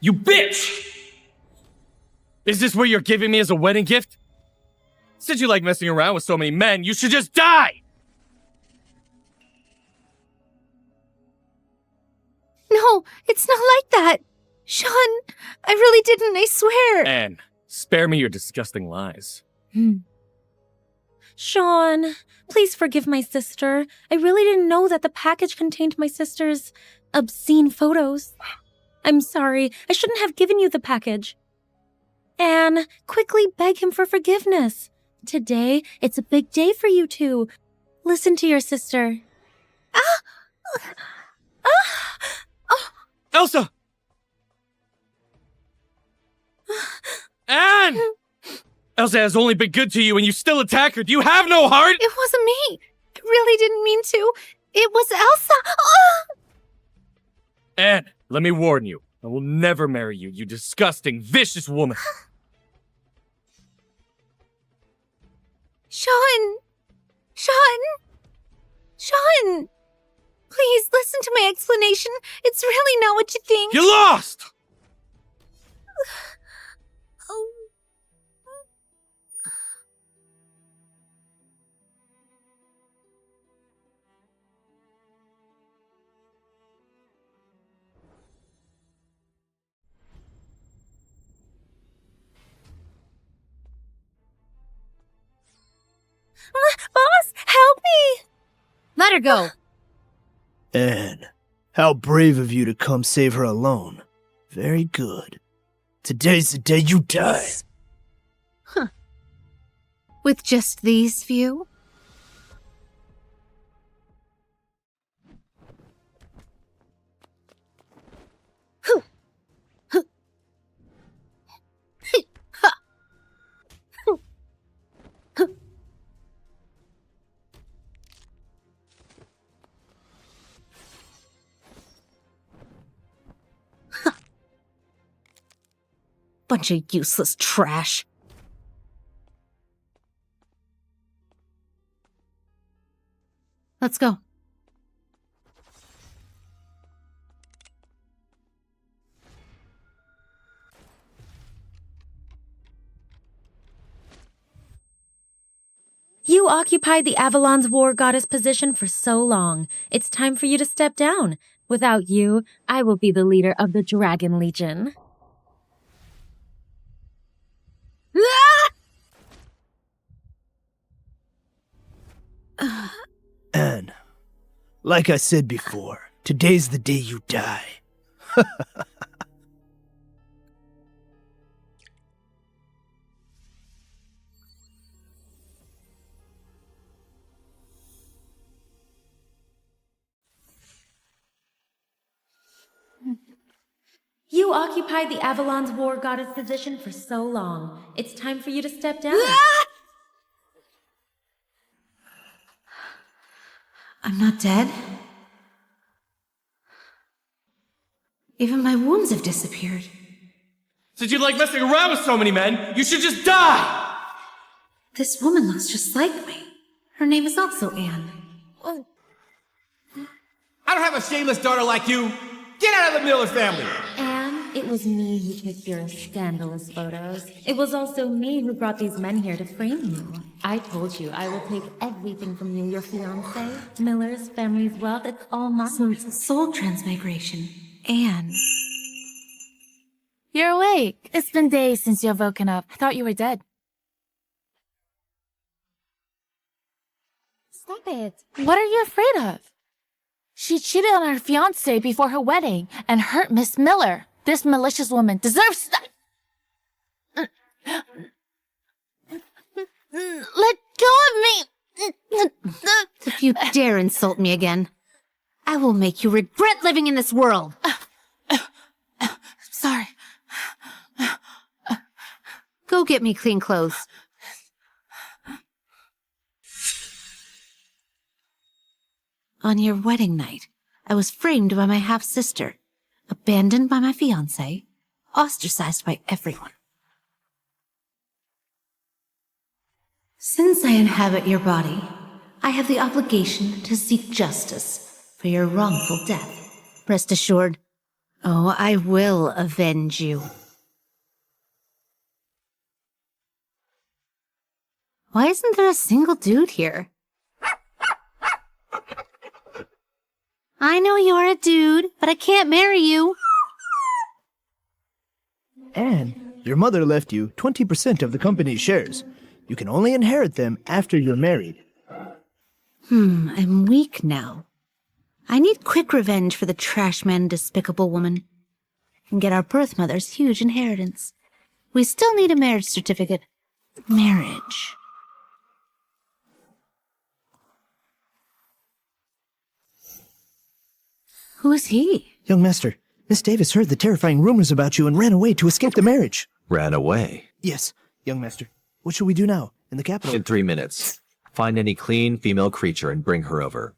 You bitch! Is this what you're giving me as a wedding gift? Since you like messing around with so many men, you should just die! No, it's not like that. Sean, I really didn't, I swear. Anne, spare me your disgusting lies. Sean, please forgive my sister. I really didn't know that the package contained my sister's obscene photos. I'm sorry. I shouldn't have given you the package. Anne, quickly beg him for forgiveness. Today, it's a big day for you two. Listen to your sister. Elsa! Anne! Elsa has only been good to you and you still attack her. Do you have no heart? It wasn't me. I really didn't mean to. It was Elsa. Anne, let me warn you. I will never marry you, you disgusting, vicious woman. Sean! Please, listen to my explanation. It's really not what you think. You lost! Oh. Boss, help me! Let her go. Anne, how brave of you to come save her alone. Very good. Today's the day you die. Huh. With just these few? Bunch of useless trash. Let's go. You occupied the Avalon's war goddess position for so long. It's time for you to step down. Without you, I will be the leader of the Dragon Legion. Anne, like I said before, today's the day you die. You occupied the Avalon's war goddess position for so long. It's time for you to step down. I'm not dead. Even my wounds have disappeared. Since you like messing around with so many men, you should just die! This woman looks just like me. Her name is also Anne. I don't have a shameless daughter like you. Get out of the Miller family. Anne, it was me who took your scandalous photos. It was also me who brought these men here to frame you. I told you I will take everything from you, your fiancé, Miller's, family's wealth. It's all mine. So it's a soul transmigration. Anne. You're awake. It's been days since you've woken up. I thought you were dead. Stop it. What are you afraid of? She cheated on her fiancé before her wedding and hurt Miss Miller. This malicious woman deserves that. Let go of me! If you dare insult me again, I will make you regret living in this world. Sorry. Go get me clean clothes. On your wedding night, I was framed by my half-sister, abandoned by my fiancé, ostracized by everyone. Since I inhabit your body, I have the obligation to seek justice for your wrongful death. Rest assured, Oh, I will avenge you. Why isn't there a single dude here? I know you're a dude, but I can't marry you. Anne, your mother left you 20% of the company's shares. You can only inherit them after you're married. I'm weak now. I need quick revenge for the trash man and despicable woman. And get our birth mother's huge inheritance. We still need a marriage certificate. Marriage. Who is he? Young master, Miss Davis heard the terrifying rumors about you and ran away to escape the marriage. Ran away. Yes, young master. What should we do now in the capital? In 3 minutes. Find any clean female creature and bring her over.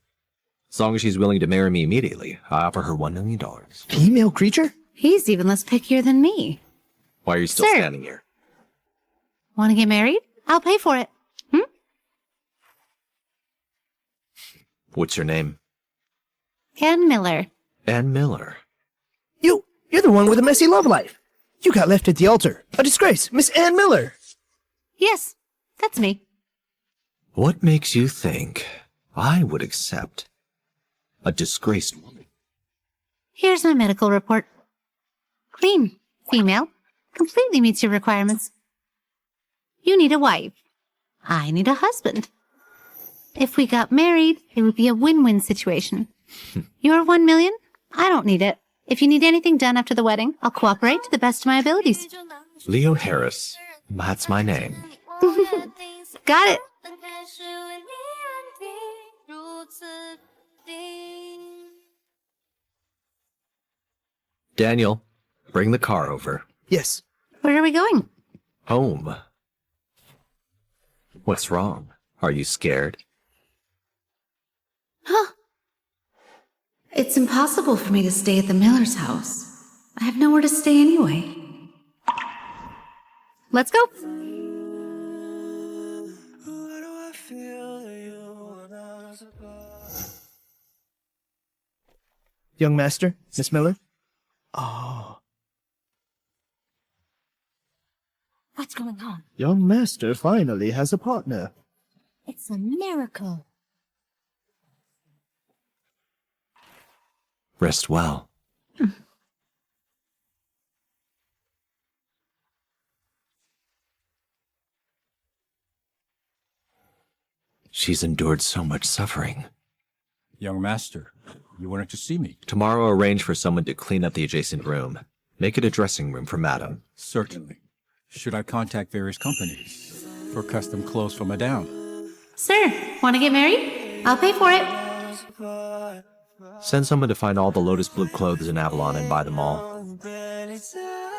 As long as she's willing to marry me immediately, I offer her $1 million. Female creature? He's even less pickier than me. Why are you still Sir. standing here? Want to get married? I'll pay for it. What's your name? Ann Miller. Ann Miller. You're the one with a messy love life. You got left at the altar. A disgrace, Miss Ann Miller. Yes, that's me. What makes you think I would accept a disgraced woman? Here's my medical report. Clean, female, completely meets your requirements. You need a wife. I need a husband. If we got married, it would be a win-win situation. Your 1 million? I don't need it. If you need anything done after the wedding, I'll cooperate to the best of my abilities. Leo Harris. That's my name. Got it. Daniel, bring the car over. Yes. Where are we going? Home. What's wrong? Are you scared? Huh. It's impossible for me to stay at the Miller's house. I have nowhere to stay anyway. Let's go. Young master, Miss Miller? Oh. What's going on? Young master finally has a partner. It's a miracle. Rest well. She's endured so much suffering. Young master, you wanted to see me? Tomorrow arrange for someone to clean up the adjacent room. Make it a dressing room for Madame. Certainly. Should I contact various companies for custom clothes for Madame? Sir, want to get married? I'll pay for it. Send someone to find all the Lotus Blue clothes in Avalon and buy them all.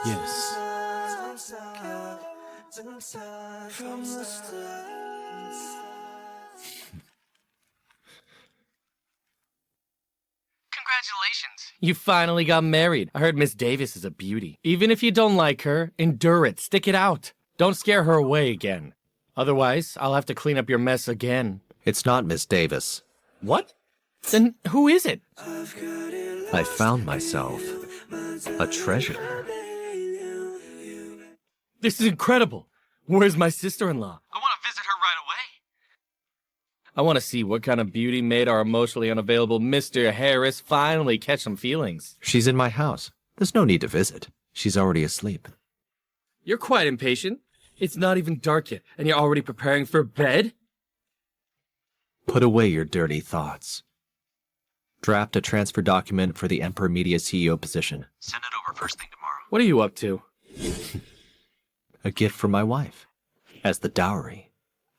Yes. Congratulations. You finally got married. I heard Miss Davis is a beauty. Even if you don't like her, endure it. Stick it out. Don't scare her away again. Otherwise, I'll have to clean up your mess again. It's not Miss Davis. What? Then who is it? I found myself a treasure. This is incredible. Where's my sister-in-law? I want to visit her right away. I want to see what kind of beauty made our emotionally unavailable Mr. Harris finally catch some feelings. She's in my house. There's no need to visit. She's already asleep. You're quite impatient. It's not even dark yet, and you're already preparing for bed? Put away your dirty thoughts. Draft a transfer document for the Emperor Media CEO position. Send it over first thing tomorrow. What are you up to? A gift for my wife. As the dowry.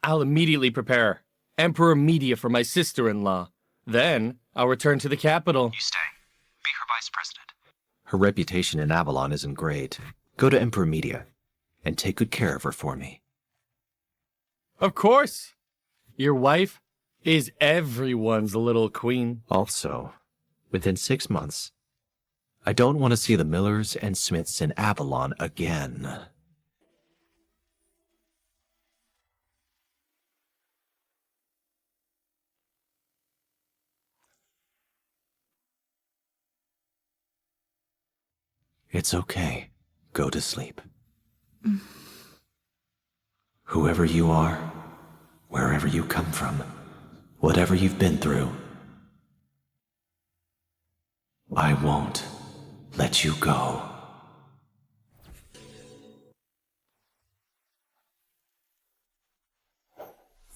I'll immediately prepare Emperor Media for my sister-in-law. Then, I'll return to the capital. You stay. Be her vice president. Her reputation in Avalon isn't great. Go to Emperor Media and take good care of her for me. Of course. Your wife is everyone's little queen. Also, within 6 months, I don't want to see the Millers and Smiths in Avalon again. It's okay. Go to sleep. Whoever you are, wherever you come from, whatever you've been through, I won't let you go.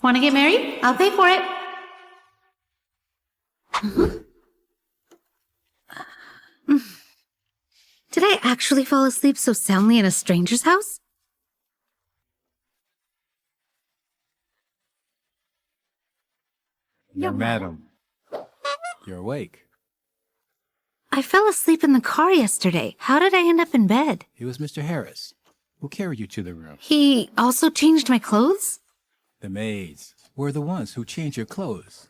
Want to get married? I'll pay for it. Did I actually fall asleep so soundly in a stranger's house? Young madam, you're awake. I fell asleep in the car yesterday. How did I end up in bed? It was Mr. Harris who carried you to the room. He also changed my clothes? The maids were the ones who changed your clothes.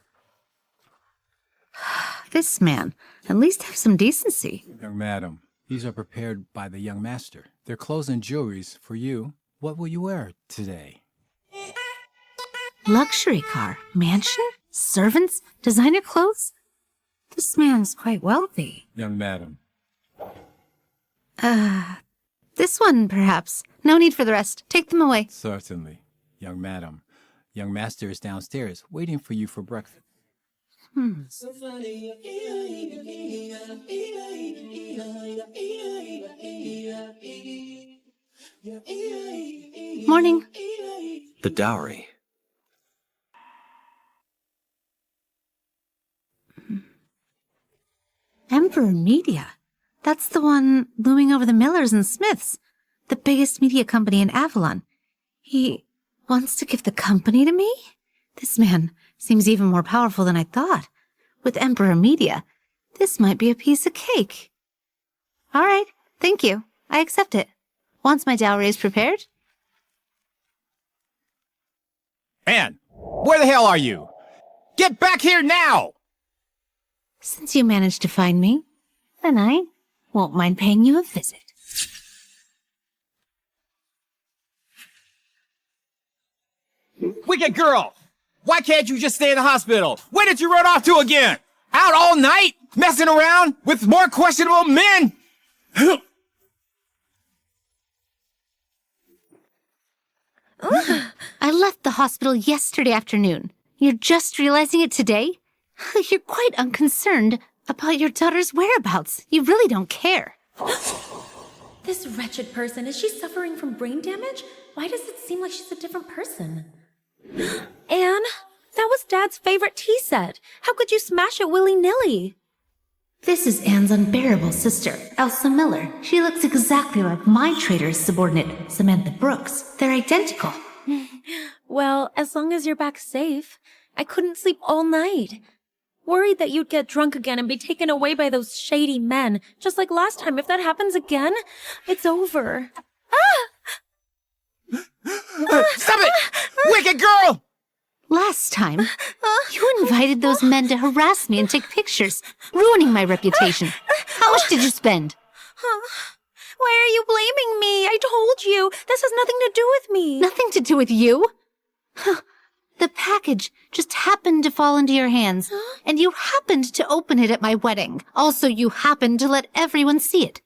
This man, at least have some decency. Young madam, these are prepared by the young master. Their clothes and jewelries for you. What will you wear today? Luxury car, mansion, servants, designer clothes? This man's quite wealthy. Young madam. This one, perhaps. No need for the rest. Take them away. Certainly. Young madam. Young master is downstairs, waiting for you for breakfast. Morning. The dowry. Emperor Media. That's the one looming over the Millers and Smiths, the biggest media company in Avalon. He wants to give the company to me? This man seems even more powerful than I thought. With Emperor Media, this might be a piece of cake. All right, thank you. I accept it. Once my dowry is prepared. Anne, where the hell are you? Get back here now! Since you managed to find me, then I won't mind paying you a visit. Wicked girl! Why can't you just stay in the hospital? Where did you run off to again? Out all night? Messing around with more questionable men? I left the hospital yesterday afternoon. You're just realizing it today? You're quite unconcerned about your daughter's whereabouts. You really don't care. This wretched person, is she suffering from brain damage? Why does it seem like she's a different person? Anne, that was Dad's favorite tea set. How could you smash it willy-nilly? This is Anne's unbearable sister, Elsa Miller. She looks exactly like my traitor's subordinate, Samantha Brooks. They're identical. Well, as long as you're back safe. I couldn't sleep all night. Worried that you'd get drunk again and be taken away by those shady men. Just like last time, if that happens again, it's over. Stop it! Wicked girl! Last time, you invited those men to harass me and take pictures, ruining my reputation. How much did you spend? Why are you blaming me? I told you. This has nothing to do with me. Nothing to do with you. The package just happened to fall into your hands, and you happened to open it at my wedding. Also, you happened to let everyone see it.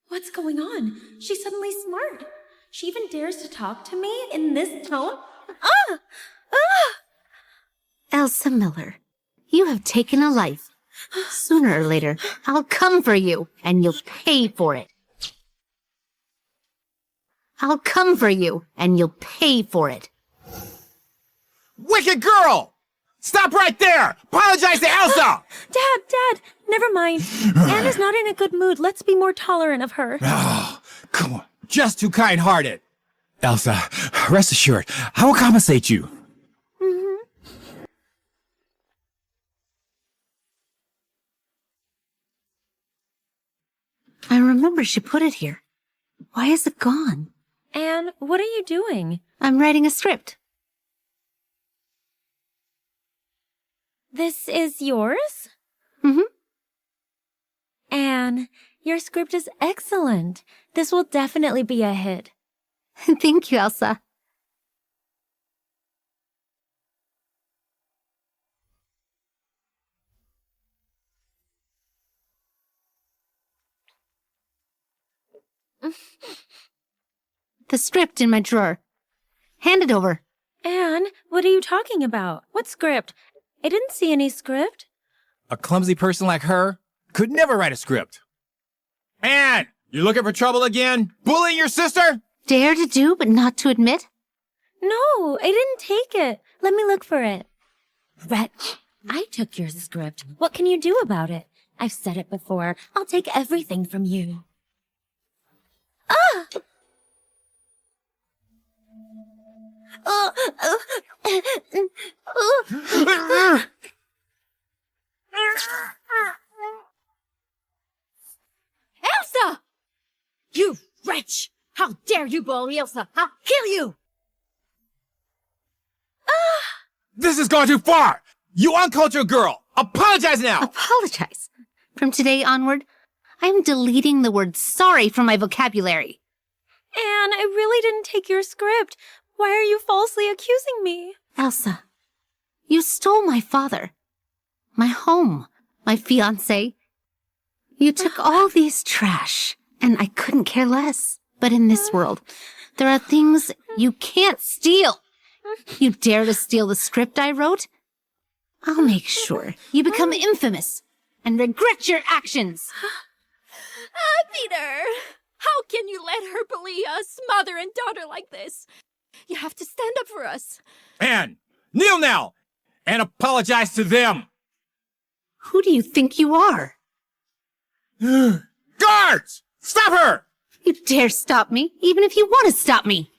What's going on? She's suddenly smart. She even dares to talk to me in this tone? Elsa Miller, you have taken a life. Sooner or later, I'll come for you, and you'll pay for it. I'll come for you, and you'll pay for it. Wicked girl! Stop right there! Apologize to Elsa! Dad, never mind. Anne is not in a good mood. Let's be more tolerant of her. Oh, come on. Just too kind-hearted. Elsa, rest assured, I will compensate you. I remember she put it here. Why is it gone? Anne, what are you doing? I'm writing a script. This is yours? Mm-hmm. Anne, your script is excellent. This will definitely be a hit. Thank you, Elsa. The script in my drawer. Hand it over. Anne, what are you talking about? What script? I didn't see any script. A clumsy person like her could never write a script. Anne, you looking for trouble again? Bullying your sister? Dare to do, but not to admit? No, I didn't take it. Let me look for it. Wretch, I took your script. What can you do about it? I've said it before. I'll take everything from you. Ah! Elsa! You wretch! How dare you bully Elsa? I'll kill you! This has gone too far! You uncultured girl! Apologize now! Apologize. From today onward, I'm deleting the word sorry from my vocabulary. Anne, I really didn't take your script. Why are you falsely accusing me? Elsa, you stole my father, my home, my fiancé. You took all these trash, and I couldn't care less. But in this world, there are things you can't steal. You dare to steal the script I wrote? I'll make sure you become infamous and regret your actions. Peter! How can you let her bully us, mother and daughter, like this? You have to stand up for us. Anne, kneel now! And apologize to them! Who do you think you are? Guards! Stop her! You dare stop me, even if you want to stop me.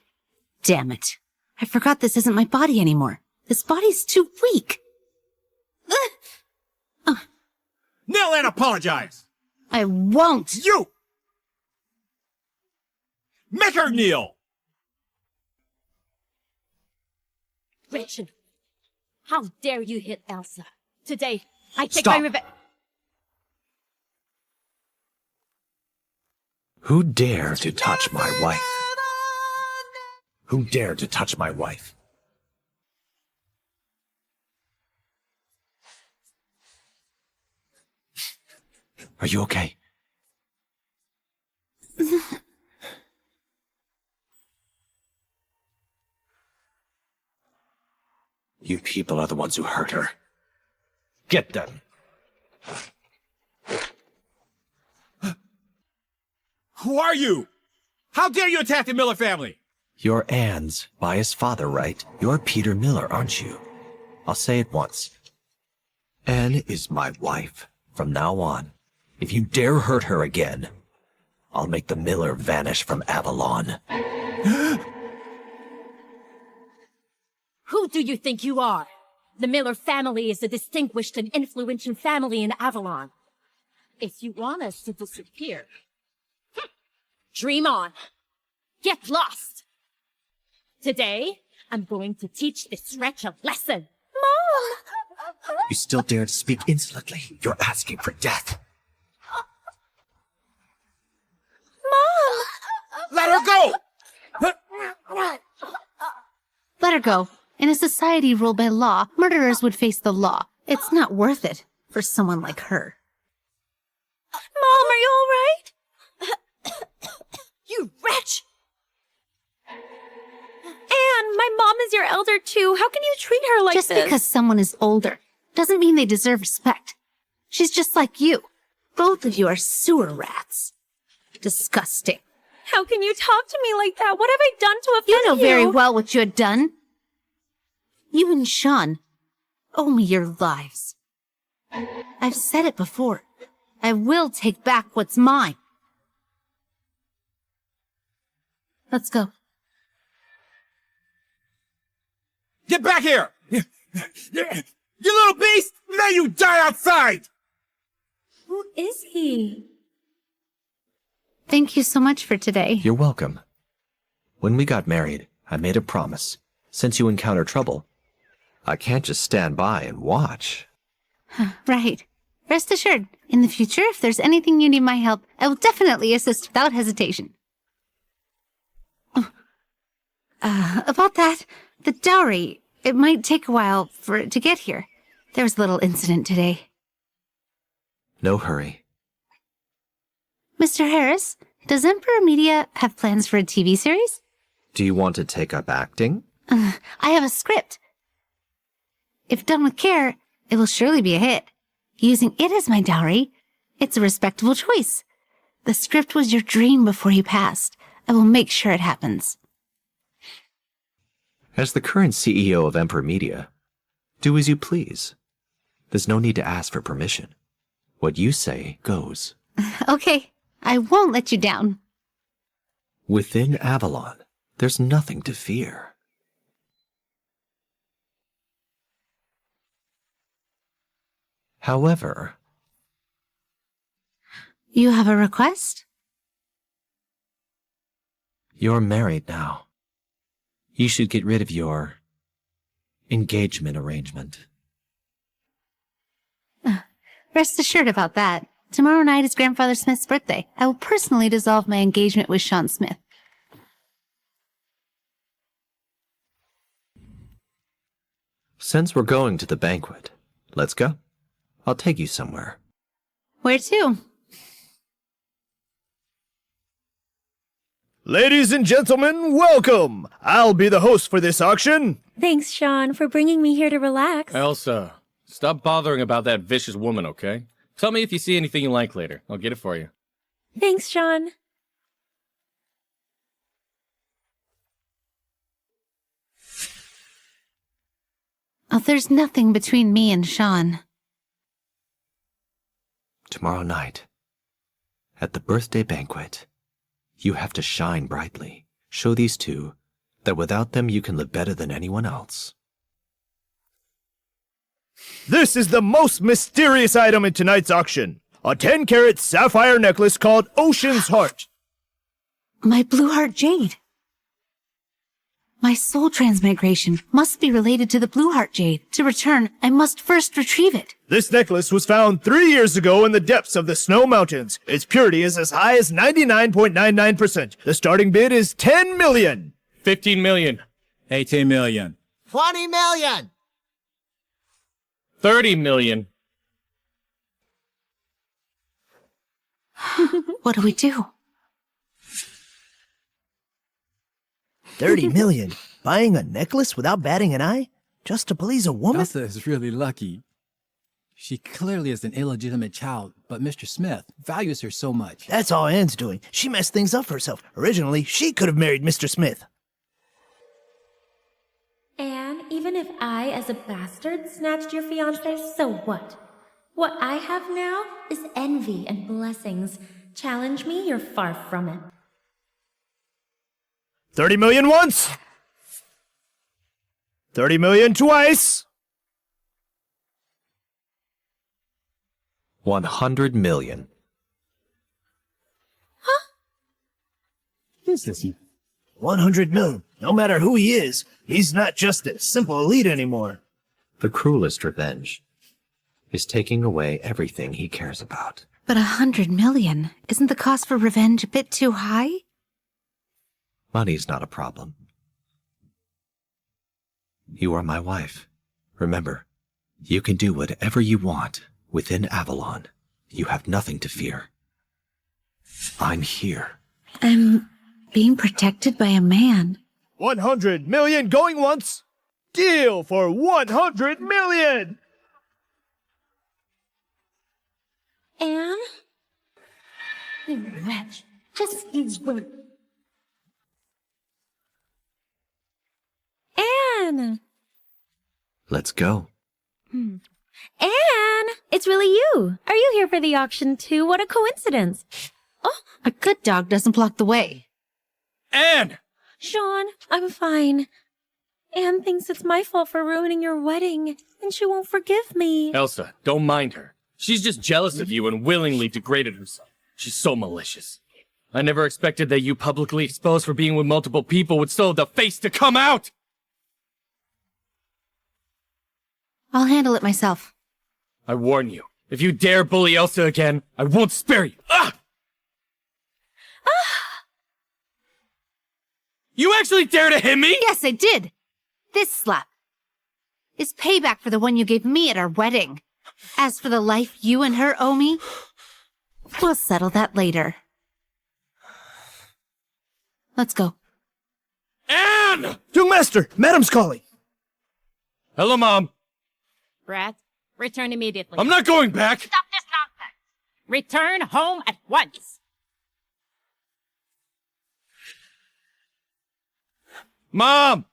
Damn it. I forgot this isn't my body anymore. This body's too weak. Kneel and apologize! I won't. You! Make her kneel! Richard, how dare you hit Elsa? Today, I take Stop. my revenge. Who dare to touch my wife? Who dare to touch my wife? Are you okay? You people are the ones who hurt her. Get them. Who are you? How dare you attack the Miller family? You're Anne's biased father, right? You're Peter Miller, aren't you? I'll say it once. Anne is my wife from now on. If you dare hurt her again, I'll make the Miller vanish from Avalon. Who do you think you are? The Miller family is a distinguished and influential family in Avalon. If you want us to disappear, dream on. Get lost. Today, I'm going to teach this wretch a lesson. Mom! You still dare to speak insolently? You're asking for death. Mom! Let her go! Let her go. In a society ruled by law, murderers would face the law. It's not worth it for someone like her. Mom, are you all right? You wretch! Anne, my mom is your elder too. How can you treat her like Just this? because someone is older doesn't mean they deserve respect. She's just like you. Both of you are sewer rats. Disgusting. How can you talk to me like that? What have I done to offend you? You know very well what you had done. You and Sean owe me your lives. I've said it before. I will take back what's mine. Let's go. Get back here! You little beast! May you die outside! Who is he? Thank you so much for today. You're welcome. When we got married, I made a promise. Since you encounter trouble, I can't just stand by and watch. Right. Rest assured, in the future, if there's anything you need my help, I will definitely assist without hesitation. About that, the dowry, it might take a while for it to get here. There was a little incident today. No hurry. Mr. Harris, does Emperor Media have plans for a TV series? Do you want to take up acting? I have a script. If done with care, it will surely be a hit. Using it as my dowry, it's a respectable choice. The script was your dream before you passed. I will make sure it happens. As the current CEO of Emperor Media, do as you please. There's no need to ask for permission. What you say goes. Okay, I won't let you down. Within Avalon, there's nothing to fear. However, You have a request? you're married now. You should get rid of your engagement arrangement. Rest assured about that. Tomorrow night is Grandfather Smith's birthday. I will personally dissolve my engagement with Sean Smith. Since we're going to the banquet, let's go. I'll take you somewhere. Where to? Ladies and gentlemen, welcome! I'll be the host for this auction. Thanks, Sean, for bringing me here to relax. Elsa, stop bothering about that vicious woman, okay? Tell me if you see anything you like later. I'll get it for you. Thanks, Sean. Oh, there's nothing between me and Sean. Tomorrow night, at the birthday banquet, you have to shine brightly. Show these two that without them you can live better than anyone else. This is the most mysterious item in tonight's auction. A 10-carat sapphire necklace called Ocean's Heart. My blue heart jade. My soul transmigration must be related to the blue heart jade. To return, I must first retrieve it. This necklace was found 3 years ago in the depths of the Snow Mountains. Its purity is as high as 99.99%. The starting bid is 10 million. 15 million. 18 million. 20 million! 30 million. What do we do? 30 million? Buying a necklace without batting an eye? Just to please a woman? Elsa is really lucky. She clearly is an illegitimate child, but Mr. Smith values her so much. That's all Anne's doing. She messed things up for herself. Originally, she could have married Mr. Smith. And even if I, as a bastard, snatched your fiancé, so what? What I have now is envy and blessings. Challenge me, you're far from it. 30 million once. 30 million twice. 100 million. This is 100 million. No matter who he is, he's not just a simple elite anymore. The cruelest revenge is taking away everything he cares about. But 100 million? Isn't the cost for revenge a bit too high? Money's not a problem. You are my wife. Remember, you can do whatever you want within Avalon. You have nothing to fear. I'm here. I'm being protected by a man. 100 million going once. Deal for 100 million. Anne? You wretch. Just use word. Anne! Let's go. Anne! It's really you! Are you here for the auction too? What a coincidence! Oh, a good dog doesn't block the way. Anne! Sean, I'm fine. Anne thinks it's my fault for ruining your wedding, and she won't forgive me. Elsa, don't mind her. She's just jealous of you and willingly degraded herself. She's so malicious. I never expected that you publicly exposed for being with multiple people would still have the face to come out! I'll handle it myself. I warn you, if you dare bully Elsa again, I won't spare you. Ah! You actually dare to hit me? Yes, I did. This slap is payback for the one you gave me at our wedding. As for the life you and her owe me, we'll settle that later. Let's go. Anne! Young master, madam's calling. Hello, Mom. Brad, return immediately. I'm not going back! Stop this nonsense! Return home at once! Mom!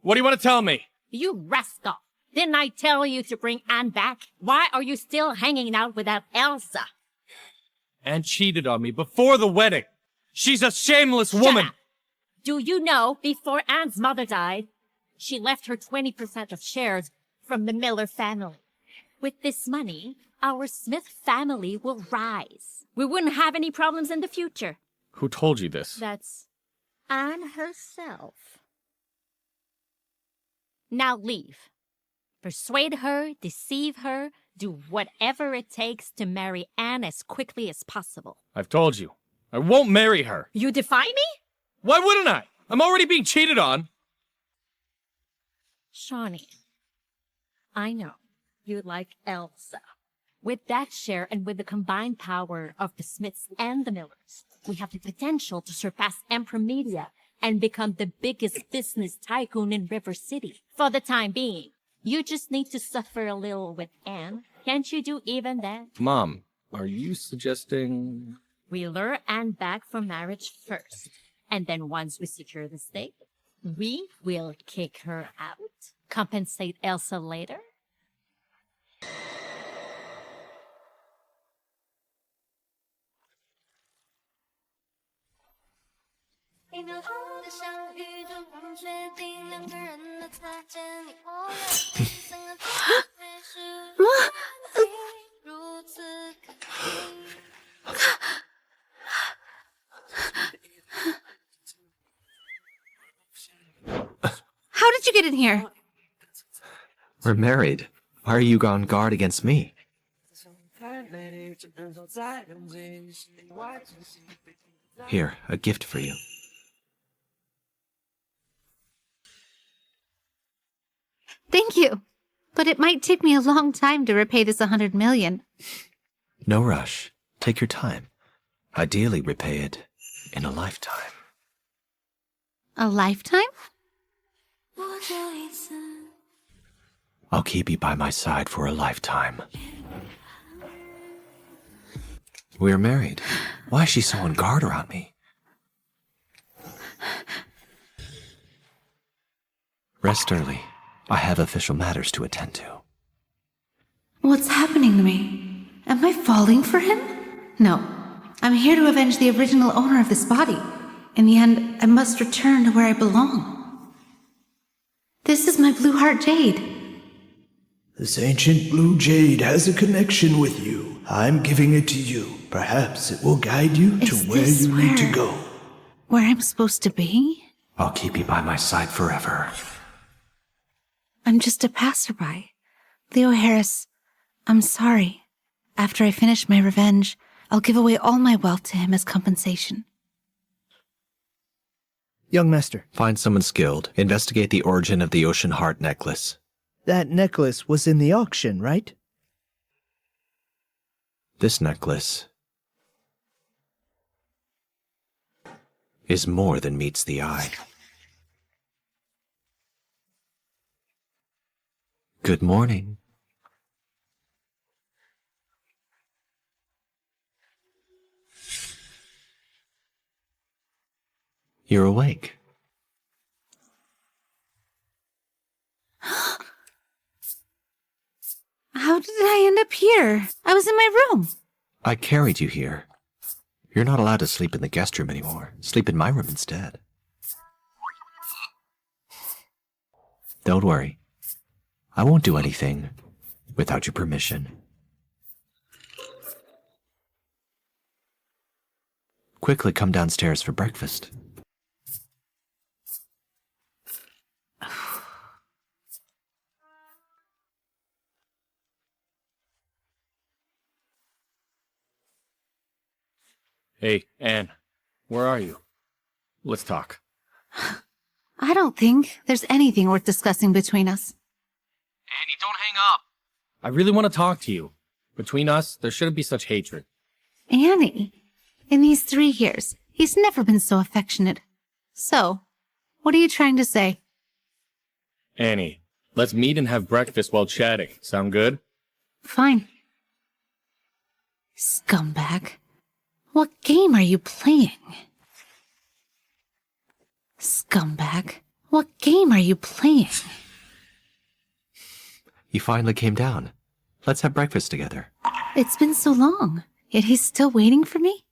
What do you want to tell me? You rascal! Didn't I tell you to bring Anne back? Why are you still hanging out with that Elsa? Anne cheated on me before the wedding. She's a shameless Shut woman. up. Do you know, before Anne's mother died, she left her 20% of shares from the Miller family. With this money, our Smith family will rise. We wouldn't have any problems in the future. Who told you this? That's Anne herself. Now leave. Persuade her, deceive her, do whatever it takes to marry Anne as quickly as possible. I've told you. I won't marry her. You defy me? Why wouldn't I? I'm already being cheated on. Shawnee, I know you like Elsa. With that share and with the combined power of the Smiths and the Millers, we have the potential to surpass Emperor Media and become the biggest business tycoon in River City. For the time being, you just need to suffer a little with Anne. Can't you do even that? Mom, are you suggesting... We lure Anne back for marriage first. And then once we secure the stake, we will kick her out, compensate Elsa later. How did you get in here? We're married. Why are you on guard against me? Here, a gift for you. Thank you. But it might take me a long time to repay this 100 million. No rush. Take your time. Ideally, repay it in a lifetime. A lifetime? I'll keep you by my side for a lifetime. We're married. Why is she so on guard around me? Rest early. I have official matters to attend to. What's happening to me? Am I falling for him? No. I'm here to avenge the original owner of this body. In the end, I must return to where I belong. This is my blue heart jade. This ancient blue jade has a connection with you. I'm giving it to you. Perhaps it will guide you to Is where this you need to go. Where I'm supposed to be? I'll keep you by my side forever. I'm just a passerby. Leo Harris, I'm sorry. After I finish my revenge, I'll give away all my wealth to him as compensation. Young master, Find someone skilled. Investigate the origin of the Ocean Heart necklace. that necklace was in the auction, right? This necklace is more than meets the eye. Good morning. You're awake. How did I end up here? I was in my room. I carried you here. You're not allowed to sleep in the guest room anymore. Sleep in my room instead. Don't worry. I won't do anything without your permission. Quickly come downstairs for breakfast. Hey, Anne. Where are you? Let's talk. I don't think there's anything worth discussing between us. Annie, don't hang up! I really want to talk to you. Between us, there shouldn't be such hatred. Annie, in these 3 years, he's never been so affectionate. So, what are you trying to say? Annie, let's meet and have breakfast while chatting. Sound good? Fine. Scumbag. What game are you playing? Scumbag. What game are you playing? You finally came down. Let's have breakfast together. It's been so long, yet he's still waiting for me?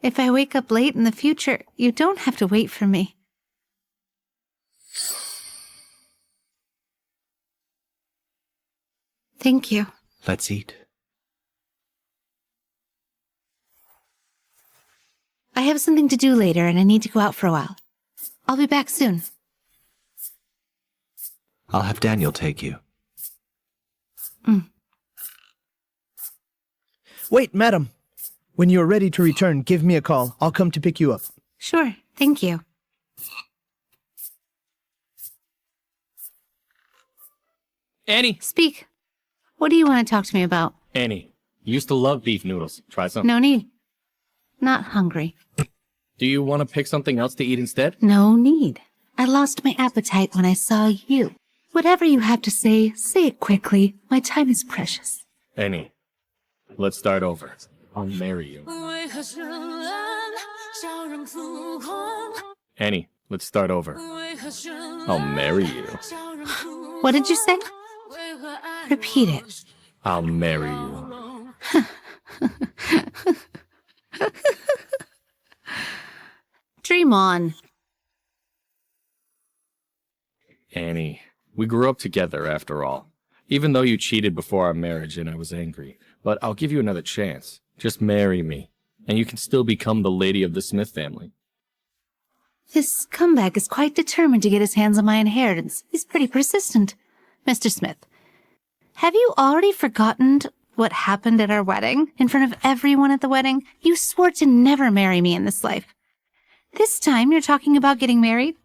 If I wake up late in the future, you don't have to wait for me. Thank you. Let's eat. I have something to do later and I need to go out for a while. I'll be back soon. I'll have Daniel take you. Wait, madam. When you're ready to return, give me a call. I'll come to pick you up. Sure, thank you. Annie! Speak. What do you want to talk to me about? Annie, you used to love beef noodles. Try some. No need. Not hungry. Do you want to pick something else to eat instead? No need. I lost my appetite when I saw you. Whatever you have to say it quickly. My time is precious. Annie, let's start over. I'll marry you. Annie, let's start over. I'll marry you. What did you say? Repeat it. I'll marry you. Dream on. Annie, we grew up together after all. Even though you cheated before our marriage and I was angry. But I'll give you another chance. Just marry me, and you can still become the lady of the Smith family. This scumbag is quite determined to get his hands on my inheritance. He's pretty persistent. Mr. Smith, have you already forgotten what happened at our wedding? In front of everyone at the wedding? You swore to never marry me in this life. This time you're talking about getting married?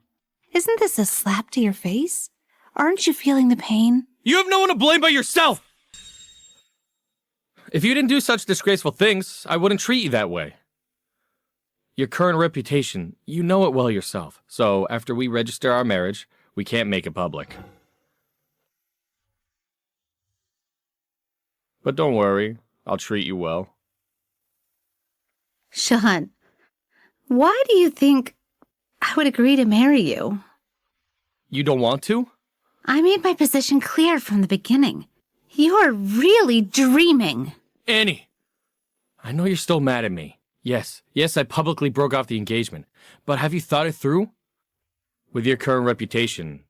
Isn't this a slap to your face? Aren't you feeling the pain? You have no one to blame but yourself! If you didn't do such disgraceful things, I wouldn't treat you that way. Your current reputation, you know it well yourself. So, after we register our marriage, we can't make it public. But don't worry, I'll treat you well. Sean, why do you think I would agree to marry you? You don't want to? I made my position clear from the beginning. You're really dreaming. Annie! I know you're still mad at me. Yes, I publicly broke off the engagement. But have you thought it through? With your current reputation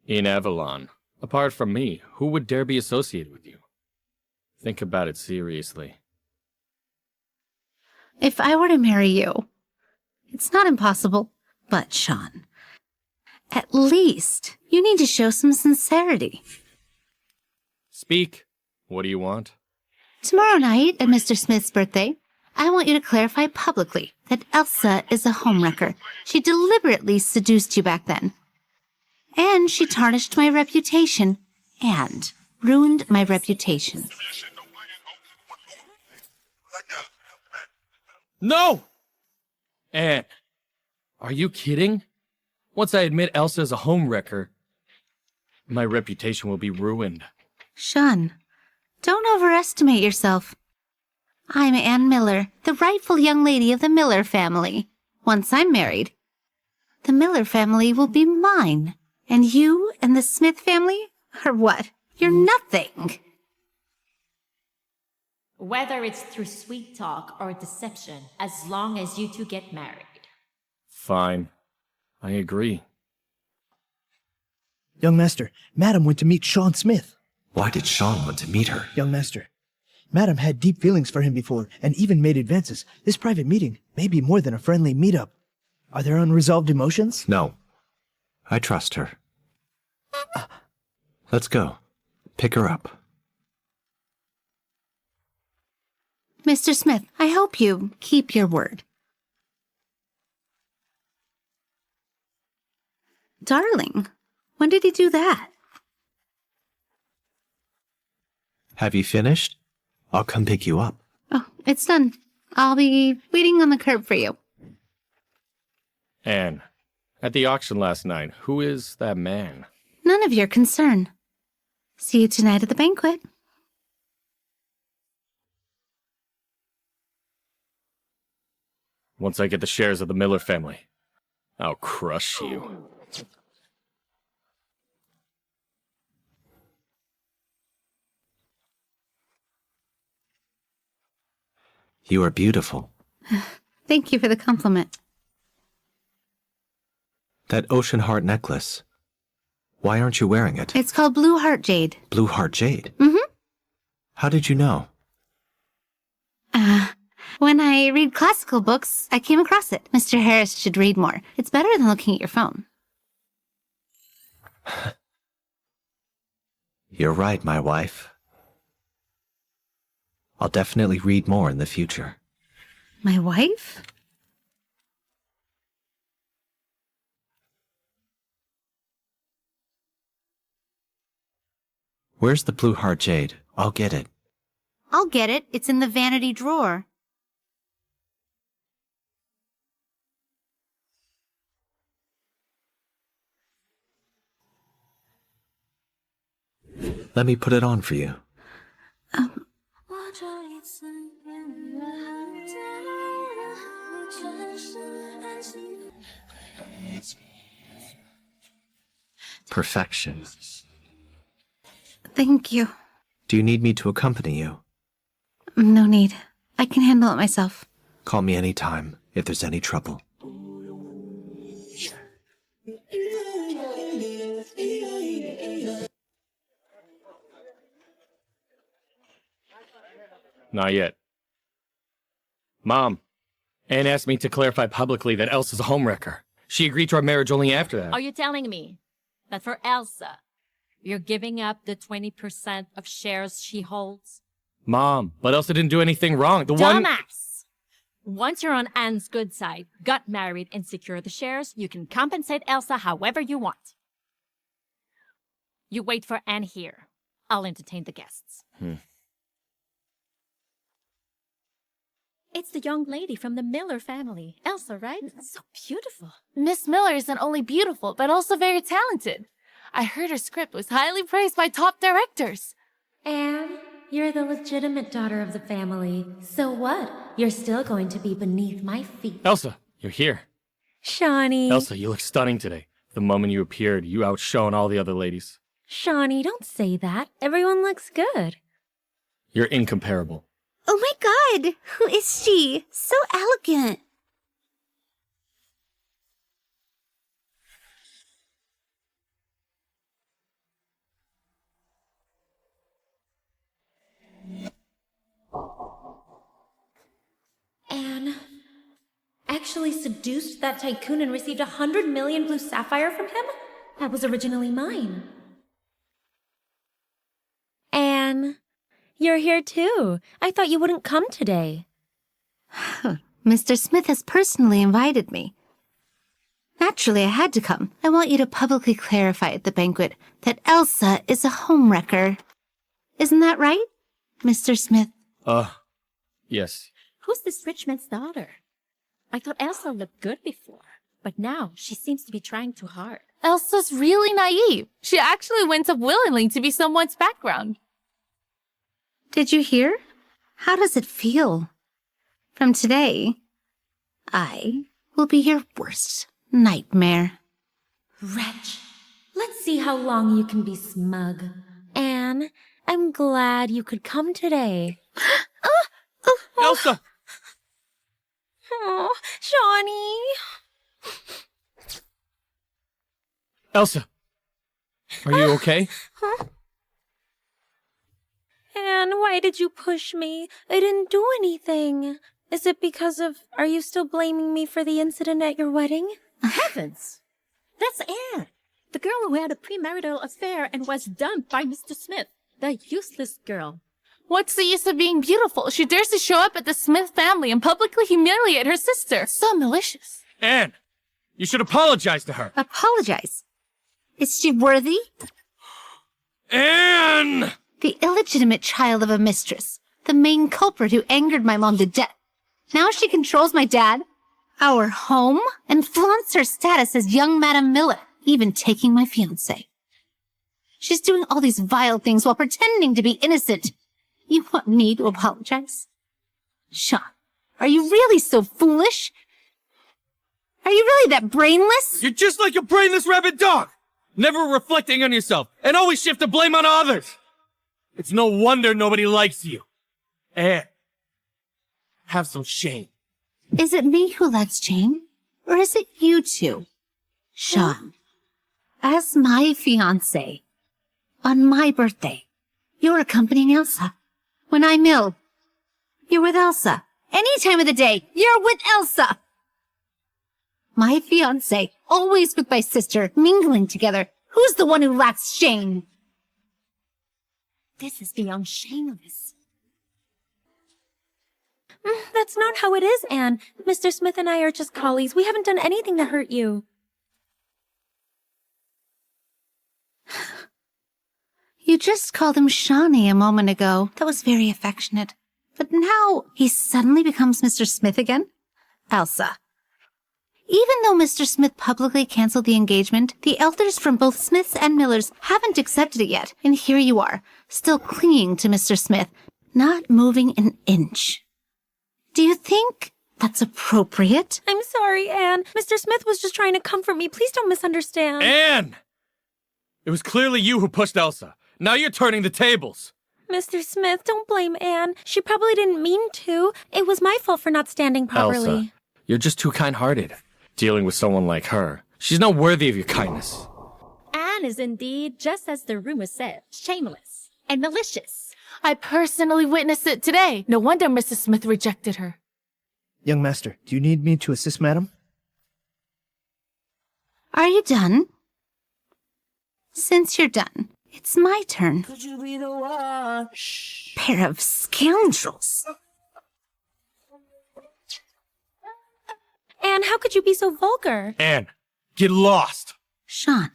in Avalon, apart from me, who would dare be associated with you? Think about it seriously. If I were to marry you, it's not impossible, but Sean, at least you need to show some sincerity. Speak. What do you want? Tomorrow night at Mr. Smith's birthday, I want you to clarify publicly that Elsa is a homewrecker. She deliberately seduced you back then. And she tarnished my reputation and ruined my reputation. No! Anne, are you kidding? Once I admit Elsa is a homewrecker, my reputation will be ruined. Sean, don't overestimate yourself. I'm Anne Miller, the rightful young lady of the Miller family. Once I'm married, the Miller family will be mine. And you and the Smith family are what? You're nothing. Whether it's through sweet talk or deception, as long as you two get married. Fine. I agree. Young master, madam went to meet Sean Smith. Why did Sean want to meet her? Young master, madam had deep feelings for him before and even made advances. This private meeting may be more than a friendly meetup. Are there unresolved emotions? No. I trust her. Let's go. Pick her up. Mr. Smith, I hope you keep your word. Darling, when did he do that? Have you finished? I'll come pick you up. Oh, it's done. I'll be waiting on the curb for you. Anne, At the auction last night, who is that man? None of your concern. See you tonight at the banquet. Once I get the shares of the Miller family, I'll crush you. You are beautiful. Thank you for the compliment. That ocean heart necklace. Why aren't you wearing it? It's called Blue Heart Jade. Blue heart jade? Mm-hmm. How did you know? When I read classical books, I came across it. Mr. Harris should read more. It's better than looking at your phone. You're right, my wife. I'll definitely read more in the future. My wife? Where's the blue heart jade? I'll get it. I'll get it. It's in the vanity drawer. Let me put it on for you. Perfection. Thank you. Do you need me to accompany you? No need. I can handle it myself. Call me anytime if there's any trouble. Not yet. Mom, Anne asked me to clarify publicly that Elsa's a homewrecker. She agreed to our marriage only after that. Are you telling me that for Elsa, you're giving up the 20% of shares she holds? Mom, but Elsa didn't do anything wrong. Dumbass! Once you're on Anne's good side, got married, and secure the shares, you can compensate Elsa however you want. You wait for Anne here. I'll entertain the guests. It's the young lady from the Miller family. Elsa, right? So beautiful. Miss Miller isn't only beautiful, but also very talented. I heard her script was highly praised by top directors. Anne, you're the legitimate daughter of the family. So what? You're still going to be beneath my feet. Elsa, you're here. Shawnee. Elsa, you look stunning today. The moment you appeared, you outshone all the other ladies. Shawnee, don't say that. Everyone looks good. You're incomparable. Oh my god! Who is she? So elegant. Anne actually seduced that tycoon and received 100 million blue sapphire from him? That was originally mine. Anne, you're here too. I thought you wouldn't come today. Mr. Smith has personally invited me. Naturally, I had to come. I want you to publicly clarify at the banquet that Elsa is a homewrecker. Isn't that right, Mr. Smith? Yes. Who's this rich man's daughter? I thought Elsa looked good before, but now she seems to be trying too hard. Elsa's really naive. She actually went up willingly to be someone's background. Did you hear? How does it feel? From today, I will be your worst nightmare. Wretch, let's see how long you can be smug. Anne, I'm glad you could come today. Elsa! Oh, Shawnee. Elsa! Are you okay? Anne, why did you push me? I didn't do anything. Is it because of... Are you still blaming me for the incident at your wedding? Heavens! That's Anne! The girl who had a premarital affair and was dumped by Mr. Smith. The useless girl. What's the use of being beautiful? She dares to show up at the Smith family and publicly humiliate her sister. So malicious. Anne! You should apologize to her! Apologize. Is she worthy? Anne! The illegitimate child of a mistress. The main culprit who angered my mom to death. Now she controls my dad? our home and flaunts her status as young Madame Miller, even taking my fiancé. She's doing all these vile things while pretending to be innocent. You want me to apologize? Sean, are you really so foolish? Are you really that brainless? You're just like a brainless rabid dog, never reflecting on yourself and always shift the blame on others. It's no wonder nobody likes you. Anne, have some shame. Is it me who lacks shame? Or is it you two? Sean, as my fiancé, on my birthday, you're accompanying Elsa. When I'm ill, you're with Elsa. Any time of the day, you're with Elsa. My fiancé, always with my sister, mingling together. Who's the one who lacks shame? This is beyond shameless. That's not how it is, Anne. Mr. Smith and I are just colleagues. We haven't done anything to hurt you. You just called him Shawnee a moment ago. That was very affectionate. But now he suddenly becomes Mr. Smith again? Elsa. Even though Mr. Smith publicly canceled the engagement, the elders from both Smiths and Millers haven't accepted it yet. And here you are, still clinging to Mr. Smith, not moving an inch. Do you think that's appropriate? I'm sorry, Anne. Mr. Smith was just trying to comfort me. Please don't misunderstand. Anne! It was clearly you who pushed Elsa. Now you're turning the tables. Mr. Smith, don't blame Anne. She probably didn't mean to. It was my fault for not standing properly. Elsa, you're just too kind-hearted. Dealing with someone like her, she's not worthy of your kindness. Anne is indeed, just as the rumor said, shameless and malicious. I personally witnessed it today. No wonder Mrs. Smith rejected her. Young master, do you need me to assist madam? Are you done? Since you're done, it's my turn. Could you be the one? Pair of scoundrels. Anne, how could you be so vulgar? Anne, get lost. Sean,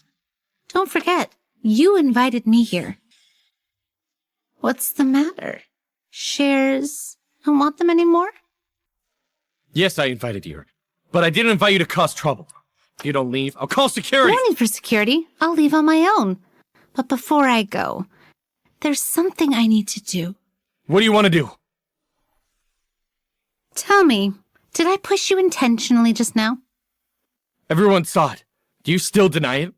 don't forget, you invited me here. What's the matter? Shares don't want them anymore? Yes, I invited you, but I didn't invite you to cause trouble. If you don't leave, I'll call security. No need for security. I'll leave on my own. But before I go, there's something I need to do. What do you want to do? Tell me, did I push you intentionally just now? Everyone saw it. Do you still deny it?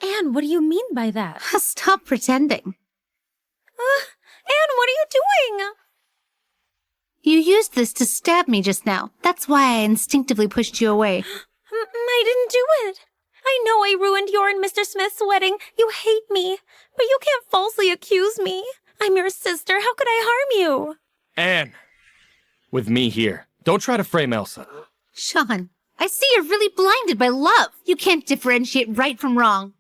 Anne, what do you mean by that? Stop pretending. Anne, what are you doing? You used this to stab me just now. That's why I instinctively pushed you away. I didn't do it. I know I ruined your and Mr. Smith's wedding. You hate me, but you can't falsely accuse me. I'm your sister. How could I harm you? Anne, with me here, don't try to frame Elsa. Sean, I see you're really blinded by love. You can't differentiate right from wrong.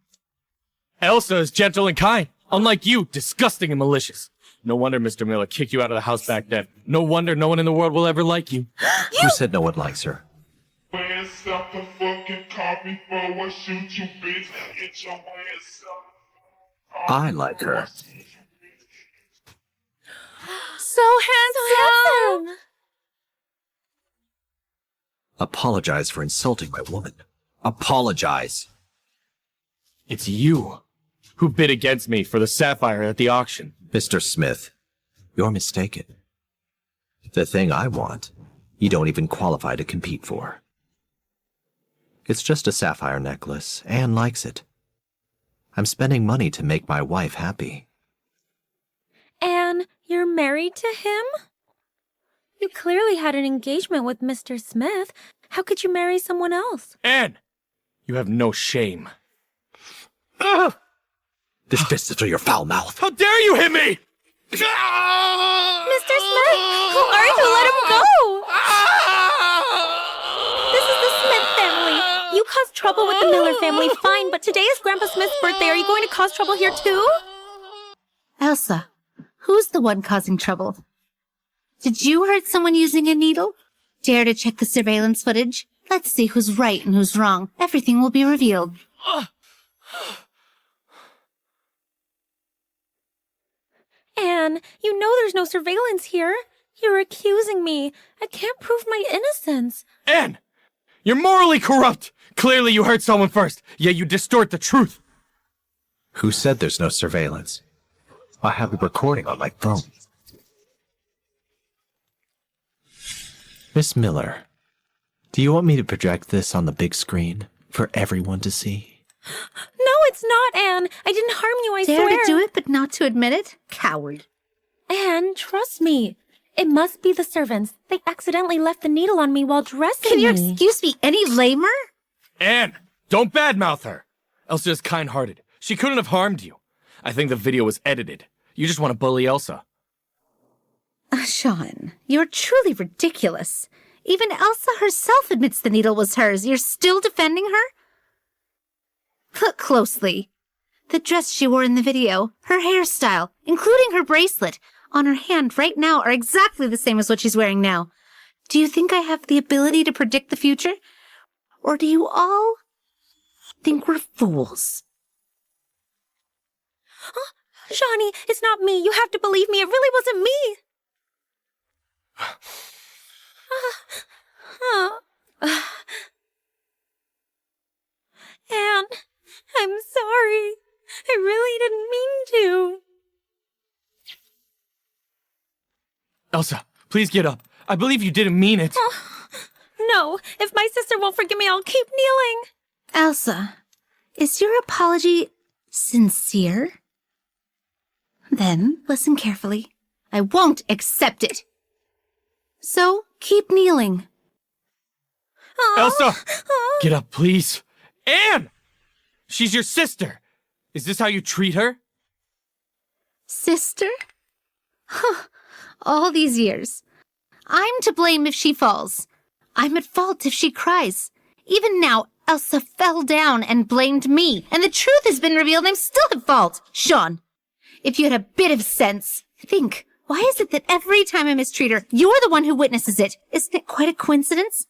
Elsa is gentle and kind, unlike you, disgusting and malicious. No wonder Mr. Miller kicked you out of the house back then. No wonder no one in the world will ever like you. Who said no one likes her? I like her. So handsome! Apologize for insulting my woman. Apologize. It's you who bid against me for the sapphire at the auction. Mr. Smith, you're mistaken. The thing I want, you don't even qualify to compete for. It's just a sapphire necklace. Anne likes it. I'm spending money to make my wife happy. Anne, you're married to him? You clearly had an engagement with Mr. Smith. How could you marry someone else? Anne, you have no shame. This fist is through your foul mouth. How dare you hit me! Mr. Smith, who are you? Let him go! This is the Smith family. You caused trouble with the Miller family, fine, but today is Grandpa Smith's birthday. Are you going to cause trouble here too? Elsa, who's the one causing trouble? Did you hurt someone using a needle? Dare to check the surveillance footage? Let's see who's right and who's wrong. Everything will be revealed. Anne, you know there's no surveillance here. You're accusing me. I can't prove my innocence. Anne! You're morally corrupt! Clearly you hurt someone first, yet you distort the truth. Who said there's no surveillance? I have a recording on my phone. Miss Miller, do you want me to project this on the big screen for everyone to see? No, it's not, Anne. I didn't harm you, I Dare swear. to do it, but not to admit it? Coward. Anne, trust me. It must be the servants. They accidentally left the needle on me while dressing Can your me. excuse be any lamer? Anne, don't badmouth her. Elsa is kind-hearted. She couldn't have harmed you. I think the video was edited. You just want to bully Elsa. Sean, you're truly ridiculous. Even Elsa herself admits the needle was hers. You're still defending her? Look closely. The dress she wore in the video, her hairstyle, including her bracelet, on her hand right now are exactly the same as what she's wearing now. Do you think I have the ability to predict the future? Or do you all think we're fools? Shawnee, it's not me. You have to believe me. It really wasn't me. Anne, I'm sorry. I really didn't mean to. Elsa, please get up. I believe you didn't mean it. No, if my sister won't forgive me, I'll keep kneeling. Elsa, is your apology sincere? Then listen carefully. I won't accept it. So keep kneeling. Elsa! Get up, please. Anne! She's your sister. Is this how you treat her? Sister? Huh. All these years. I'm to blame if she falls. I'm at fault if she cries. Even now, Elsa fell down and blamed me, and the truth has been revealed. I'm still at fault. Sean, if you had a bit of sense, think, why is it that every time I mistreat her, you're the one who witnesses it? Isn't it quite a coincidence?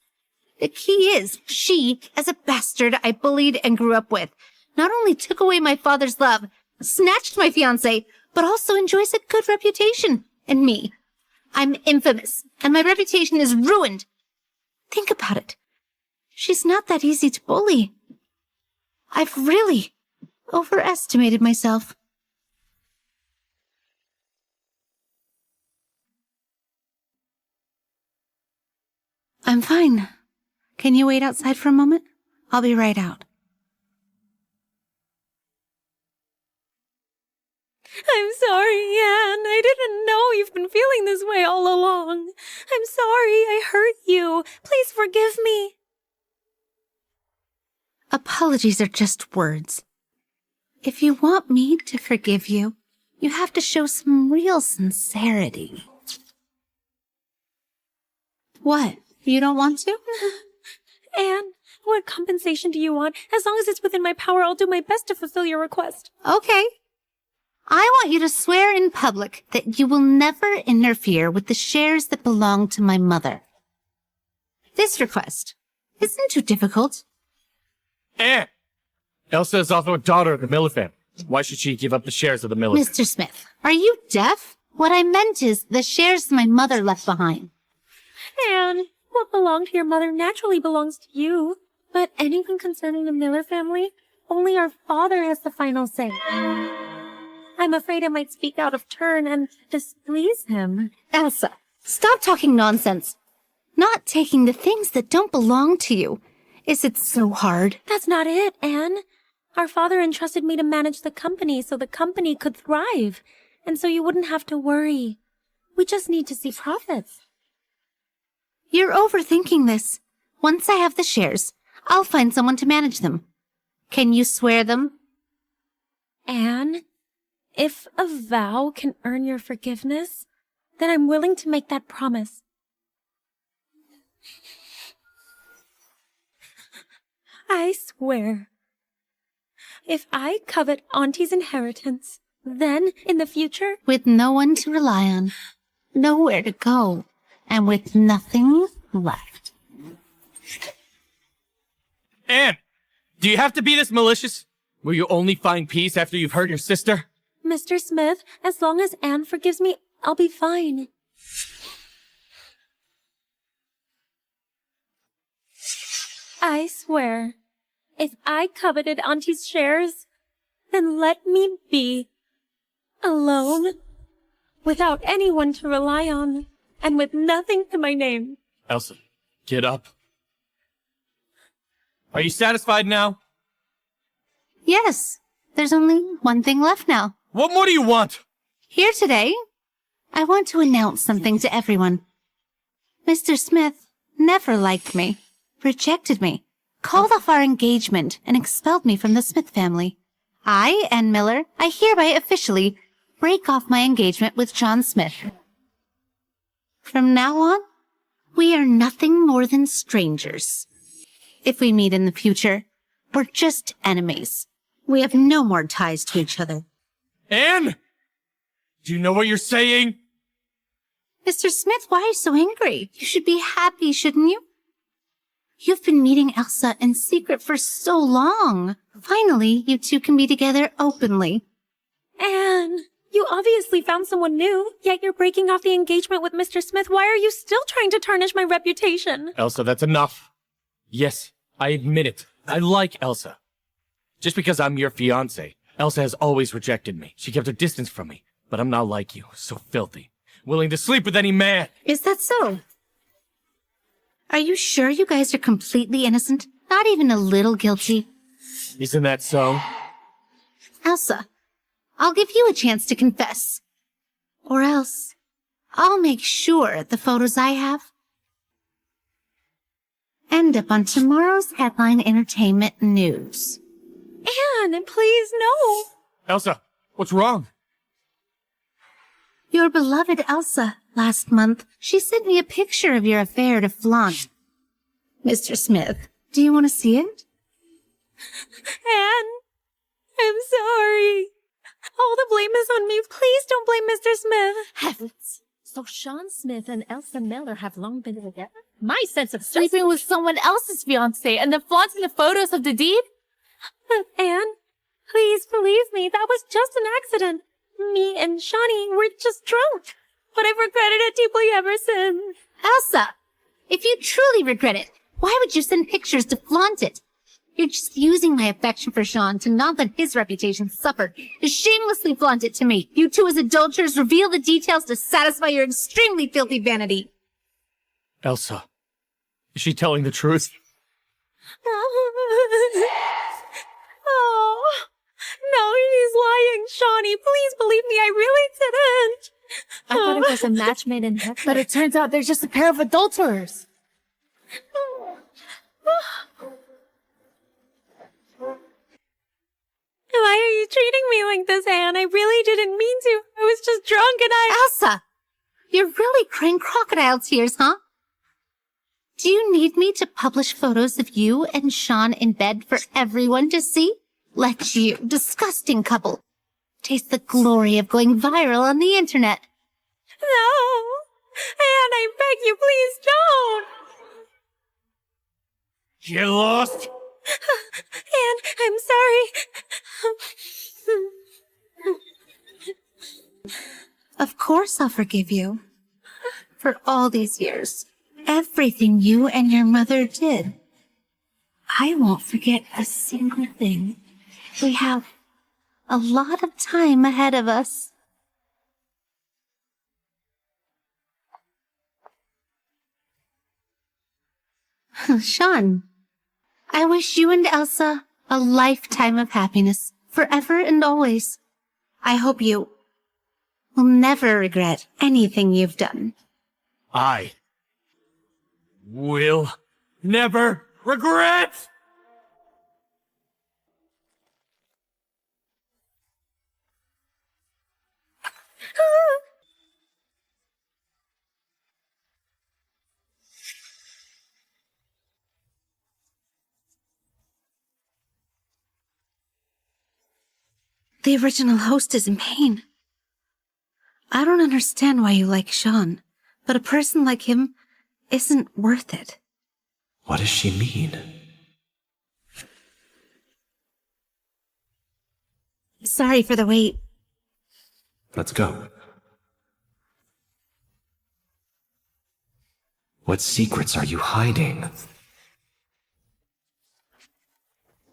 The key is, she, as a bastard I bullied and grew up with, not only took away my father's love, snatched my fiancé, but also enjoys a good reputation. And me, I'm infamous, and my reputation is ruined. Think about it. She's not that easy to bully. I've really overestimated myself. I'm fine. Can you wait outside for a moment? I'll be right out. I'm sorry, Anne. I didn't know you've been feeling this way all along. I'm sorry I hurt you. Please forgive me. Apologies are just words. If you want me to forgive you, you have to show some real sincerity. What? You don't want to? Anne, what compensation do you want? As long as it's within my power, I'll do my best to fulfill your request. Okay. I want you to swear in public that you will never interfere with the shares that belong to my mother. This request isn't too difficult. Anne! Elsa is also a daughter of the Miller family. Why should she give up the shares of the Miller family? Mr. Smith, are you deaf? What I meant is the shares my mother left behind. Anne, what belonged to your mother naturally belongs to you. But anything concerning the Miller family, only our father has the final say. I'm afraid I might speak out of turn and displease him. Elsa, stop talking nonsense. Not taking the things that don't belong to you. Is it so hard? That's not it, Anne. Our father entrusted me to manage the company so the company could thrive. And so you wouldn't have to worry. We just need to see profits. You're overthinking this. Once I have the shares, I'll find someone to manage them. Can you swear them? Anne, if a vow can earn your forgiveness, then I'm willing to make that promise. I swear. If I covet Auntie's inheritance, then, in the future... With no one to rely on, nowhere to go, and with nothing left. Anne! Do you have to be this malicious? Will you only find peace after you've hurt your sister? Mr. Smith, as long as Anne forgives me, I'll be fine. I swear, if I coveted Auntie's shares, then let me be. Alone, without anyone to rely on, and with nothing to my name. Elsa, get up. Are you satisfied now? Yes, there's only one thing left now. What more do you want? Here today, I want to announce something to everyone. Mr. Smith never liked me, rejected me, called off our engagement, and expelled me from the Smith family. I, Ann Miller, I hereby officially break off my engagement with John Smith. From now on, we are nothing more than strangers. If we meet in the future, we're just enemies. We have no more ties to each other. Anne! Do you know what you're saying? Mr. Smith, why are you so angry? You should be happy, shouldn't you? You've been meeting Elsa in secret for so long. Finally, you two can be together openly. Anne, you obviously found someone new, yet you're breaking off the engagement with Mr. Smith. Why are you still trying to tarnish my reputation? Elsa, that's enough. Yes, I admit it. I like Elsa. Just because I'm your fiancé, Elsa has always rejected me. She kept her distance from me. But I'm not like you, so filthy. Willing to sleep with any man. Is that so? Are you sure you guys are completely innocent? Not even a little guilty? Isn't that so? Elsa, I'll give you a chance to confess. Or else, I'll make sure the photos I have end up on tomorrow's headline entertainment news. Anne, please, no. Elsa, what's wrong? Your beloved Elsa, last month, she sent me a picture of your affair to flaunt. Mr. Smith, do you want to see it? Anne, I'm sorry. All the blame is on me. Please don't blame Mr. Smith. Heavens. So Sean Smith and Elsa Miller have long been together? My sense of Sleeping with someone else's fiancé and then flaunting the photos of the deed? Anne, please believe me, that was just an accident. Me and Shawnee were just drunk. But I've regretted it deeply ever since. Elsa, if you truly regret it, why would you send pictures to flaunt it? You're just using my affection for Sean to not let his reputation suffer, to shamelessly flaunt it to me. You two as adulterers reveal the details to satisfy your extremely filthy vanity. Elsa, is she telling the truth? Oh, no, he's lying, Shawnee. Please believe me, I really didn't. I thought it was a match made in heaven. But it turns out they're just a pair of adulterers. Why are you treating me like this, Anne? I really didn't mean to. I was just drunk and Elsa, you're really crying crocodile tears, huh? Do you need me to publish photos of you and Sean in bed for everyone to see? Let you, disgusting couple, taste the glory of going viral on the internet. No! Anne, I beg you, please don't! Get lost! Anne, I'm sorry. Of course I'll forgive you. For all these years, everything you and your mother did. I won't forget a single thing. We have a lot of time ahead of us. Sean, I wish you and Elsa a lifetime of happiness, forever and always. I hope you will never regret anything you've done. I will never regret! The original host is in pain. I don't understand why you like Sean, but a person like him isn't worth it. What does she mean? Sorry for the wait. Let's go. What secrets are you hiding?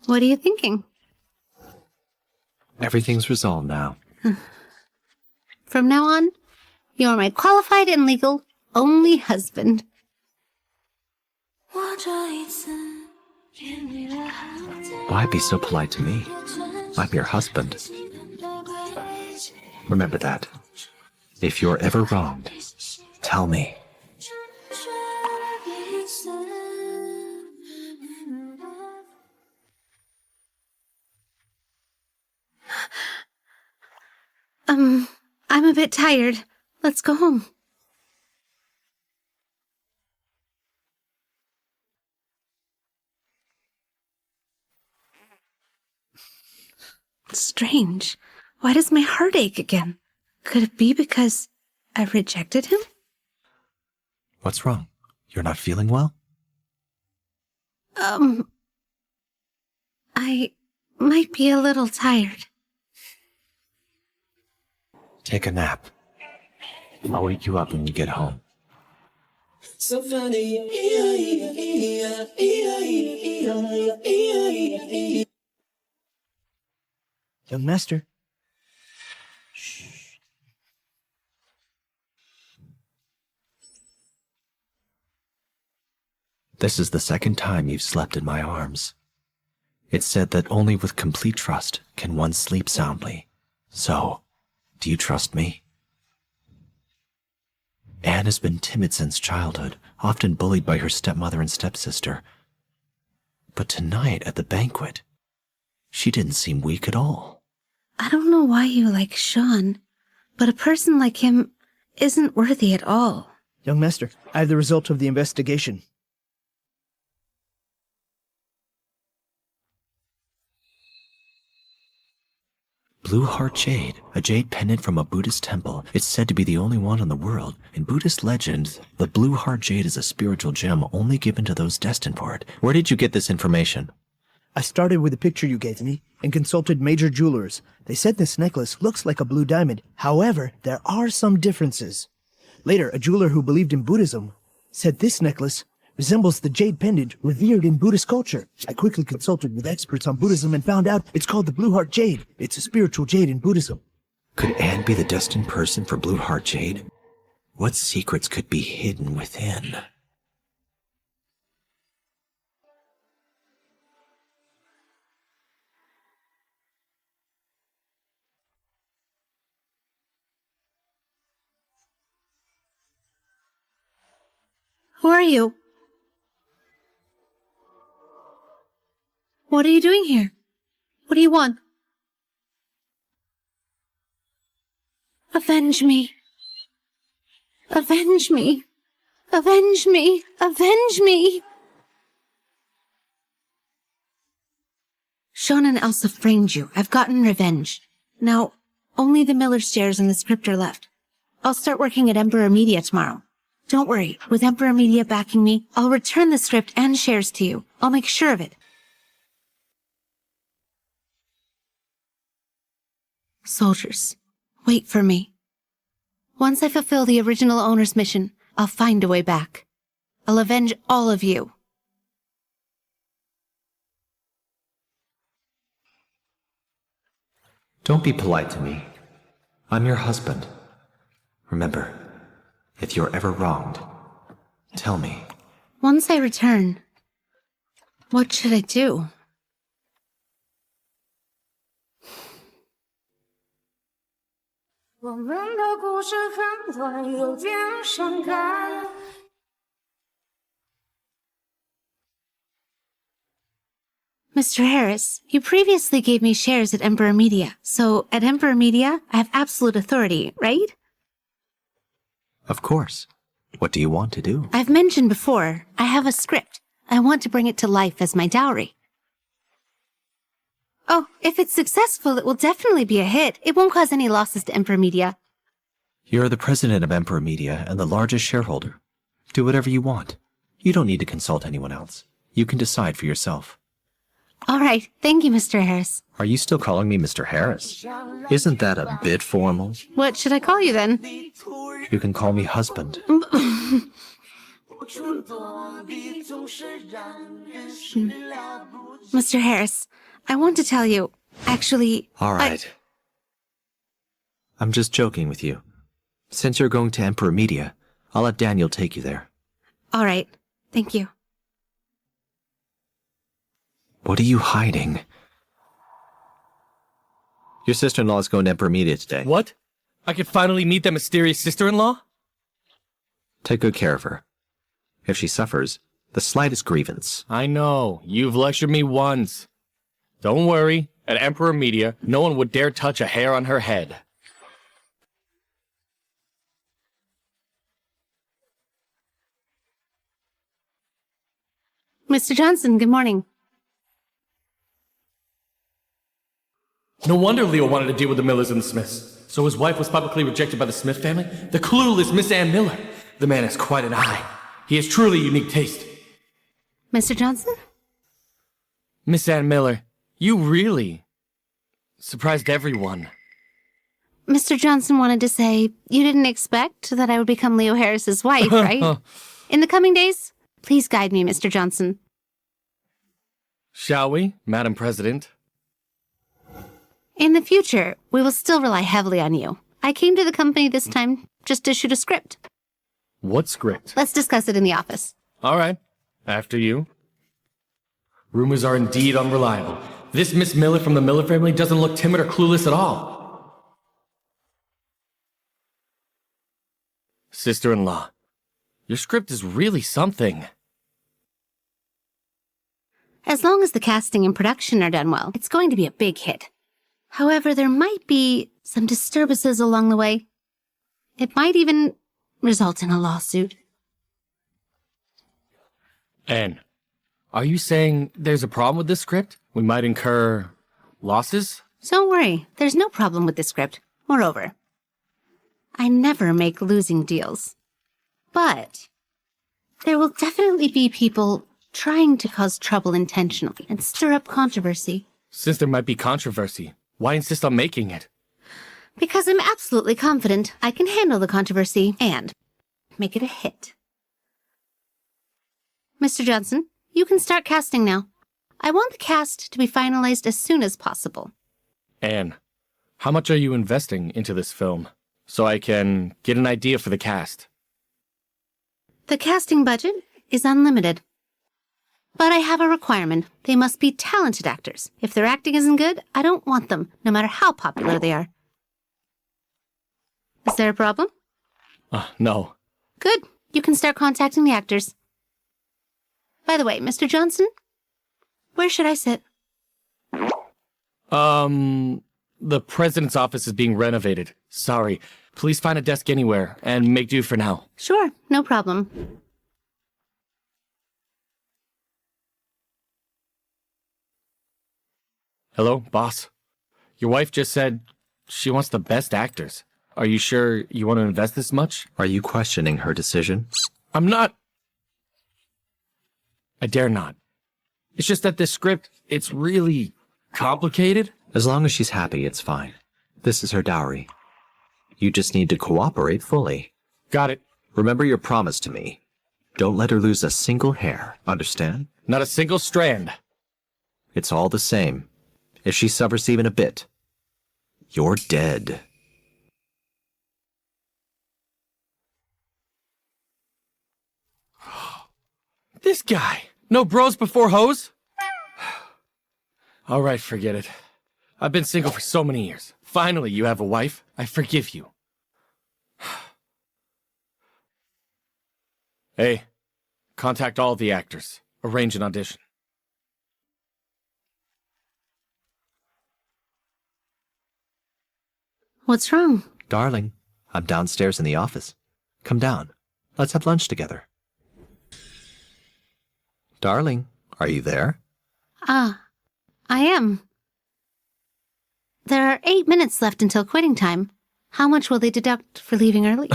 What are you thinking? Everything's resolved now. From now on, you're my qualified and legal only husband. Why be so polite to me? I'm your husband. Remember that. If you're ever wronged, tell me. I'm a bit tired. Let's go home. Strange. Why does my heart ache again? Could it be because I rejected him? What's wrong? You're not feeling well? I might be a little tired. Take a nap. I'll wake you up when you get home. So funny. Young master. This is the second time you've slept in my arms. It's said that only with complete trust can one sleep soundly. So, do you trust me? Anne has been timid since childhood, often bullied by her stepmother and stepsister. But tonight at the banquet, she didn't seem weak at all. I don't know why you like Sean, but a person like him isn't worthy at all. Young master, I have the result of the investigation. Blue heart jade, a jade pendant from a Buddhist temple. It's said to be the only one in the world. In Buddhist legends, the blue heart jade is a spiritual gem only given to those destined for it. Where did you get this information? I started with the picture you gave me and consulted major jewelers. They said this necklace looks like a blue diamond. However, there are some differences. Later, a jeweler who believed in Buddhism said this necklace resembles the jade pendant revered in Buddhist culture. I quickly consulted with experts on Buddhism and found out it's called the Blue Heart Jade. It's a spiritual jade in Buddhism. Could Anne be the destined person for Blue Heart Jade? What secrets could be hidden within? Who are you? What are you doing here? What do you want? Avenge me. Avenge me. Avenge me. Avenge me. Sean and Elsa framed you. I've gotten revenge. Now, only the Miller's shares and the script are left. I'll start working at Emperor Media tomorrow. Don't worry. With Emperor Media backing me, I'll return the script and shares to you. I'll make sure of it. Soldiers, wait for me. Once I fulfill the original owner's mission, I'll find a way back. I'll avenge all of you. Don't be polite to me. I'm your husband. Remember, if you're ever wronged, tell me. Once I return, what should I do? Mr. Harris, you previously gave me shares at Emperor Media, so at Emperor Media, I have absolute authority, right? Of course. What do you want to do? I've mentioned before, I have a script. I want to bring it to life as my dowry. Oh, if it's successful, it will definitely be a hit. It won't cause any losses to Emperor Media. You're the president of Emperor Media and the largest shareholder. Do whatever you want. You don't need to consult anyone else. You can decide for yourself. All right. Thank you, Mr. Harris. Are you still calling me Mr. Harris? Isn't that a bit formal? What should I call you then? You can call me husband. Mr. Harris, I want to tell you, actually... All right. I'm just joking with you. Since you're going to Emperor Media, I'll have Daniel take you there. All right. Thank you. What are you hiding? Your sister-in-law is going to Emperor Media today. What? I could finally meet that mysterious sister-in-law? Take good care of her. If she suffers the slightest grievance. I know. You've lectured me once. Don't worry. At Emperor Media, no one would dare touch a hair on her head. Mr. Johnson, good morning. No wonder Leo wanted to deal with the Millers and the Smiths. So his wife was publicly rejected by the Smith family? The clueless Miss Ann Miller. The man has quite an eye. He has truly unique taste. Mr. Johnson? Miss Ann Miller, you really surprised everyone. Mr. Johnson wanted to say you didn't expect that I would become Leo Harris's wife, right? In the coming days, please guide me, Mr. Johnson. Shall we, Madam President? In the future, we will still rely heavily on you. I came to the company this time just to shoot a script. What script? Let's discuss it in the office. All right. After you. Rumors are indeed unreliable. This Miss Miller from the Miller family doesn't look timid or clueless at all. Sister-in-law, your script is really something. As long as the casting and production are done well, it's going to be a big hit. However, there might be some disturbances along the way. It might even result in a lawsuit. Anne, are you saying there's a problem with this script? We might incur losses? Don't worry, there's no problem with this script. Moreover, I never make losing deals. But there will definitely be people trying to cause trouble intentionally and stir up controversy. Since there might be controversy, why insist on making it? Because I'm absolutely confident I can handle the controversy and make it a hit. Mr. Johnson, you can start casting now. I want the cast to be finalized as soon as possible. Anne, how much are you investing into this film so I can get an idea for the cast? The casting budget is unlimited. But I have a requirement. They must be talented actors. If their acting isn't good, I don't want them, no matter how popular they are. Is there a problem? No. Good. You can start contacting the actors. By the way, Mr. Johnson, where should I sit? The president's office is being renovated. Sorry. Please find a desk anywhere and make do for now. Sure, no problem. Hello, boss. Your wife just said she wants the best actors. Are you sure you want to invest this much? Are you questioning her decision? I'm not. I dare not. It's just that this script, it's really complicated. As long as she's happy, it's fine. This is her dowry. You just need to cooperate fully. Got it. Remember your promise to me. Don't let her lose a single hair, understand? Not a single strand. It's all the same. If she suffers even a bit, you're dead. This guy. No bros before hoes? All right, forget it. I've been single for so many years. Finally, you have a wife. I forgive you. Hey, contact all the actors. Arrange an audition. What's wrong? Darling, I'm downstairs in the office. Come down. Let's have lunch together. Darling, are you there? I am. There are 8 minutes left until quitting time. How much will they deduct for leaving early?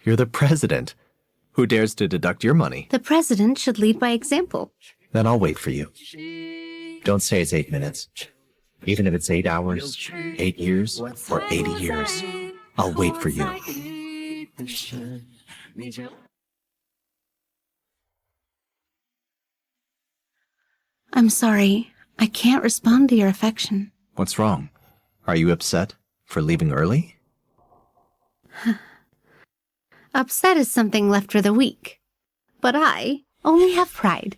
You're the president. Who dares to deduct your money? The president should lead by example. Then I'll wait for you. Don't say it's 8 minutes. Even if it's 8 hours, 8 years, or 80 years, I'll wait for you. I'm sorry. I can't respond to your affection. What's wrong? Are you upset for leaving early? Upset is something left for the weak. But I only have pride.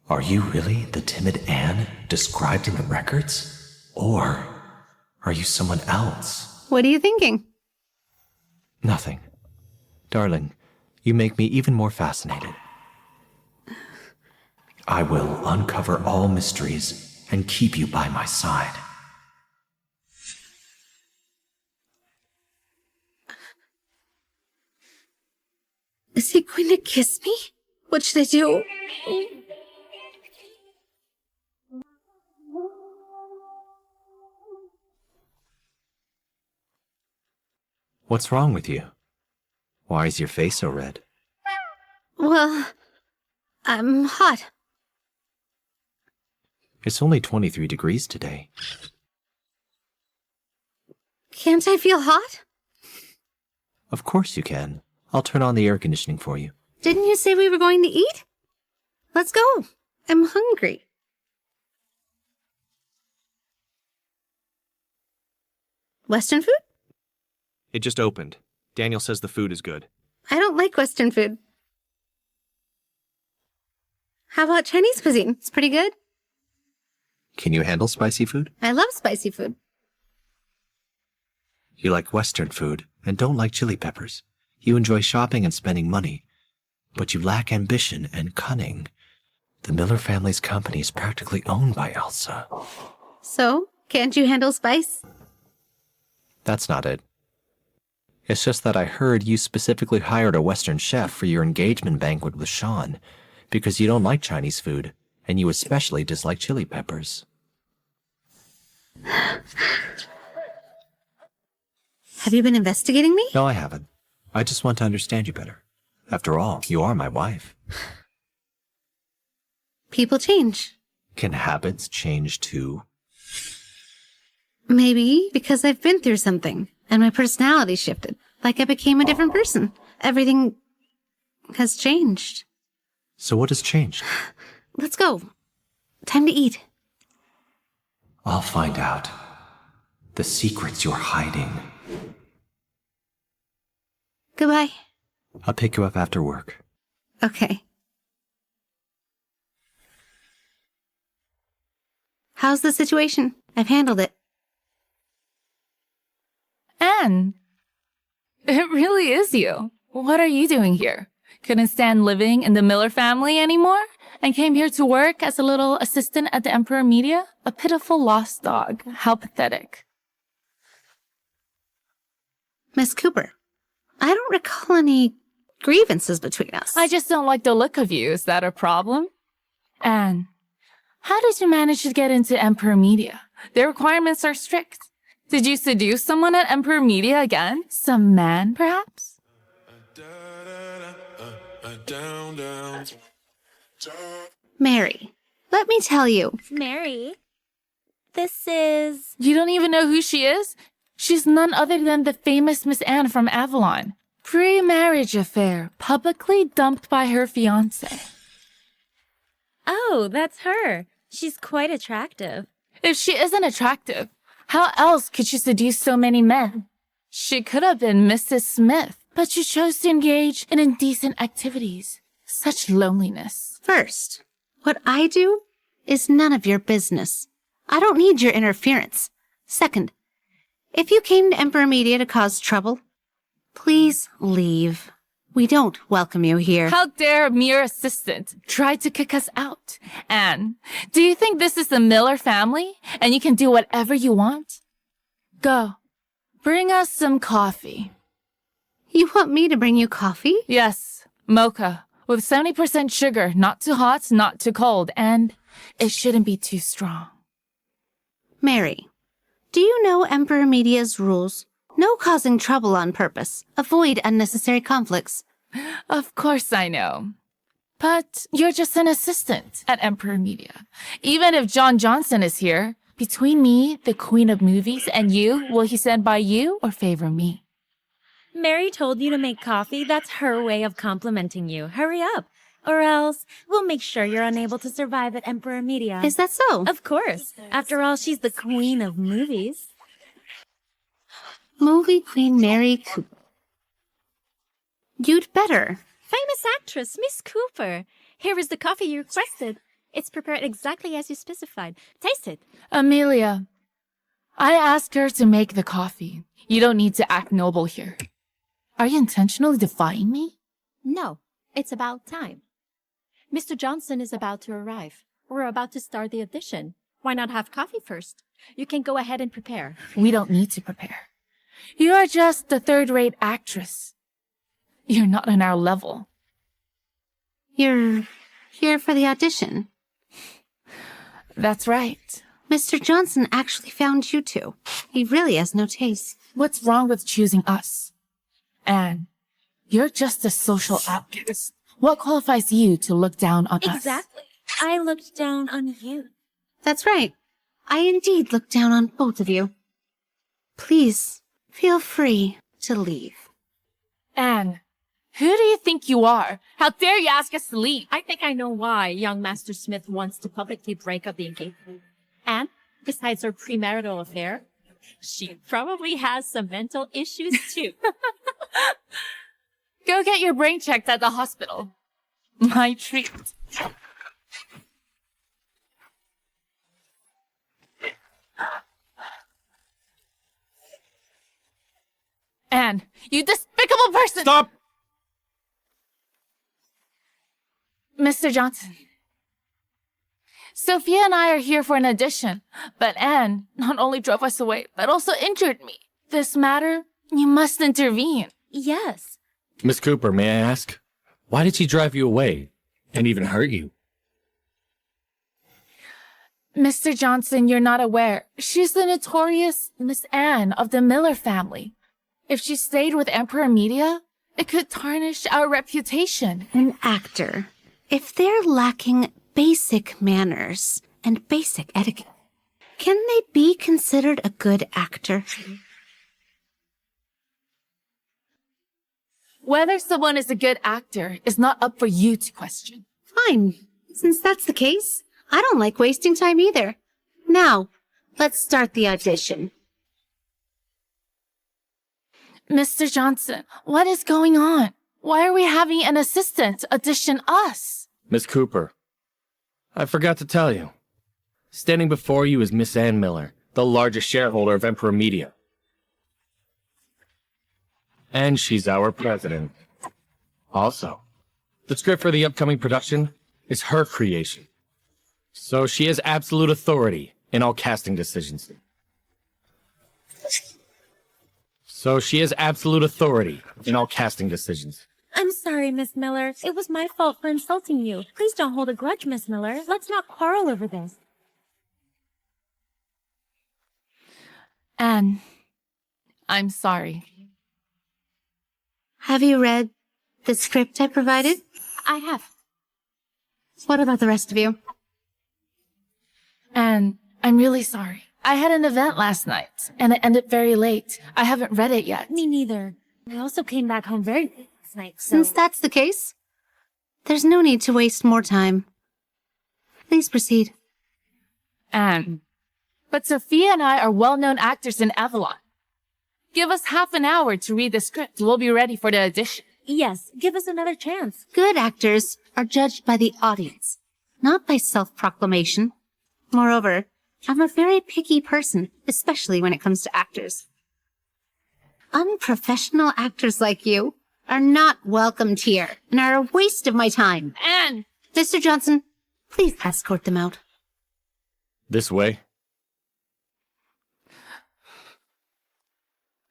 Are you really the timid Anne described in the records? Or are you someone else? What are you thinking? Nothing. Darling, you make me even more fascinated. I will uncover all mysteries and keep you by my side. Is he going to kiss me? What should I do? What's wrong with you? Why is your face so red? Well, I'm hot. It's only 23 degrees today. Can't I feel hot? Of course you can. I'll turn on the air conditioning for you. Didn't you say we were going to eat? Let's go. I'm hungry. Western food? It just opened. Daniel says the food is good. I don't like Western food. How about Chinese cuisine? It's pretty good. Can you handle spicy food? I love spicy food. You like Western food and don't like chili peppers. You enjoy shopping and spending money, but you lack ambition and cunning. The Miller family's company is practically owned by Elsa. So, can't you handle spice? That's not it. It's just that I heard you specifically hired a Western chef for your engagement banquet with Sean because you don't like Chinese food, and you especially dislike chili peppers. Have you been investigating me? No, I haven't. I just want to understand you better. After all, you are my wife. People change. Can habits change too? Maybe because I've been through something and my personality shifted. Like I became a different person. Everything has changed. So what has changed? Let's go. Time to eat. I'll find out. The secrets you're hiding. Goodbye. I'll pick you up after work. Okay. How's the situation? I've handled it. Anne, it really is you. What are you doing here? Couldn't stand living in the Miller family anymore? And came here to work as a little assistant at the Emperor Media? A pitiful lost dog. How pathetic. Miss Cooper, I don't recall any grievances between us. I just don't like the look of you. Is that a problem? Anne, how did you manage to get into Emperor Media? Their requirements are strict. Did you seduce someone at Emperor Media again? Some man, perhaps? Mary, let me tell you. Mary, this is... You don't even know who she is? She's none other than the famous Miss Anne from Avalon. Pre-marriage affair, publicly dumped by her fiancé. Oh, that's her. She's quite attractive. If she isn't attractive, how else could she seduce so many men? She could have been Mrs. Smith, but she chose to engage in indecent activities. Such loneliness. First, what I do is none of your business. I don't need your interference. Second, if you came to Emperor Media to cause trouble, please leave. We don't welcome you here. How dare a mere assistant try to kick us out? Anne, do you think this is the Miller family and you can do whatever you want? Go. Bring us some coffee. You want me to bring you coffee? Yes, mocha, with 70% sugar, not too hot, not too cold, and it shouldn't be too strong. Mary, do you know Emperor Media's rules? No causing trouble on purpose. Avoid unnecessary conflicts. Of course I know. But you're just an assistant at Emperor Media. Even if John Johnson is here, between me, the queen of movies, and you, will he stand by you or favor me? Mary told you to make coffee. That's her way of complimenting you. Hurry up. Or else, we'll make sure you're unable to survive at Emperor Media. Is that so? Of course. After all, she's the queen of movies. Movie Queen Mary Cooper. You'd better. Famous actress, Miss Cooper. Here is the coffee you requested. It's prepared exactly as you specified. Taste it. Amelia, I asked her to make the coffee. You don't need to act noble here. Are you intentionally defying me? No, it's about time. Mr. Johnson is about to arrive. We're about to start the audition. Why not have coffee first? You can go ahead and prepare. We don't need to prepare. You are just a third-rate actress. You're not on our level. You're here for the audition. That's right. Mr. Johnson actually found you two. He really has no taste. What's wrong with choosing us? Anne, you're just a social outcast. What qualifies you to look down on us? Exactly. I looked down on you. That's right. I indeed look down on both of you. Please, feel free to leave. Anne, who do you think you are? How dare you ask us to leave? I think I know why young Master Smith wants to publicly break up the engagement. And, besides her premarital affair, she probably has some mental issues too. Go get your brain checked at the hospital. My treat. Anne, you despicable person! Stop! Mr. Johnson. Sophia and I are here for an audition, but Anne not only drove us away, but also injured me. This matter, you must intervene. Yes. Miss Cooper, may I ask? Why did she drive you away and even hurt you? Mr. Johnson, you're not aware. She's the notorious Miss Anne of the Miller family. If she stayed with Emperor Media, it could tarnish our reputation. An actor, if they're lacking basic manners and basic etiquette, can they be considered a good actor? Whether someone is a good actor is not up for you to question. Fine. Since that's the case, I don't like wasting time either. Now, let's start the audition. Mr. Johnson, what is going on? Why are we having an assistant audition us? Miss Cooper, I forgot to tell you. Standing before you is Miss Ann Miller, the largest shareholder of Emperor Media. And she's our president. Also, the script for the upcoming production is her creation. So she has absolute authority in all casting decisions. I'm sorry, Miss Miller. It was my fault for insulting you. Please don't hold a grudge, Miss Miller. Let's not quarrel over this. Anne, I'm sorry. Have you read the script I provided? I have. What about the rest of you? Anne, I'm really sorry. I had an event last night, and it ended very late. I haven't read it yet. Me neither. I also came back home very late last night, so... Since that's the case, there's no need to waste more time. Please proceed. Anne, but Sophia and I are well-known actors in Avalon. Give us half an hour to read the script. We'll be ready for the audition. Yes, give us another chance. Good actors are judged by the audience, not by self-proclamation. Moreover, I'm a very picky person, especially when it comes to actors. Unprofessional actors like you are not welcomed here and are a waste of my time. Anne! Mr. Johnson, please escort them out. This way?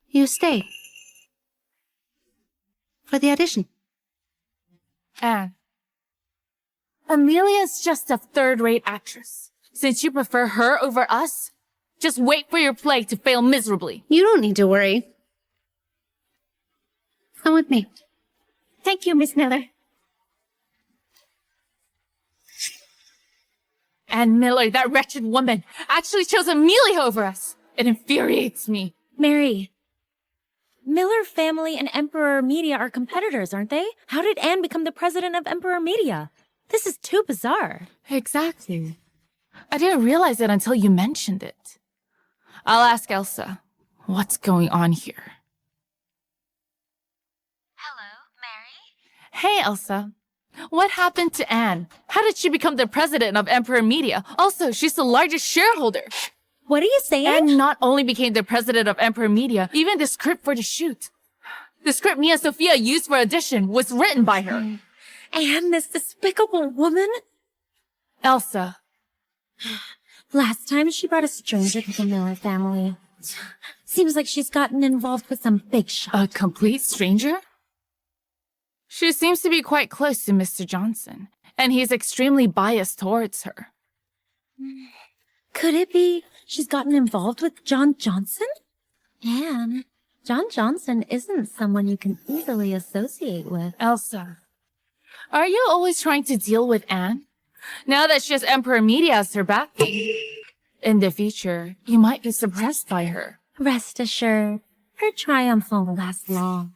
You stay. For the audition. Anne, Amelia's just a third-rate actress. Since you prefer her over us, just wait for your play to fail miserably. You don't need to worry. Come with me. Thank you, Miss Miller. Anne Miller, that wretched woman, actually chose Amelia over us. It infuriates me. Mary, Miller Family and Emperor Media are competitors, aren't they? How did Anne become the president of Emperor Media? This is too bizarre. Exactly. I didn't realize it until you mentioned it. I'll ask Elsa. What's going on here? Hello, Mary? Hey, Elsa. What happened to Anne? How did she become the president of Emperor Media? Also, she's the largest shareholder. What are you saying? Anne not only became the president of Emperor Media, even the script for the shoot. The script Mia Sophia used for audition was written by her. Anne, this despicable woman? Elsa. Last time she brought a stranger to the Miller family. Seems like she's gotten involved with some big shot. A complete stranger? She seems to be quite close to Mr. Johnson, and he's extremely biased towards her. Could it be she's gotten involved with John Johnson? Anne, John Johnson isn't someone you can easily associate with. Elsa, are you always trying to deal with Anne? Now that she has Emperor Media as her back, in the future, you might be suppressed by her. Rest assured, her triumph won't last long.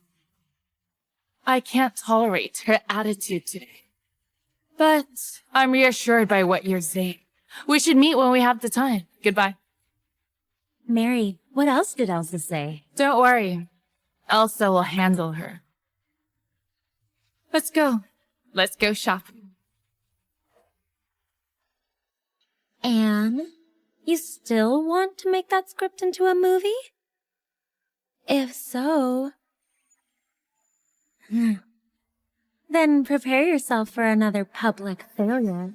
I can't tolerate her attitude today. But I'm reassured by what you're saying. We should meet when we have the time. Goodbye. Mary, what else did Elsa say? Don't worry. Elsa will handle her. Let's go. Let's go shopping. Anne, you still want to make that script into a movie? If so, then prepare yourself for another public failure.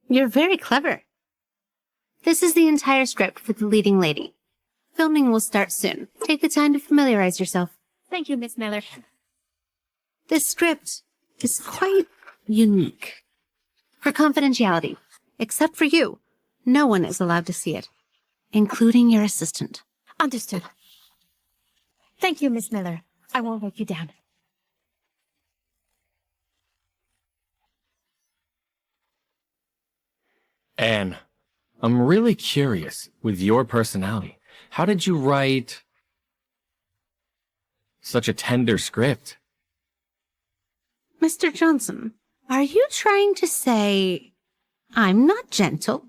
You're very clever. This is the entire script for the leading lady. Filming will start soon. Take the time to familiarize yourself. Thank you, Miss Miller. This script is quite unique. For confidentiality, except for you, no one is allowed to see it, including your assistant. Understood. Thank you, Miss Miller. I won't let you down. Anne, I'm really curious with your personality. How did you write such a tender script? Mr. Johnson, are you trying to say I'm not gentle?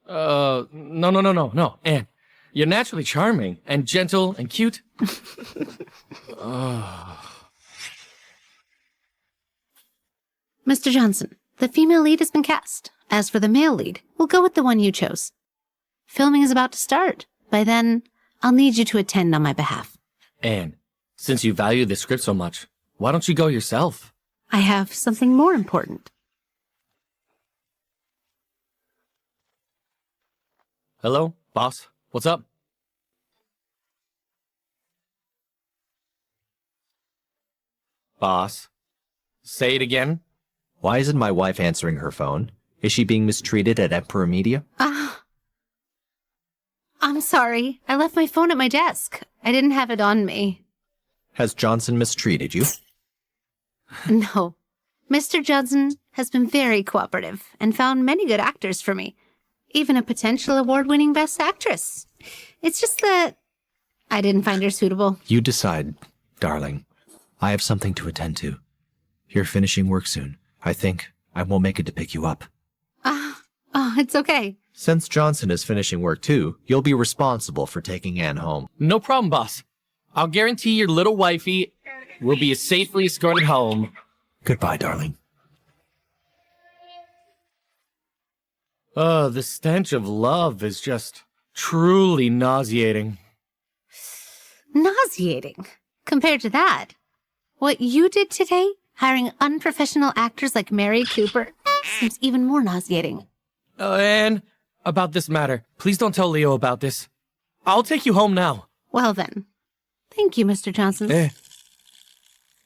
No, Anne. You're naturally charming and gentle and cute. Mr. Johnson, the female lead has been cast. As for the male lead, we'll go with the one you chose. Filming is about to start. By then, I'll need you to attend on my behalf. Anne, since you value the script so much, why don't you go yourself? I have something more important. Hello, boss? What's up? Boss? Say it again? Why isn't my wife answering her phone? Is she being mistreated at Emperor Media? I'm sorry. I left my phone at my desk. I didn't have it on me. Has Johnson mistreated you? No. Mr. Johnson has been very cooperative and found many good actors for me. Even a potential award-winning Best Actress. It's just that I didn't find her suitable. You decide, darling. I have something to attend to. You're finishing work soon. I think I won't make it to pick you up. It's okay. Since Johnson is finishing work too, you'll be responsible for taking Anne home. No problem, boss. I'll guarantee your little wifey will be safely escorted home. Goodbye, darling. The stench of love is just truly nauseating. Nauseating. Compared to that, what you did today, hiring unprofessional actors like Mary Cooper, seems even more nauseating. Anne, about this matter, please don't tell Leo about this. I'll take you home now. Well then. Thank you, Mr. Johnson.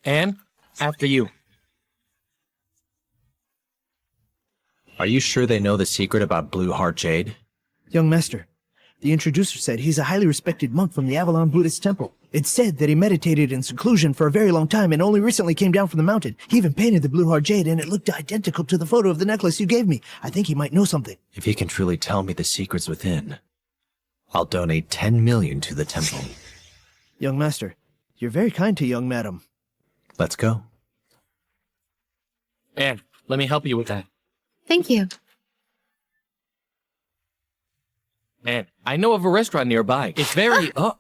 Anne, after you. Are you sure they know the secret about Blue Heart Jade? Young master, the introducer said he's a highly respected monk from the Avalon Buddhist temple. It's said that he meditated in seclusion for a very long time and only recently came down from the mountain. He even painted the blue heart jade and it looked identical to the photo of the necklace you gave me. I think he might know something. If he can truly tell me the secrets within, I'll donate 10 million to the temple. Young master, you're very kind to young madam. Let's go. Anne, let me help you with that. Thank you. Anne, I know of a restaurant nearby. It's very... Oh.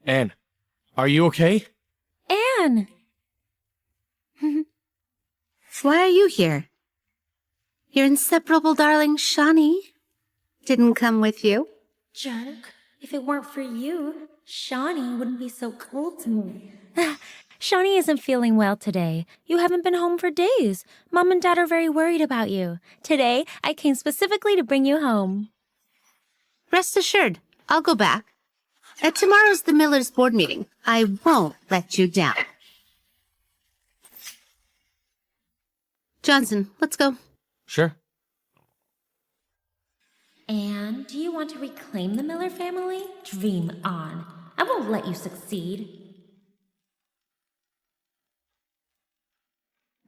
Anne, are you okay? Anne! Why are you here? Your inseparable darling Shawnee didn't come with you. Jerk. If it weren't for you, Shawnee wouldn't be so cool to me. Shawnee isn't feeling well today. You haven't been home for days. Mom and Dad are very worried about you. Today, I came specifically to bring you home. Rest assured, I'll go back. Tomorrow's the Millers' board meeting. I won't let you down. Johnson, let's go. Sure. And do you want to reclaim the Miller family? Dream on. I won't let you succeed.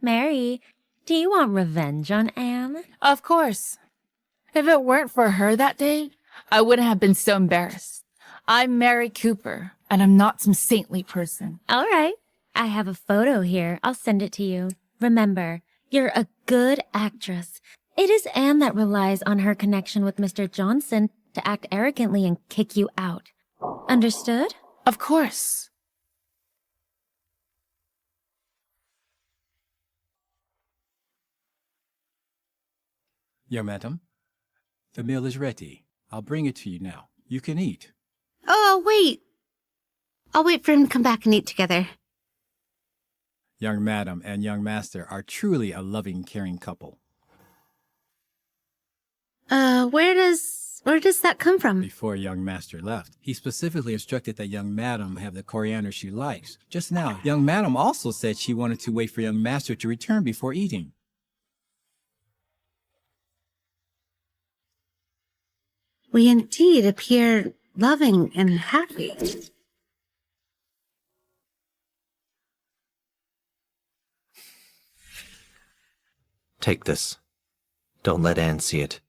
Mary, do you want revenge on Anne? Of course. If it weren't for her that day, I wouldn't have been so embarrassed. I'm Mary Cooper, and I'm not some saintly person. All right. I have a photo here. I'll send it to you. Remember, you're a good actress. It is Anne that relies on her connection with Mr. Johnson to act arrogantly and kick you out. Understood? Of course. Young madam, the meal is ready. I'll bring it to you now. You can eat. Oh, wait. I'll wait for him to come back and eat together. Young madam and young master are truly a loving, caring couple. Where does that come from? Before young master left, he specifically instructed that young madam have the coriander she likes. Just now, young madam also said she wanted to wait for young master to return before eating. We indeed appear loving and happy. Take this. Don't let Anne see it.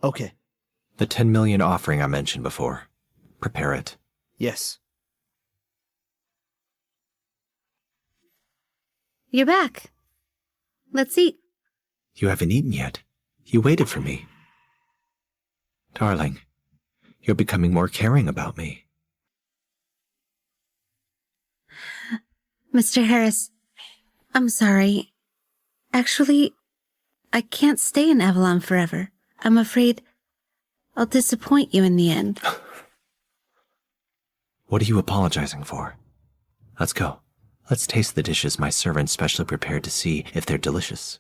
Okay. The 10 million offering I mentioned before. Prepare it. Yes. You're back. Let's eat. You haven't eaten yet. You waited for me. Darling, you're becoming more caring about me. Mr. Harris, I'm sorry. Actually, I can't stay in Avalon forever. I'm afraid I'll disappoint you in the end. What are you apologizing for? Let's go. Let's taste the dishes my servant specially prepared to see if they're delicious.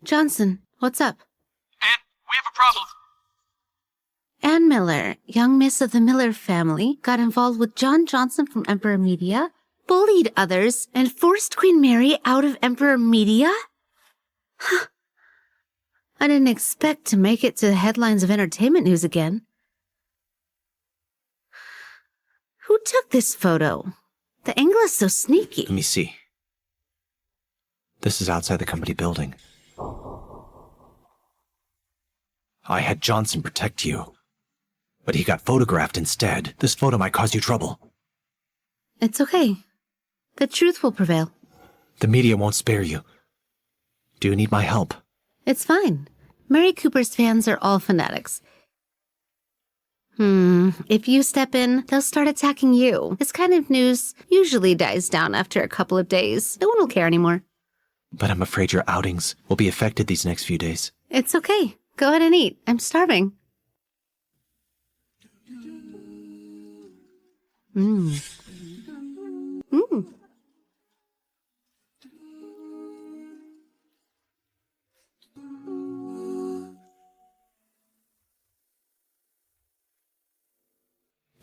Johnson, what's up? Anne, we have a problem. Anne Miller, young miss of the Miller family, got involved with John Johnson from Emperor Media, bullied others, and forced Queen Mary out of Emperor Media? I didn't expect to make it to the headlines of entertainment news again. Who took this photo? The angle is so sneaky. Let me see. This is outside the company building. I had Johnson protect you, but he got photographed instead. This photo might cause you trouble. It's okay. The truth will prevail. The media won't spare you. Do you need my help? It's fine. Mary Cooper's fans are all fanatics. If you step in, they'll start attacking you. This kind of news usually dies down after a couple of days. No one will care anymore. But I'm afraid your outings will be affected these next few days. It's okay. Go ahead and eat. I'm starving.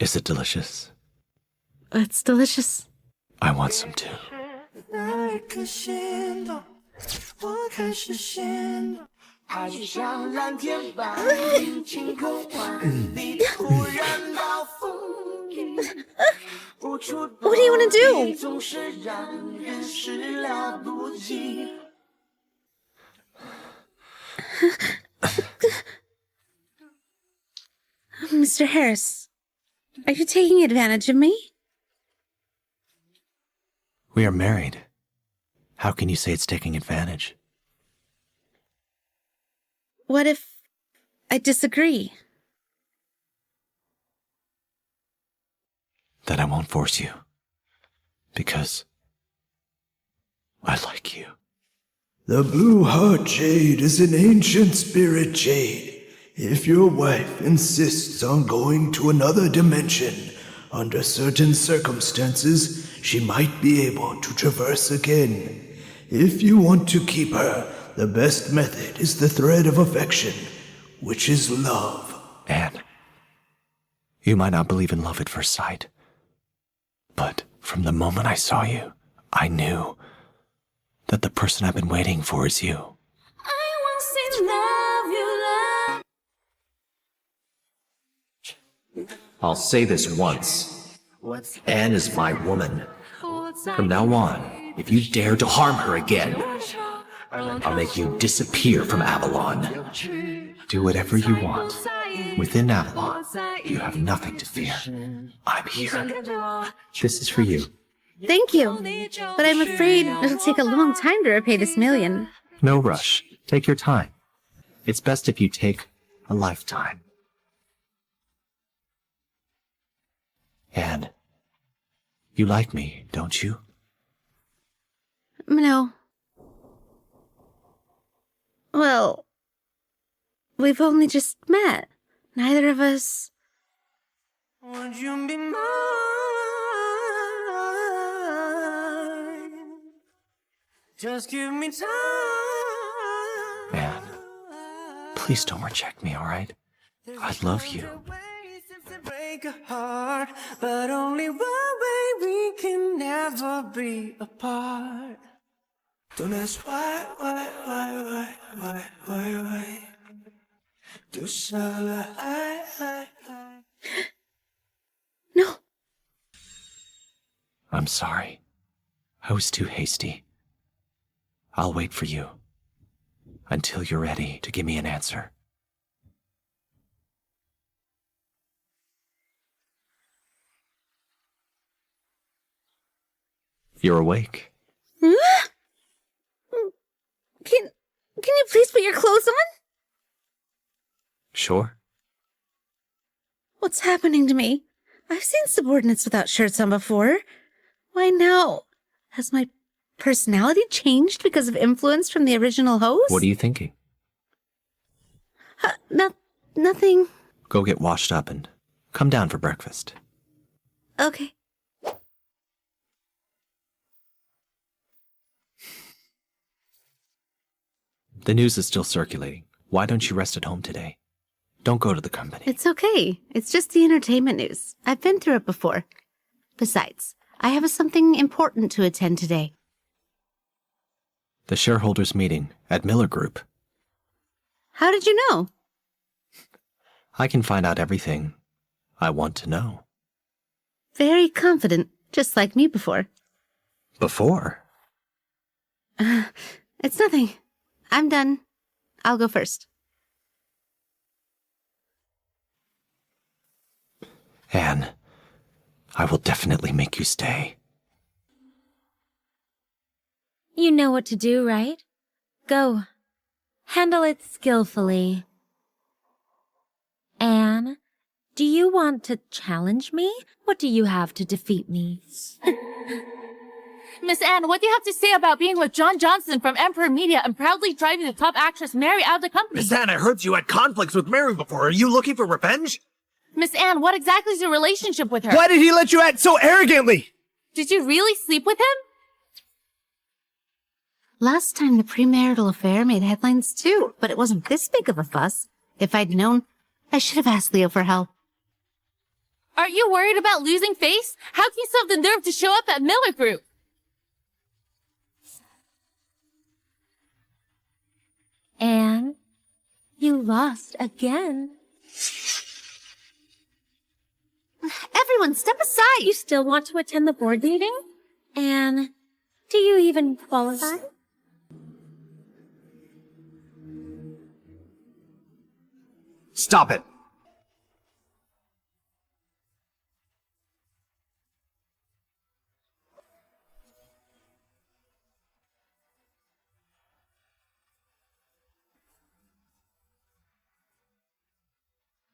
Is it delicious? It's delicious. I want some too. 我开始显，它就像蓝天般晴空万里，突然暴风雨，无处 What do you want to do? 总是让人始料不及。Mr. Harris, are you taking advantage of me? We are married. How can you say it's taking advantage? What if I disagree? Then I won't force you. Because I like you. The Blue Heart Jade is an ancient spirit jade. If your wife insists on going to another dimension, under certain circumstances, she might be able to traverse again. If you want to keep her, the best method is the thread of affection, which is love. Anne, you might not believe in love at first sight. But from the moment I saw you, I knew that the person I've been waiting for is you. I'll say this once. Anne is my woman. From now on, if you dare to harm her again, I'll make you disappear from Avalon. Do whatever you want. Within Avalon, you have nothing to fear. I'm here. This is for you. Thank you. But I'm afraid it'll take a long time to repay this million. No rush. Take your time. It's best if you take a lifetime. Anne, you like me, don't you? No. Well, we've only just met. Neither of us... Would you be mine? Just give me time. Anne, please don't reject me, all right? I love you. Break a heart, but only one way we can never be apart. Don't ask why. Do No. I'm sorry. I was too hasty. I'll wait for you until you're ready to give me an answer. You're awake. Can you please put your clothes on? Sure. What's happening to me? I've seen subordinates without shirts on before. Why now? Has my personality changed because of influence from the original host? What are you thinking? Nothing. Go get washed up and come down for breakfast. Okay. The news is still circulating. Why don't you rest at home today? Don't go to the company. It's okay. It's just the entertainment news. I've been through it before. Besides, I have something important to attend today. The shareholders' meeting at Miller Group. How did you know? I can find out everything I want to know. Very confident, just like me before. Before? It's nothing. I'm done. I'll go first. Anne, I will definitely make you stay. You know what to do, right? Go. Handle it skillfully. Anne, do you want to challenge me? What do you have to defeat me? Miss Anne, what do you have to say about being with John Johnson from Emperor Media and proudly driving the top actress Mary out of the company? Miss Anne, I heard you had conflicts with Mary before. Are you looking for revenge? Miss Anne, what exactly is your relationship with her? Why did he let you act so arrogantly? Did you really sleep with him? Last time the premarital affair made headlines too, but it wasn't this big of a fuss. If I'd known, I should have asked Leo for help. Aren't you worried about losing face? How can you still have the nerve to show up at Miller Group? Anne, you lost again. Everyone, step aside! You still want to attend the board meeting? Anne, do you even qualify? Stop it!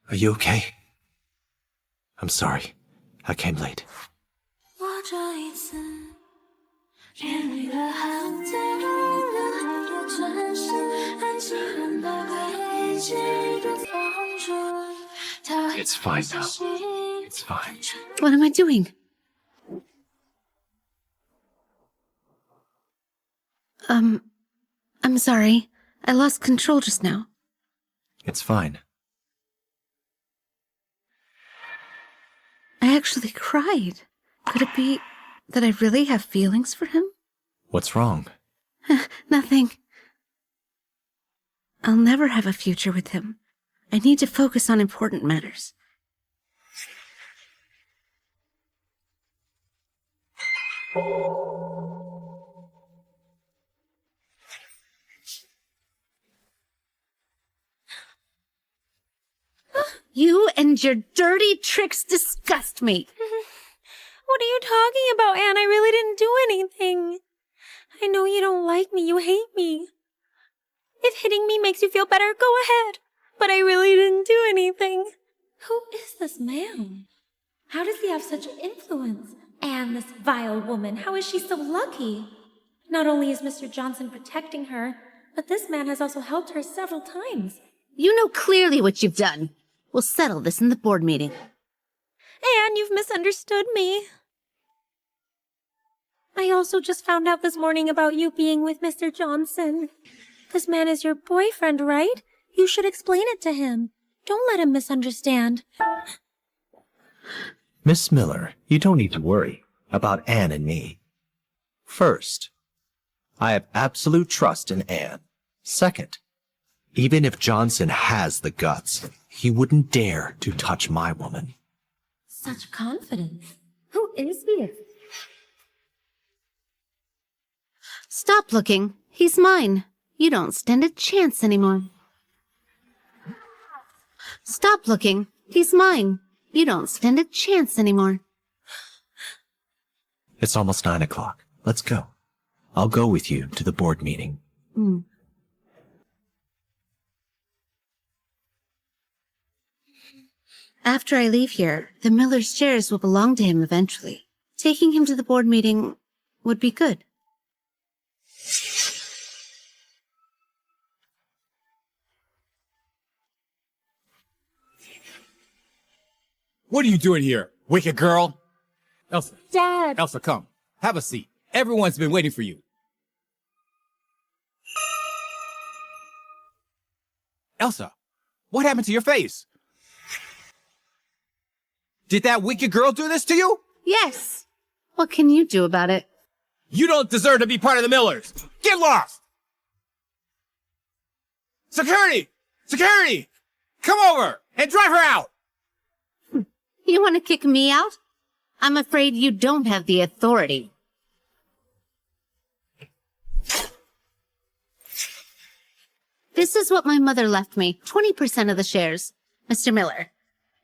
Are you okay? I'm sorry. I came late. It's fine now. It's fine. What am I doing? I'm sorry. I lost control just now. It's fine. I actually cried. Could it be that I really have feelings for him? What's wrong? Nothing. I'll never have a future with him. I need to focus on important matters. You and your dirty tricks disgust me. What are you talking about, Anne? I really didn't do anything. I know you don't like me. You hate me. If hitting me makes you feel better, go ahead. But I really didn't do anything. Who is this man? How does he have such influence? Anne, this vile woman, how is she so lucky? Not only is Mr. Johnson protecting her, but this man has also helped her several times. You know clearly what you've done. We'll settle this in the board meeting. Anne, you've misunderstood me. I also just found out this morning about you being with Mr. Johnson. This man is your boyfriend, right? You should explain it to him. Don't let him misunderstand. Miss Miller, you don't need to worry about Anne and me. First, I have absolute trust in Anne. Second, even if Johnson has the guts, he wouldn't dare to touch my woman. Such confidence. Who is he? Stop looking. He's mine. You don't stand a chance anymore. Stop looking. He's mine. You don't stand a chance anymore. It's almost 9 o'clock. Let's go. I'll go with you to the board meeting. After I leave here, the Miller's shares will belong to him eventually. Taking him to the board meeting would be good. What are you doing here, wicked girl? Elsa. Dad! Elsa, come. Have a seat. Everyone's been waiting for you. Elsa, what happened to your face? Did that wicked girl do this to you? Yes. What can you do about it? You don't deserve to be part of the Millers. Get lost! Security! Security! Come over and drive her out! You want to kick me out? I'm afraid you don't have the authority. This is what my mother left me, 20% of the shares. Mr. Miller,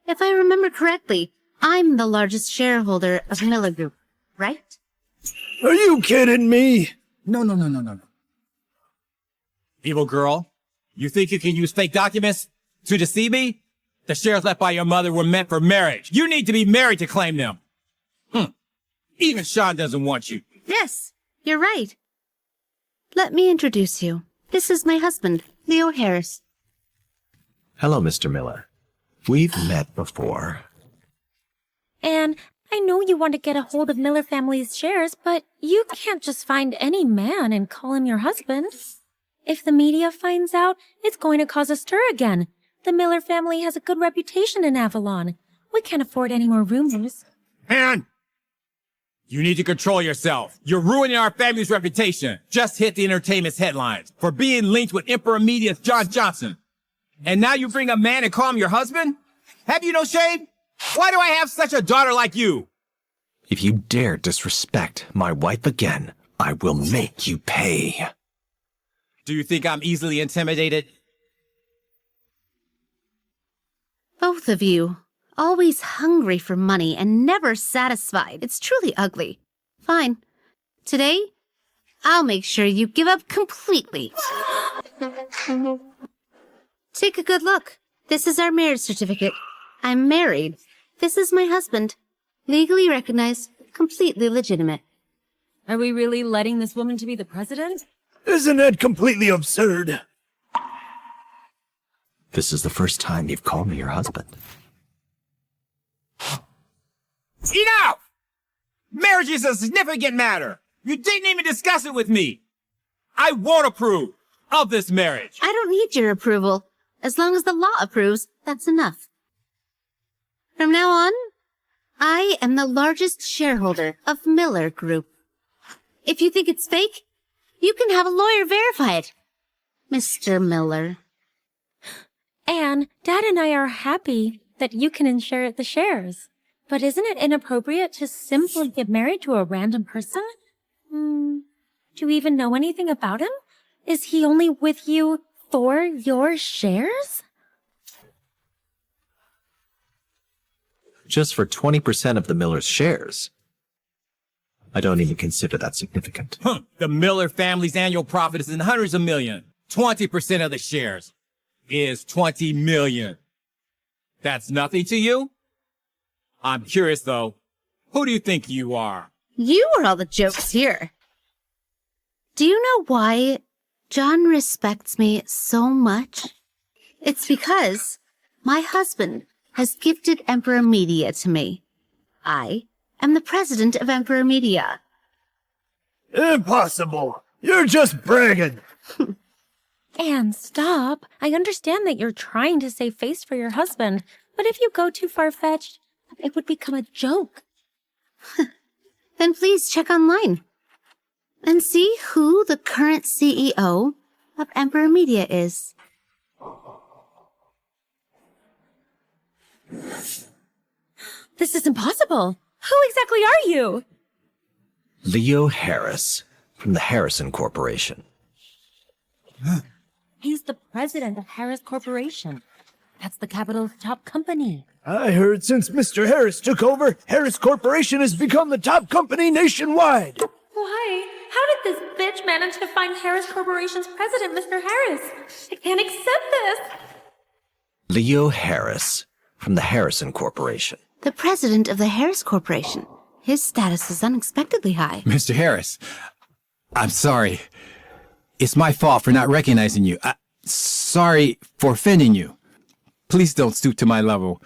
if I remember correctly, I'm the largest shareholder of Miller Group, right? Are you kidding me? No. Evil girl, you think you can use fake documents to deceive me? The shares left by your mother were meant for marriage. You need to be married to claim them. Even Sean doesn't want you. Yes, you're right. Let me introduce you. This is my husband, Leo Harris. Hello, Mr. Miller. We've met before. Anne, I know you want to get a hold of Miller family's shares, but you can't just find any man and call him your husband. If the media finds out, it's going to cause a stir again. The Miller family has a good reputation in Avalon. We can't afford any more rumors. Anne! You need to control yourself. You're ruining our family's reputation. Just hit the entertainment's headlines for being linked with Emperor Media's John Johnson. And now you bring a man and call him your husband? Have you no shame? Why do I have such a daughter like you? If you dare disrespect my wife again, I will make you pay. Do you think I'm easily intimidated? Both of you. Always hungry for money and never satisfied. It's truly ugly. Fine. Today, I'll make sure you give up completely. Take a good look. This is our marriage certificate. I'm married. This is my husband. Legally recognized, completely legitimate. Are we really letting this woman to be the president? Isn't that completely absurd? This is the first time you've called me your husband. Enough! Marriage is a significant matter. You didn't even discuss it with me. I won't approve of this marriage. I don't need your approval. As long as the law approves, that's enough. From now on, I am the largest shareholder of Miller Group. If you think it's fake, you can have a lawyer verify it. Mr. Miller. Anne, Dad and I are happy that you can inherit the shares. But isn't it inappropriate to simply get married to a random person? Do you even know anything about him? Is he only with you for your shares? Just for 20% of the Miller's shares. I don't even consider that significant. The Miller family's annual profit is in hundreds of millions. 20% of the shares is 20 million. That's nothing to you? I'm curious, though. Who do you think you are? You are all the jokes here. Do you know why John respects me so much? It's because my husband has gifted Emperor Media to me. I am the president of Emperor Media. Impossible! You're just bragging! Anne, stop. I understand that you're trying to save face for your husband, but if you go too far-fetched, it would become a joke. Then please check online and see who the current CEO of Emperor Media is. This is impossible. Who exactly are you? Leo Harris, from the Harrison Corporation. He's the president of Harris Corporation. That's the capital's top company. I heard since Mr. Harris took over, Harris Corporation has become the top company nationwide. Why? How did this bitch manage to find Harris Corporation's president, Mr. Harris? I can't accept this. Leo Harris, from the Harrison Corporation. The president of the Harris Corporation. His status is unexpectedly high. Mr. Harris, I'm sorry. It's my fault for not recognizing you. Sorry for offending you. Please don't stoop to my level.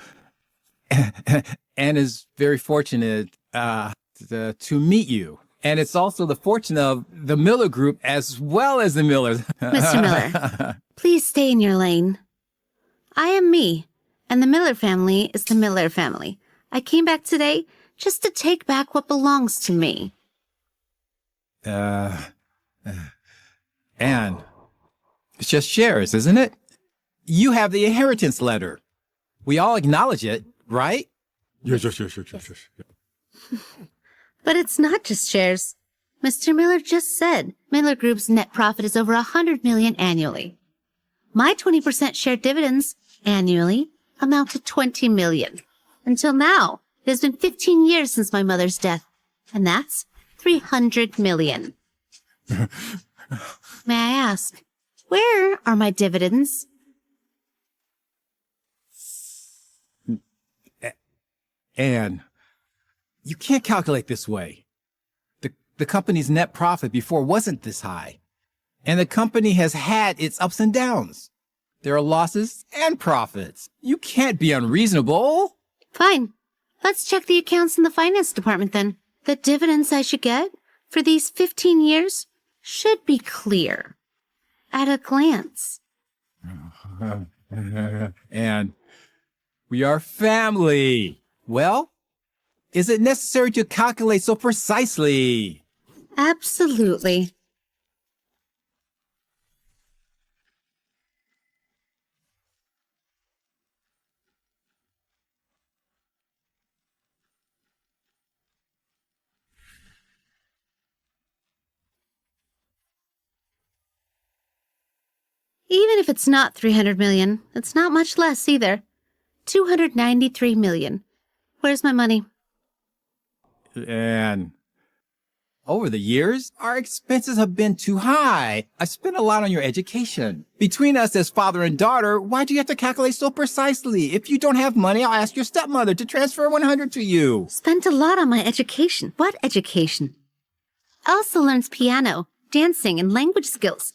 Anne is very fortunate to meet you. And it's also the fortune of the Miller Group as well as the Millers. Mr. Miller, please stay in your lane. I am me, and the Miller family is the Miller family. I came back today just to take back what belongs to me. Anne, it's just shares, isn't it? You have the inheritance letter. We all acknowledge it, right? Yes. But it's not just shares. Mr. Miller just said Miller Group's net profit is over 100 million annually. My 20% share dividends annually amount to 20 million. Until now, it has been 15 years since my mother's death, and that's 300 million. May I ask, where are my dividends? Anne, you can't calculate this way. The company's net profit before wasn't this high. And the company has had its ups and downs. There are losses and profits. You can't be unreasonable. Fine. Let's check the accounts in the finance department then. The dividends I should get for these 15 years should be clear at a glance. And we are family. Well, Is it necessary to calculate so precisely? Absolutely. Even if it's not 300 million, it's not much less either. 293 million. Where's my money? And over the years, our expenses have been too high. I spent a lot on your education. Between us as father and daughter, why do you have to calculate so precisely? If you don't have money, I'll ask your stepmother to transfer 100 to you. Spent a lot on my education. What education? Elsa learns piano, dancing, and language skills.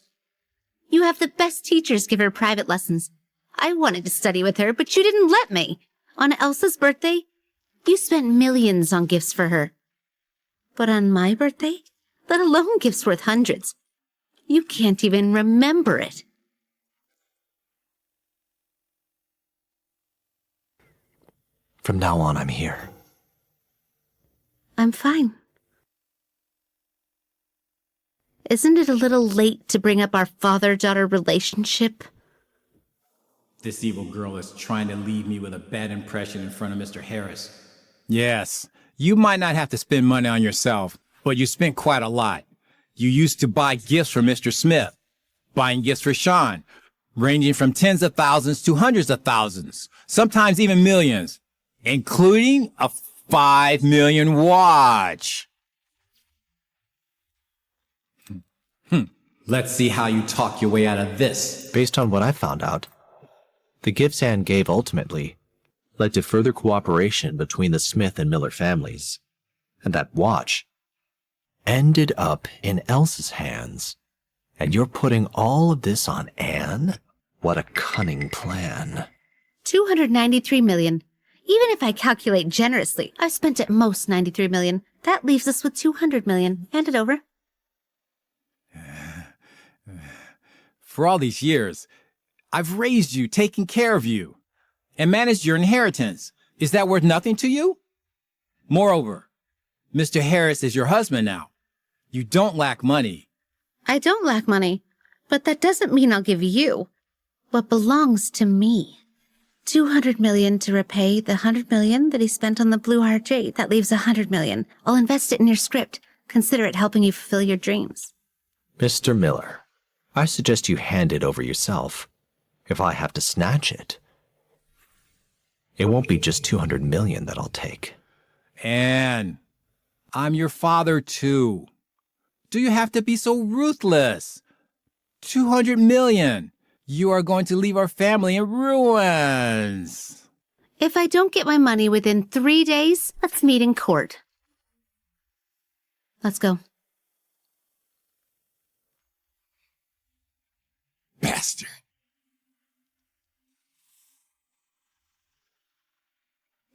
You have the best teachers give her private lessons. I wanted to study with her, but you didn't let me. On Elsa's birthday, you spent millions on gifts for her. But on my birthday, let alone gifts worth hundreds, you can't even remember it. From now on, I'm here. I'm fine. Isn't it a little late to bring up our father-daughter relationship? This evil girl is trying to leave me with a bad impression in front of Mr. Harris. Yes, you might not have to spend money on yourself, but you spent quite a lot. You used to buy gifts for Mr. Smith, buying gifts for Sean, ranging from tens of thousands to hundreds of thousands, sometimes even millions, including a 5 million watch. Let's see how you talk your way out of this. Based on what I found out, the gifts Anne gave ultimately led to further cooperation between the Smith and Miller families, and that watch ended up in Elsa's hands. And you're putting all of this on Anne? What a cunning plan. 293 million. Even if I calculate generously, I've spent at most 93 million. That leaves us with 200 million. Hand it over. For all these years, I've raised you, taken care of you, and managed your inheritance. Is that worth nothing to you? Moreover, Mr. Harris is your husband now. You don't lack money. I don't lack money, but that doesn't mean I'll give you what belongs to me. 200 million to repay the 100 million that he spent on the Blue Heart Jade. That leaves 100 million. I'll invest it in your script. Consider it helping you fulfill your dreams. Mr. Miller, I suggest you hand it over yourself. If I have to snatch it, it won't be just 200 million that I'll take. Anne, I'm your father too. Do you have to be so ruthless? 200 million. You are going to leave our family in ruins. If I don't get my money within 3 days, let's meet in court. Let's go. Bastard.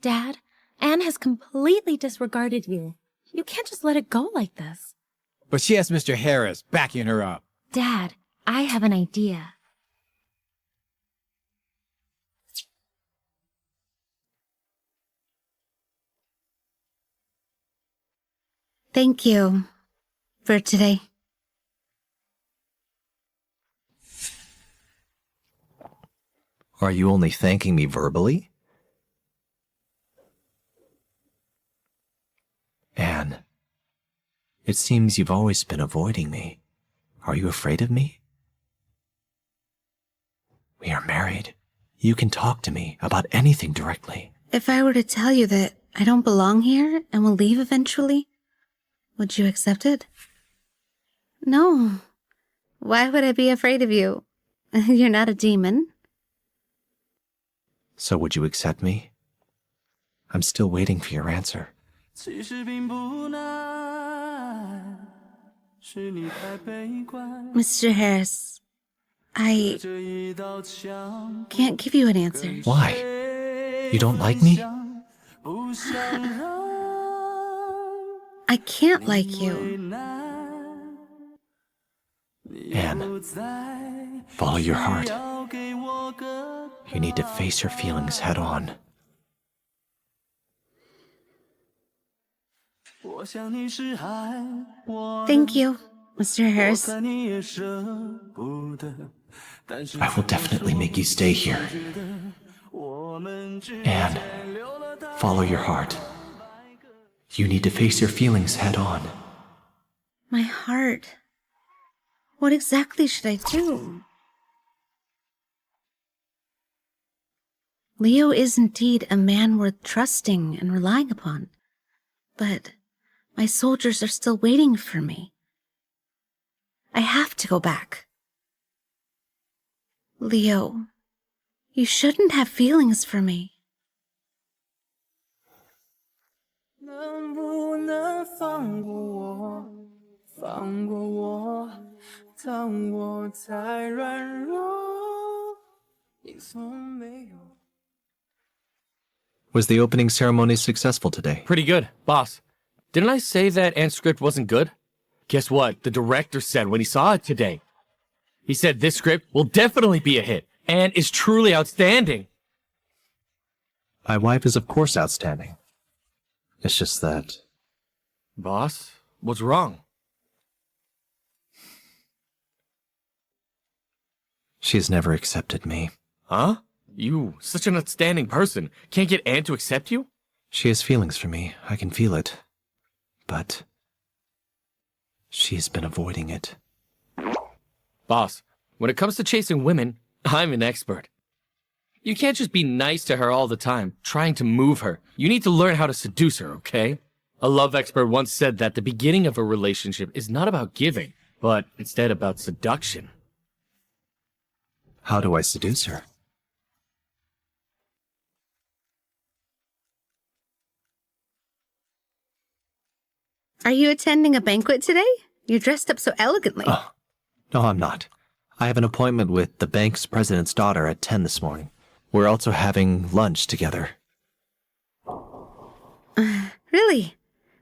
Dad, Anne has completely disregarded you. You can't just let it go like this. But she has Mr. Harris backing her up. Dad, I have an idea. Thank you for today. Are you only thanking me verbally? Anne, it seems you've always been avoiding me. Are you afraid of me? We are married. You can talk to me about anything directly. If I were to tell you that I don't belong here and will leave eventually, would you accept it? No. Why would I be afraid of you? You're not a demon. So would you accept me? I'm still waiting for your answer. Mr. Harris, I can't give you an answer. Why? You don't like me? I can't like you. Anne, follow your heart. You need to face your feelings head on. Thank you, Mr. Harris. I will definitely make you stay here. Anne, follow your heart. You need to face your feelings head on. My heart. What exactly should I do? Leo is indeed a man worth trusting and relying upon. But my soldiers are still waiting for me. I have to go back. Leo, you shouldn't have feelings for me. Was the opening ceremony successful today? Pretty good, boss. Didn't I say that Ant's script wasn't good? Guess what the director said when he saw it today? He said this script will definitely be a hit and is truly outstanding. My wife is of course outstanding. It's just that... Boss, what's wrong? She has never accepted me. Huh? You, such an outstanding person, can't get Ant to accept you? She has feelings for me. I can feel it. But... she's been avoiding it. Boss, when it comes to chasing women, I'm an expert. You can't just be nice to her all the time, trying to move her. You need to learn how to seduce her, okay? A love expert once said that the beginning of a relationship is not about giving, but instead about seduction. How do I seduce her? Are you attending a banquet today? You're dressed up so elegantly. Oh, no, I'm not. I have an appointment with the bank's president's daughter at 10 this morning. We're also having lunch together. Really?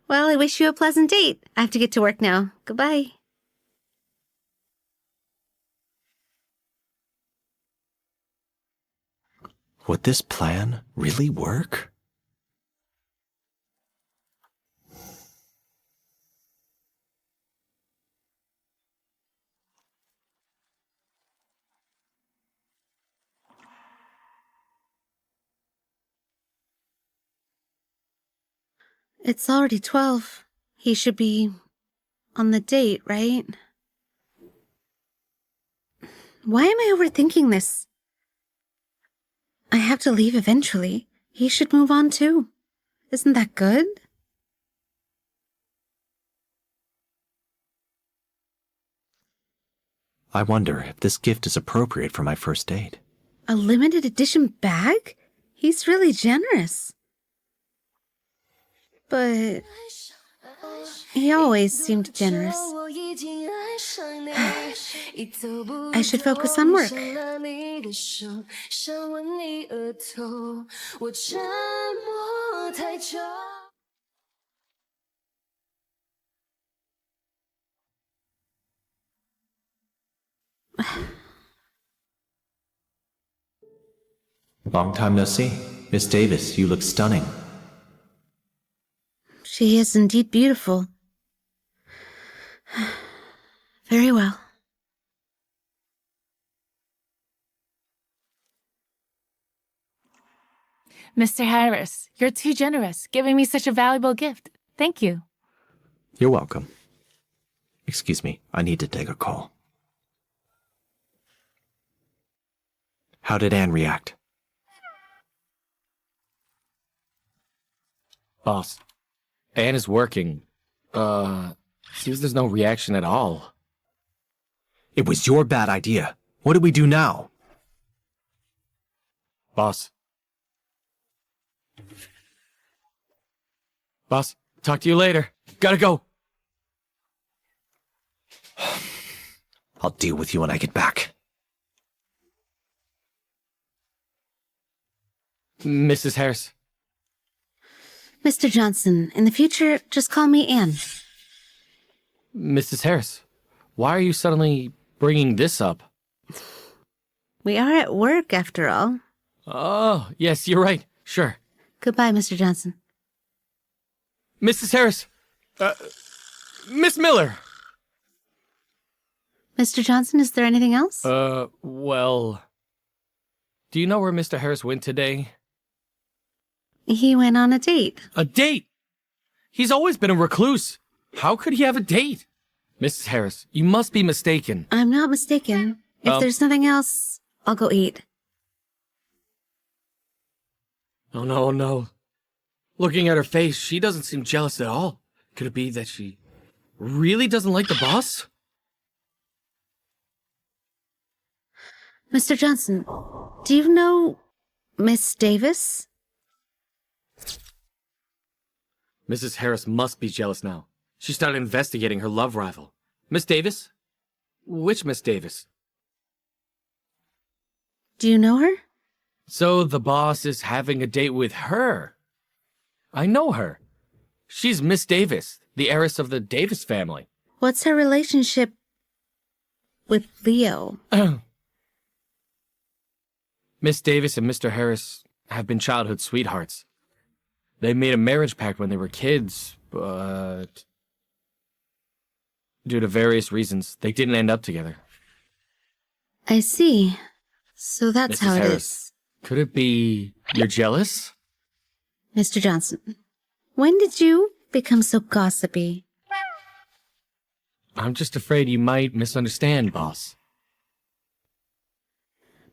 Well, I wish you a pleasant date. I have to get to work now. Goodbye. Would this plan really work? It's already 12. He should be on the date, right? Why am I overthinking this? I have to leave eventually. He should move on too. Isn't that good? I wonder if this gift is appropriate for my first date. A limited edition bag? He's really generous. But he always seemed generous. I should focus on work. Long time no see. Miss Davis, you look stunning. She is indeed beautiful. Very well. Mr. Harris, you're too generous, giving me such a valuable gift. Thank you. You're welcome. Excuse me, I need to take a call. How did Anne react? Boss, Anne is working. Seems there's no reaction at all. It was your bad idea. What do we do now? Boss. Boss, talk to you later. Gotta go. I'll deal with you when I get back. Mrs. Harris. Mr. Johnson, in the future, just call me Anne. Mrs. Harris, why are you suddenly bringing this up? We are at work, after all. Oh, yes, you're right. Sure. Goodbye, Mr. Johnson. Mrs. Harris, Miss Miller! Mr. Johnson, is there anything else? Well... Do you know where Mr. Harris went today? He went on a date. A date? He's always been a recluse. How could he have a date? Mrs. Harris, you must be mistaken. I'm not mistaken. If there's nothing else, I'll go eat. Oh, no, no. Looking at her face, she doesn't seem jealous at all. Could it be that she really doesn't like the boss? Mr. Johnson, do you know Miss Davis? Mrs. Harris must be jealous now. She started investigating her love rival. Miss Davis? Which Miss Davis? Do you know her? So the boss is having a date with her. I know her. She's Miss Davis, the heiress of the Davis family. What's her relationship with Leo? Miss Davis and Mr. Harris have been childhood sweethearts. They made a marriage pact when they were kids, but... due to various reasons, they didn't end up together. I see. So that's Mrs. how it Harris, is. Could it be you're jealous? Mr. Johnson, when did you become so gossipy? I'm just afraid you might misunderstand, boss.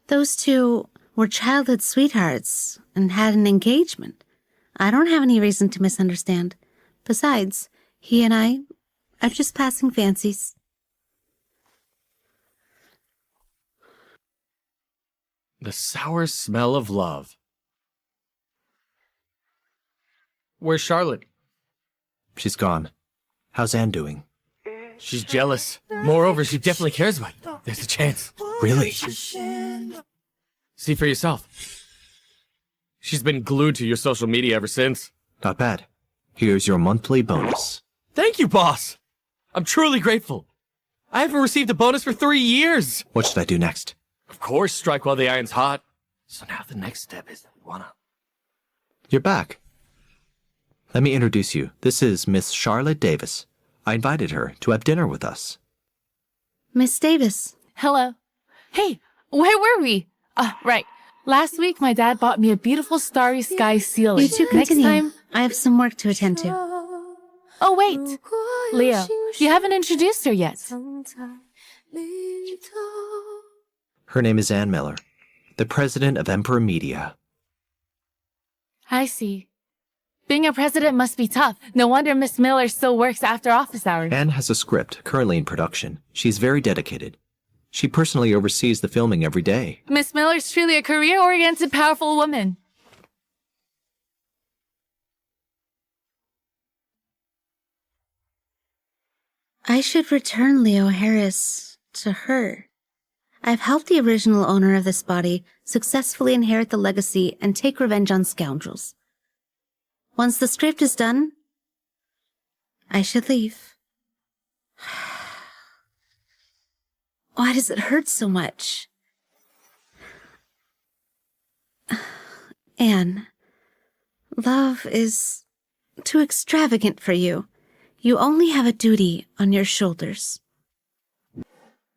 Those two were childhood sweethearts and had an engagement. I don't have any reason to misunderstand. Besides, he and I are just passing fancies. The sour smell of love. Where's Charlotte? She's gone. How's Anne doing? She's jealous. Moreover, she definitely cares about you. There's a chance. Really? See for yourself. She's been glued to your social media ever since. Not bad. Here's your monthly bonus. Thank you, boss. I'm truly grateful. I haven't received a bonus for 3 years. What should I do next? Of course, strike while the iron's hot. So now the next step is You're back. Let me introduce you. This is Miss Charlotte Davis. I invited her to have dinner with us. Miss Davis. Hello. Hey, where were we? Right. Last week, my dad bought me a beautiful starry sky ceiling. You two Next continue. time... I have some work to attend to. Oh, wait. Leo, you haven't introduced her yet. Her name is Anne Miller, the president of Emperor Media. I see. Being a president must be tough. No wonder Miss Miller still works after office hours. Anne has a script currently in production. She's very dedicated. She personally oversees the filming every day. Miss Miller's truly a career-oriented, powerful woman. I should return Leo Harris to her. I've helped the original owner of this body successfully inherit the legacy and take revenge on scoundrels. Once the script is done, I should leave. Why does it hurt so much? Anne, love is too extravagant for you. You only have a duty on your shoulders.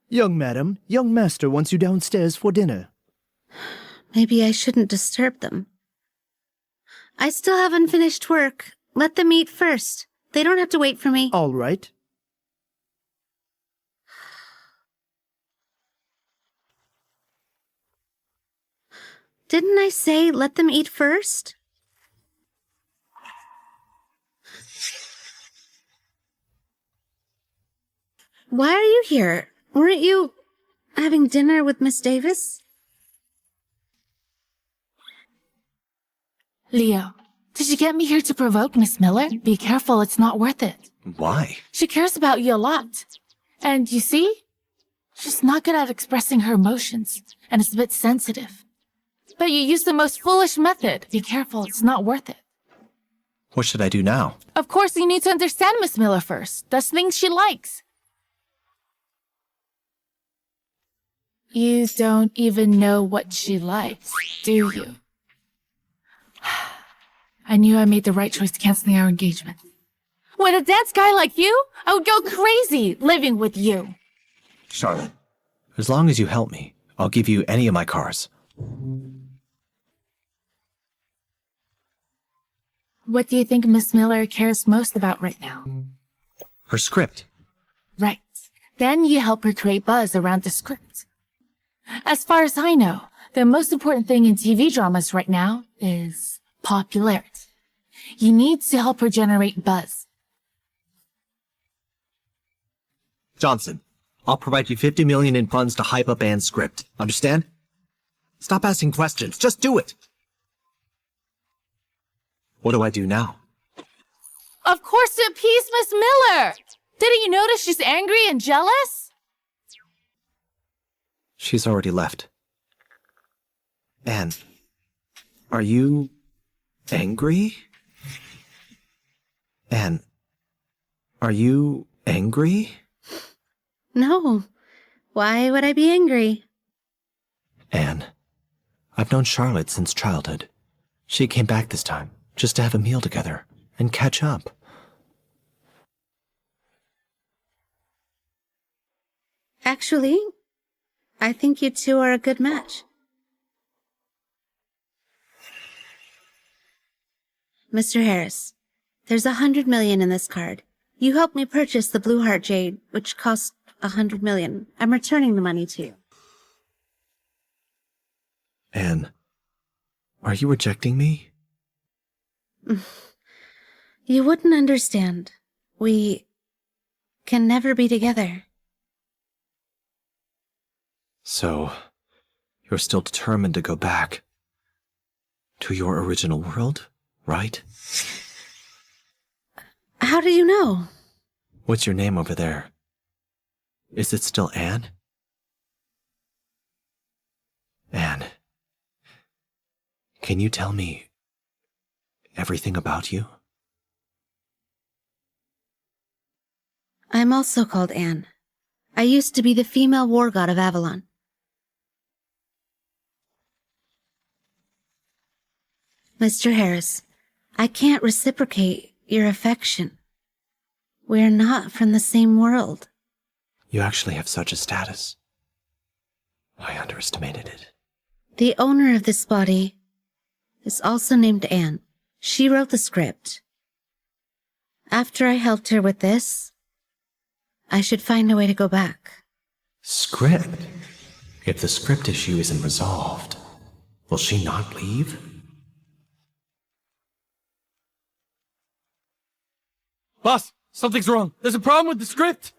Young madam, young master wants you downstairs for dinner. Maybe I shouldn't disturb them. I still haven't finished work. Let them eat first. They don't have to wait for me. All right. Didn't I say let them eat first? Why are you here? Weren't you having dinner with Miss Davis? Leo, did you get me here to provoke Miss Miller? Be careful, it's not worth it. Why? She cares about you a lot. And you see? She's not good at expressing her emotions, and it's a bit sensitive. But you use the most foolish method. Be careful, it's not worth it. What should I do now? Of course, you need to understand Miss Miller first. That's things she likes. You don't even know what she likes, do you? I knew I made the right choice canceling our engagement. With a dense guy like you, I would go crazy living with you. Charlotte, as long as you help me, I'll give you any of my cars. What do you think Miss Miller cares most about right now? Her script. Right. Then you help her create buzz around the script. As far as I know, the most important thing in TV dramas right now is popularity. You need to help her generate buzz. Johnson, I'll provide you $50 million in funds to hype up Anne's script. Understand? Stop asking questions. Just do it. What do I do now? Of course to appease Miss Miller! Didn't you notice she's angry and jealous? She's already left. Anne, are you angry? Anne, are you angry? No. Why would I be angry? Anne, I've known Charlotte since childhood. She came back this time, just to have a meal together and catch up. Actually, I think you two are a good match. Mr. Harris, there's $100 million in this card. You helped me purchase the Blue Heart Jade, which cost $100 million. I'm returning the money to you. Anne, are you rejecting me? You wouldn't understand. We can never be together. So, you're still determined to go back to your original world, right? How do you know? What's your name over there? Is it still Anne? Anne, can you tell me everything about you? I'm also called Anne. I used to be the female war god of Avalon. Mr. Harris, I can't reciprocate your affection. We're not from the same world. You actually have such a status. I underestimated it. The owner of this body is also named Anne. She wrote the script. After I helped her with this, I should find a way to go back. Script? If the script issue isn't resolved, will she not leave? Boss, something's wrong. There's a problem with the script.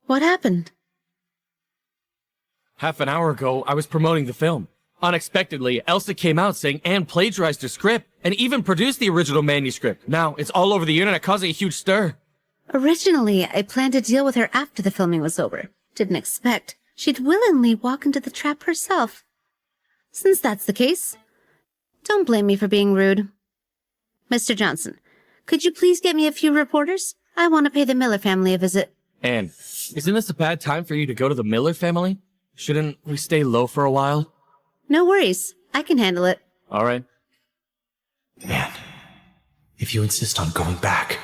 What happened? Half an hour ago, I was promoting the film. Unexpectedly, Elsa came out saying Anne plagiarized her script and even produced the original manuscript. Now, it's all over the internet causing a huge stir. Originally, I planned to deal with her after the filming was over. Didn't expect she'd willingly walk into the trap herself. Since that's the case, don't blame me for being rude. Mr. Johnson, could you please get me a few reporters? I want to pay the Miller family a visit. Anne, isn't this a bad time for you to go to the Miller family? Shouldn't we stay low for a while? No worries. I can handle it. All right. Anne, if you insist on going back,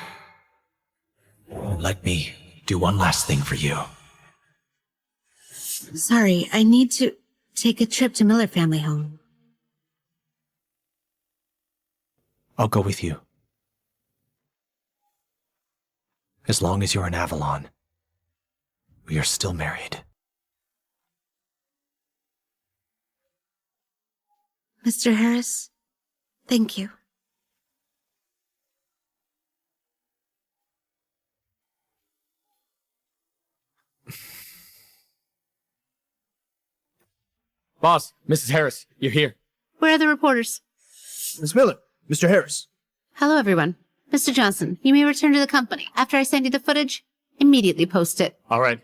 let me do one last thing for you. Sorry, I need to take a trip to Miller family home. I'll go with you. As long as you're in Avalon, we are still married. Mr. Harris, thank you. Boss, Mrs. Harris, you're here. Where are the reporters? Miss Miller, Mr. Harris. Hello, everyone. Mr. Johnson, you may return to the company. After I send you the footage, immediately post it. All right.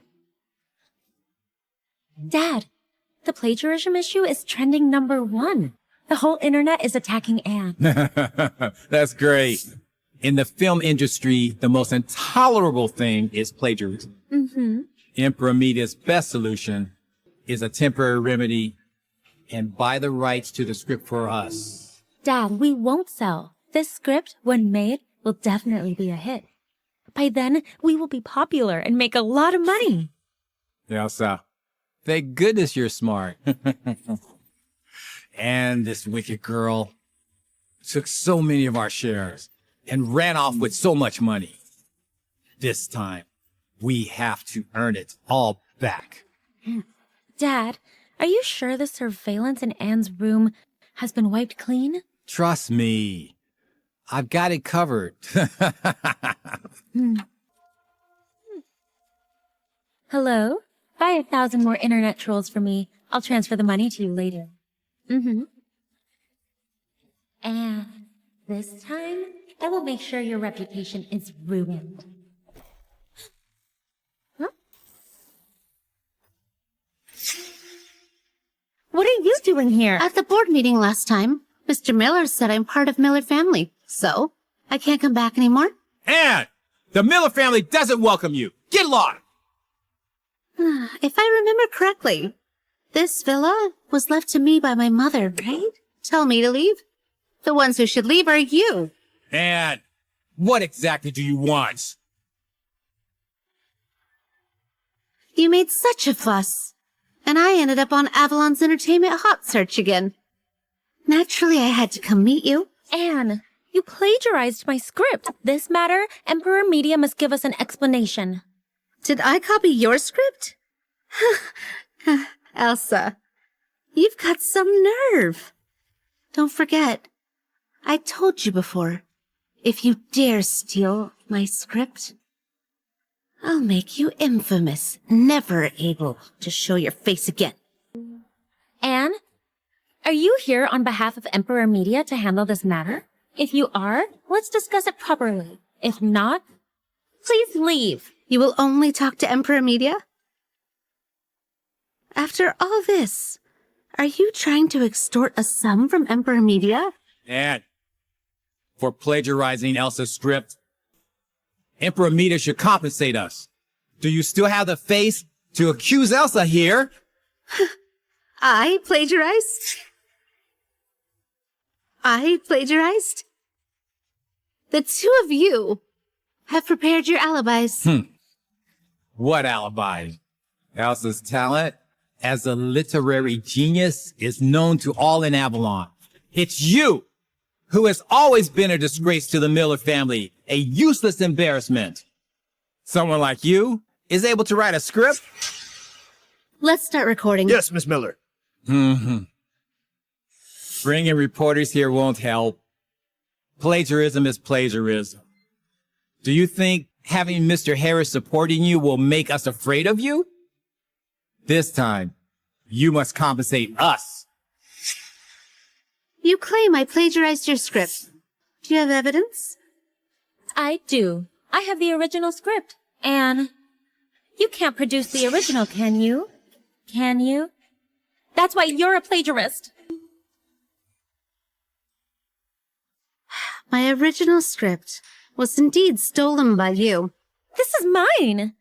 Dad, the plagiarism issue is trending #1. The whole internet is attacking Anne. That's great. In the film industry, the most intolerable thing is plagiarism. Mm-hmm. Emperor Media's best solution is a temporary remedy and buy the rights to the script for us. Dad, we won't sell. This script, when made, will definitely be a hit. By then, we will be popular and make a lot of money. Elsa, thank goodness you're smart. And this wicked girl took so many of our shares and ran off with so much money. This time, we have to earn it all back. Dad, are you sure the surveillance in Anne's room has been wiped clean? Trust me. I've got it covered. Hello? Buy 1,000 more internet trolls for me. I'll transfer the money to you later. And this time, I will make sure your reputation is ruined. Huh? What are you doing here? At the board meeting last time, Mr. Miller said I'm part of Miller family. So, I can't come back anymore? Anne! The Miller family doesn't welcome you! Get lost! If I remember correctly, this villa was left to me by my mother, right? Tell me to leave? The ones who should leave are you. Anne, what exactly do you want? You made such a fuss. And I ended up on Avalon's entertainment hot search again. Naturally, I had to come meet you. Anne, you plagiarized my script. This matter, Emperor Media must give us an explanation. Did I copy your script? Elsa, you've got some nerve. Don't forget, I told you before, if you dare steal my script, I'll make you infamous, never able to show your face again. Anne, are you here on behalf of Emperor Media to handle this matter? If you are, let's discuss it properly. If not, please leave. You will only talk to Emperor Media? After all this, are you trying to extort a sum from Emperor Media? Anne, for plagiarizing Elsa's script, Emperor Media should compensate us. Do you still have the face to accuse Elsa here? I plagiarized? I plagiarized? The two of you have prepared your alibis. What alibi? Elsa's talent as a literary genius is known to all in Avalon. It's you who has always been a disgrace to the Miller family, a useless embarrassment. Someone like you is able to write a script? Let's start recording. Yes, Miss Miller. Bringing reporters here won't help. Plagiarism is plagiarism. Do you think having Mr. Harris supporting you will make us afraid of you? This time, you must compensate us. You claim I plagiarized your script. Do you have evidence? I do. I have the original script. Anne, you can't produce the original, can you? Can you? That's why you're a plagiarist. My original script was indeed stolen by you. This is mine.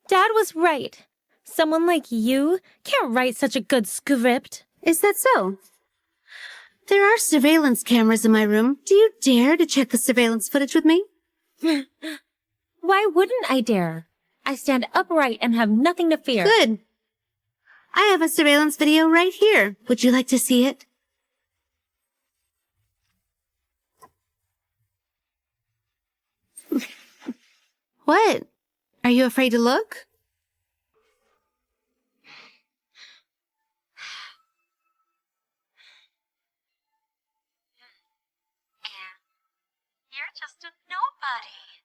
Dad was right. Someone like you can't write such a good script. Is that so? There are surveillance cameras in my room. Do you dare to check the surveillance footage with me? Why wouldn't I dare? I stand upright and have nothing to fear. Good. I have a surveillance video right here. Would you like to see it? What? Are you afraid to look? You're just a nobody.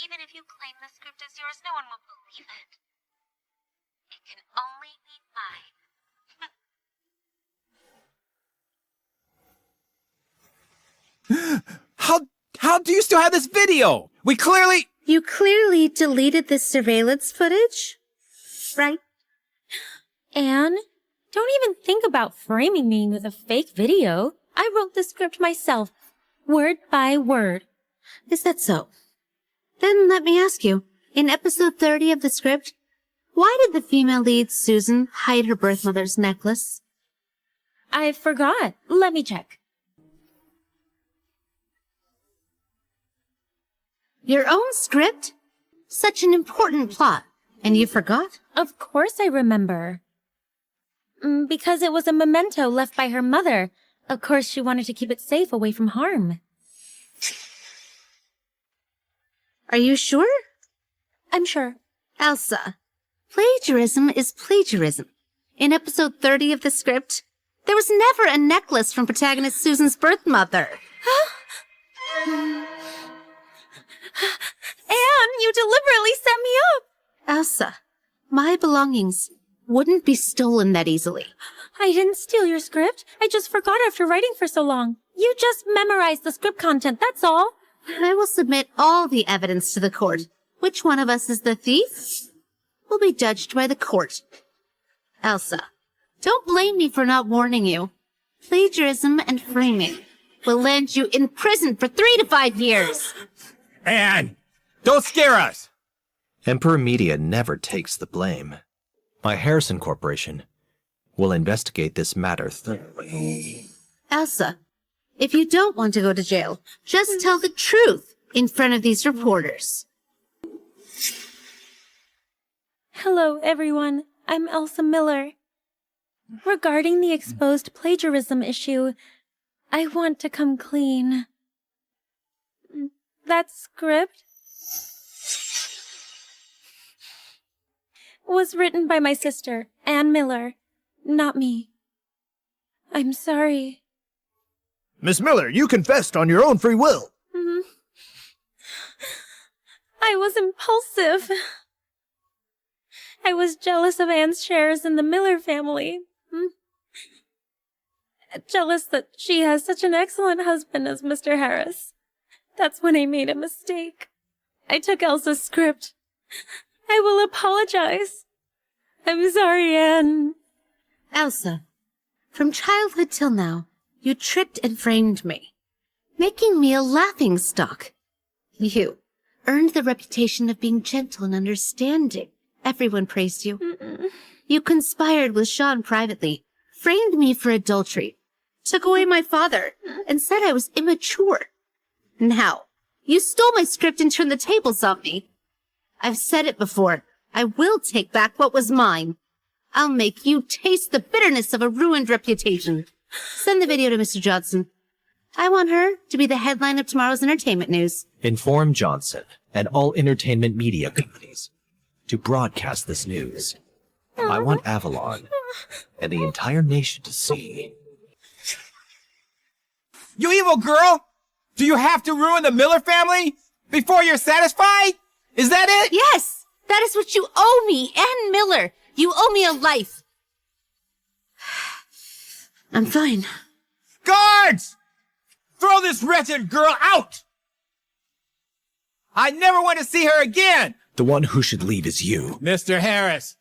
Even if you claim the script is yours, no one will believe it. It can only be mine. How do you still have this video? You clearly deleted this surveillance footage, right? Anne, don't even think about framing me with a fake video. I wrote the script myself, word by word. Is that so? Then let me ask you, in episode 30 of the script, why did the female lead, Susan, hide her birth mother's necklace? I forgot. Let me check. Your own script? Such an important plot. And you forgot? Of course I remember. Because it was a memento left by her mother. Of course she wanted to keep it safe away from harm. Are you sure? I'm sure. Elsa, plagiarism is plagiarism. In episode 30 of the script, there was never a necklace from protagonist Susan's birth mother. Anne, you deliberately set me up! Elsa, my belongings wouldn't be stolen that easily. I didn't steal your script. I just forgot after writing for so long. You just memorized the script content, that's all. I will submit all the evidence to the court. Which one of us is the thief will be judged by the court. Elsa, don't blame me for not warning you. Plagiarism and framing will land you in prison for 3 to 5 years. Anne, don't scare us! Emperor Media never takes the blame. My Harrison Corporation will investigate this matter thoroughly. Elsa, if you don't want to go to jail, just tell the truth in front of these reporters. Hello, everyone. I'm Elsa Miller. Regarding the exposed plagiarism issue, I want to come clean. That script was written by my sister, Anne Miller, not me. I'm sorry. Miss Miller, you confessed on your own free will. I was impulsive. I was jealous of Anne's shares in the Miller family. Jealous that she has such an excellent husband as Mr. Harris. That's when I made a mistake. I took Elsa's script. I will apologize. I'm sorry, Anne. Elsa, from childhood till now, you tricked and framed me, making me a laughingstock. You earned the reputation of being gentle and understanding. Everyone praised you. You conspired with Sean privately, framed me for adultery, took away my father, and said I was immature. Now, you stole my script and turned the tables on me. I've said it before. I will take back what was mine. I'll make you taste the bitterness of a ruined reputation. Send the video to Mr. Johnson. I want her to be the headline of tomorrow's entertainment news. Inform Johnson and all entertainment media companies to broadcast this news. I want Avalon and the entire nation to see. You evil girl! Do you have to ruin the Miller family before you're satisfied? Is that it? Yes! That is what you owe me, Anne Miller! You owe me a life! I'm fine. Guards! Throw this wretched girl out! I never want to see her again! The one who should leave is you. Mr. Harris,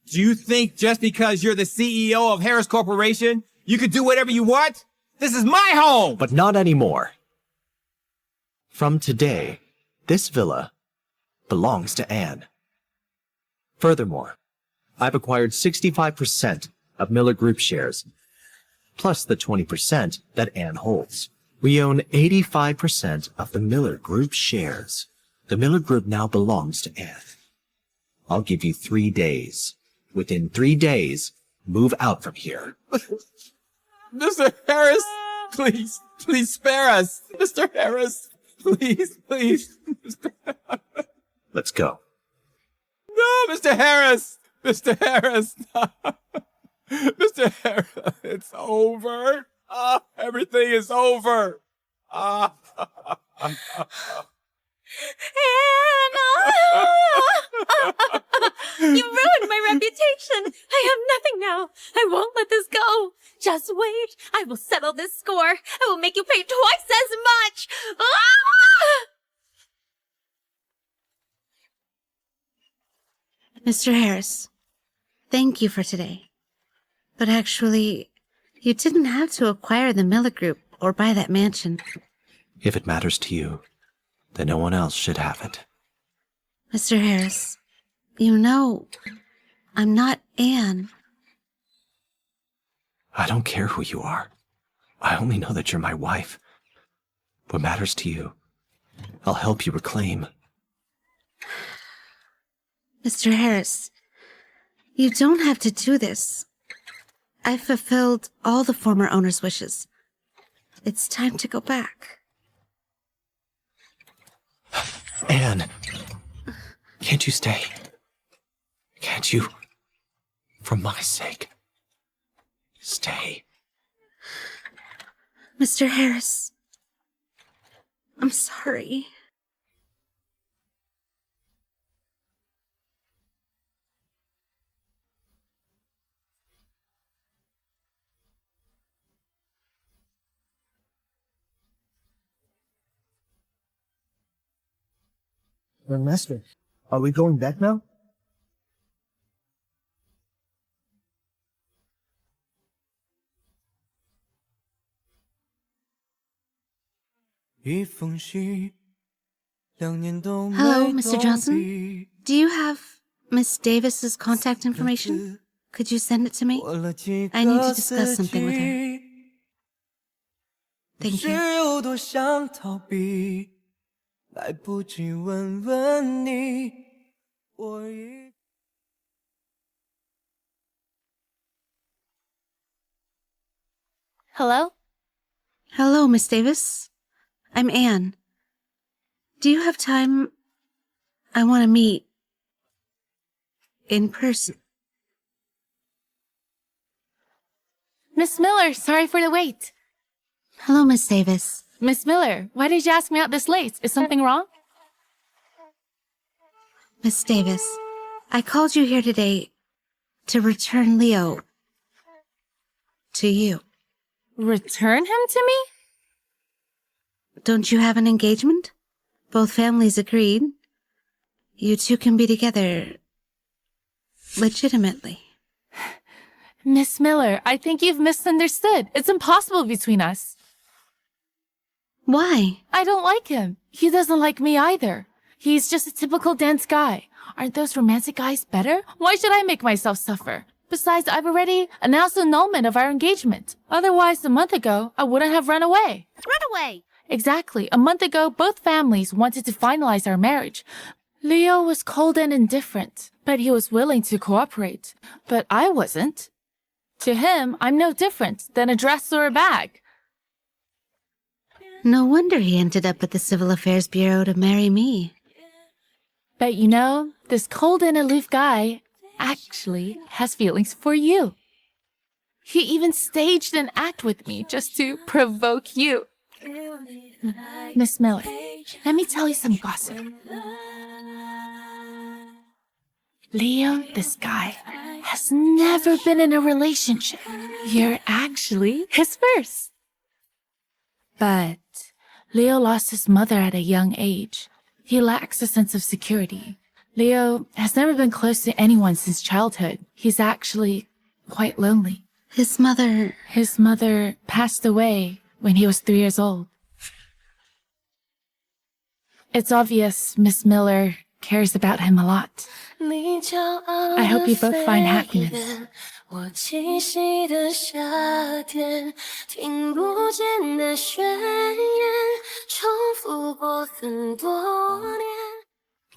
do you think just because you're the CEO of Harris Corporation, you can do whatever you want? This is my home! But not anymore. From today, this villa belongs to Anne. Furthermore, I've acquired 65% of Miller Group shares, plus the 20% that Anne holds. We own 85% of the Miller Group shares. The Miller Group now belongs to Anne. I'll give you 3 days. Within 3 days, move out from here. Mr. Harris, please, please spare us. Mr. Harris, please, please. Let's go. No, Mr. Harris! Mr. Harris! Mr. Harris, it's over. Everything is over. Anna! You ruined my reputation. I have nothing now. I won't let this go. Just wait. I will settle this score. I will make you pay twice as much. Mr. Harris, thank you for today. But actually, you didn't have to acquire the Miller Group or buy that mansion. If it matters to you, then no one else should have it. Mr. Harris, you know, I'm not Anne. I don't care who you are. I only know that you're my wife. What matters to you I'll help you reclaim. Mr. Harris, you don't have to do this. I've fulfilled all the former owner's wishes. It's time to go back. Anne, can't you stay? Can't you? For my sake. Stay. Mr. Harris, I'm sorry. Master, are we going back now? Hello, Mr. Johnson. Do you have Miss Davis's contact information? Could you send it to me? I need to discuss something with her. Thank you. 有多想逃避，来不及问问你，我已。Hello? Hello, Miss Davis. I'm Anne. Do you have time? I want to meet in person. Miss Miller, sorry for the wait. Hello, Miss Davis. Miss Miller, why did you ask me out this late? Is something wrong? Miss Davis, I called you here today to return Leo to you. Return him to me? Don't you have an engagement? Both families agreed. You two can be together legitimately. Miss Miller, I think you've misunderstood. It's impossible between us. Why? I don't like him. He doesn't like me either. He's just a typical dance guy. Aren't those romantic guys better? Why should I make myself suffer? Besides, I've already announced annulment of our engagement. Otherwise, a month ago, I wouldn't have run away. Run away! Exactly. A month ago, both families wanted to finalize our marriage. Leo was cold and indifferent, but he was willing to cooperate. But I wasn't. To him, I'm no different than a dress or a bag. No wonder he ended up at the Civil Affairs Bureau to marry me. But you know, this cold and aloof guy actually has feelings for you. He even staged an act with me just to provoke you. Miss Miller, let me tell you some gossip. Leo, this guy, has never been in a relationship. You're actually his first. But Leo lost his mother at a young age. He lacks a sense of security. Leo has never been close to anyone since childhood. He's actually quite lonely. His mother passed away when he was 3 years old. It's obvious Miss Miller cares about him a lot. I hope you both find happiness. 我栖息的夏天，听不见的宣言，重复过很多年。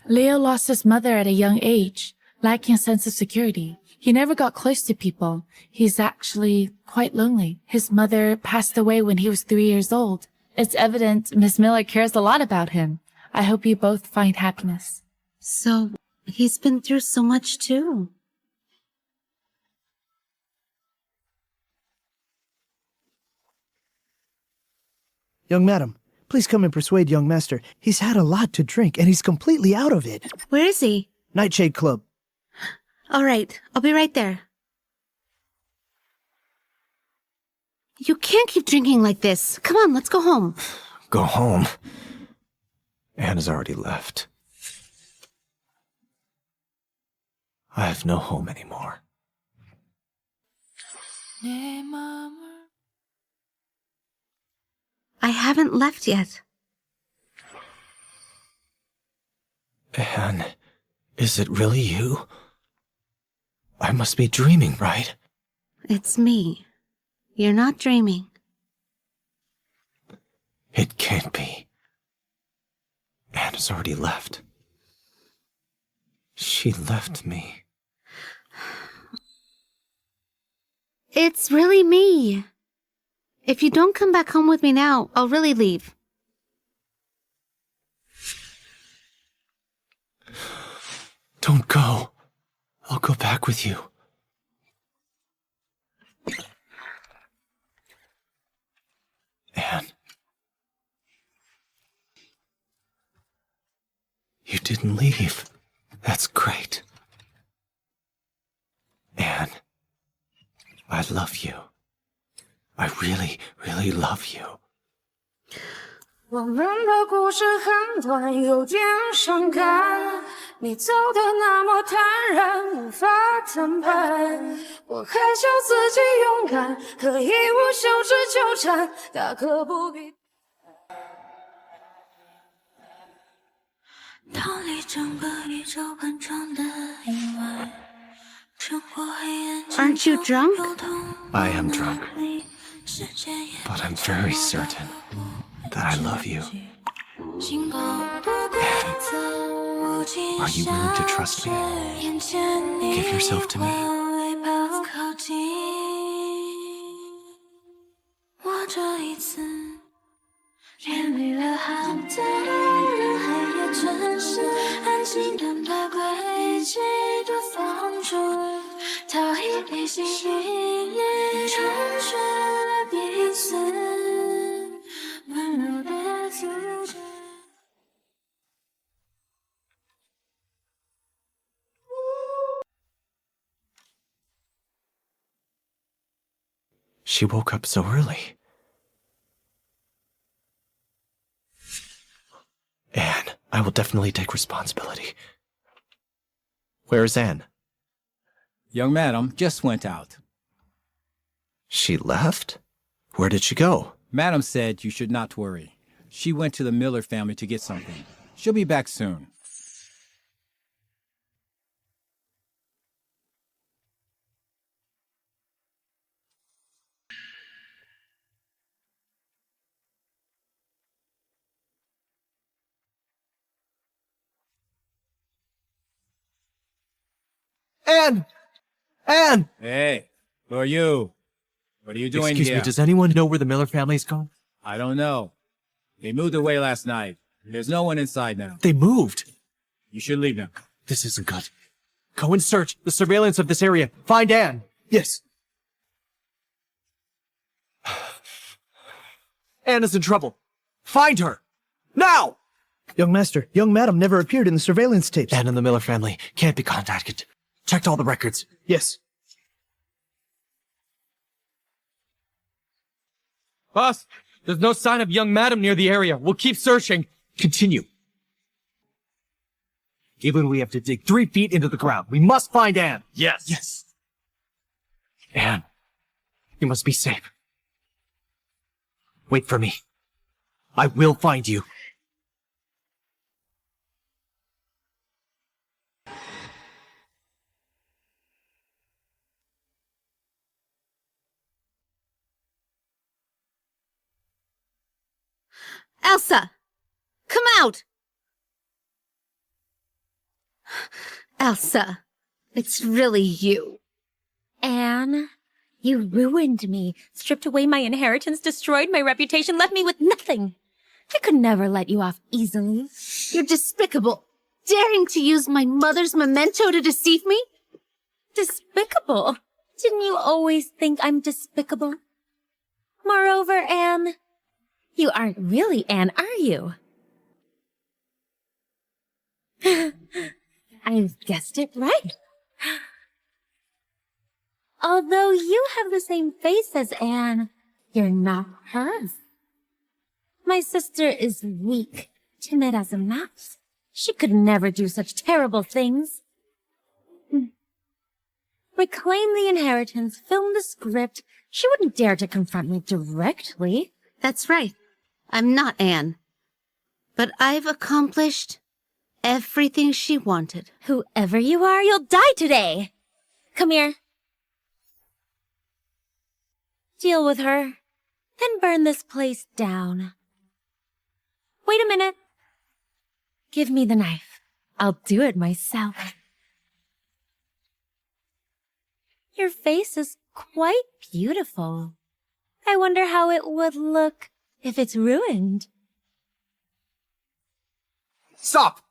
Leo lost his mother at a young age, lacking a sense of security. He never got close to people. He's actually quite lonely. His mother passed away when he was 3 years old. It's evident Miss Miller cares a lot about him. I hope you both find happiness. So, he's been through so much too. Young madam, please come and persuade young master. He's had a lot to drink and he's completely out of it. Where is he? Nightshade Club. All right, I'll be right there. You can't keep drinking like this. Come on, let's go home. Go home. Anne has already left. I have no home anymore. I haven't left yet. Anne, is it really you? I must be dreaming, right? It's me. You're not dreaming. It can't be. Anne has already left. She left me. It's really me. If you don't come back home with me now, I'll really leave. Don't go. I'll go back with you. Anne. You didn't leave. That's great. Anne, I love you. I really, really love you. 我们的故事很短，有点伤感。你走的那么坦然，无法坦白。我还笑自己勇敢，可以无休止纠缠，大可不必。逃离整个宇宙喷张的意外，穿过黑暗。 Aren't you drunk? I am drunk, but I'm very certain that I love you. Anne, are you willing to trust me? Give yourself to me. 我这一次远离了好多人海也真实，安静等待轨迹的放逐，逃逸内心引力，穿越彼此温柔的阻止。 She woke up so early. Anne, I will definitely take responsibility. Where is Anne? Young madam just went out. She left? Where did she go? Madam said you should not worry. She went to the Miller family to get something. She'll be back soon. Anne! Anne! Hey, who are you? What are you doing Excuse here? me, does anyone know where the Miller family's gone? I don't know. They moved away last night. There's no one inside now. They moved! You should leave now. This isn't good. Go and search the surveillance of this area. Find Anne. Yes. Anne is in trouble. Find her! Now! Young master, young madam never appeared in the surveillance tapes. Anne and the Miller family can't be contacted. Checked all the records. Yes. Boss, there's no sign of young madam near the area. We'll keep searching. Continue. Even we have to dig 3 feet into the ground. We must find Anne. Yes. Yes. Anne, you must be safe. Wait for me. I will find you. Elsa! Come out! Elsa, it's really you. Anne, you ruined me, stripped away my inheritance, destroyed my reputation, left me with nothing. I could never let you off easily. You're despicable. Daring to use my mother's memento to deceive me? Despicable? Didn't you always think I'm despicable? Moreover, Anne, you aren't really Anne, are you? I've guessed it right. Although you have the same face as Anne, you're not hers. My sister is weak, timid as a mouse. She could never do such terrible things. Reclaim the inheritance, film the script. She wouldn't dare to confront me directly. That's right. I'm not Anne. But I've accomplished everything she wanted. Whoever you are, you'll die today. Come here. Deal with her, then burn this place down. Wait a minute. Give me the knife. I'll do it myself. Your face is quite beautiful. I wonder how it would look if it's ruined. Stop!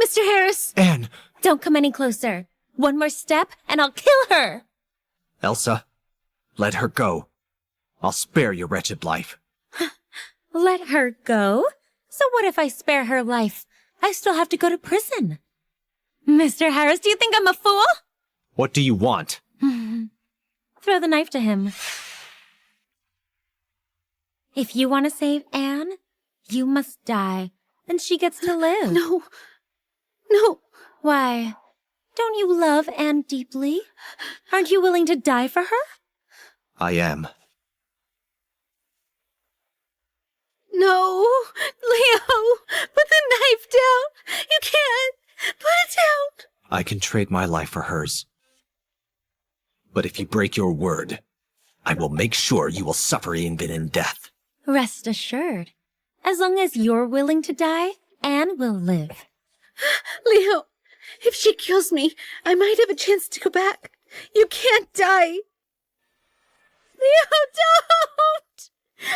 Mr. Harris! Anne! Don't come any closer. One more step and I'll kill her! Elsa, let her go. I'll spare your wretched life. Let her go? So what if I spare her life? I still have to go to prison. Mr. Harris, do you think I'm a fool? What do you want? Throw the knife to him. If you want to save Anne, you must die, and she gets to live. No. No. Why? Don't you love Anne deeply? Aren't you willing to die for her? I am. No. Leo, put the knife down. You can't. Put it down. I can trade my life for hers. But if you break your word, I will make sure you will suffer even in death. Rest assured. As long as you're willing to die, Anne will live. Leo, if she kills me, I might have a chance to go back. You can't die. Leo, don't! Leo!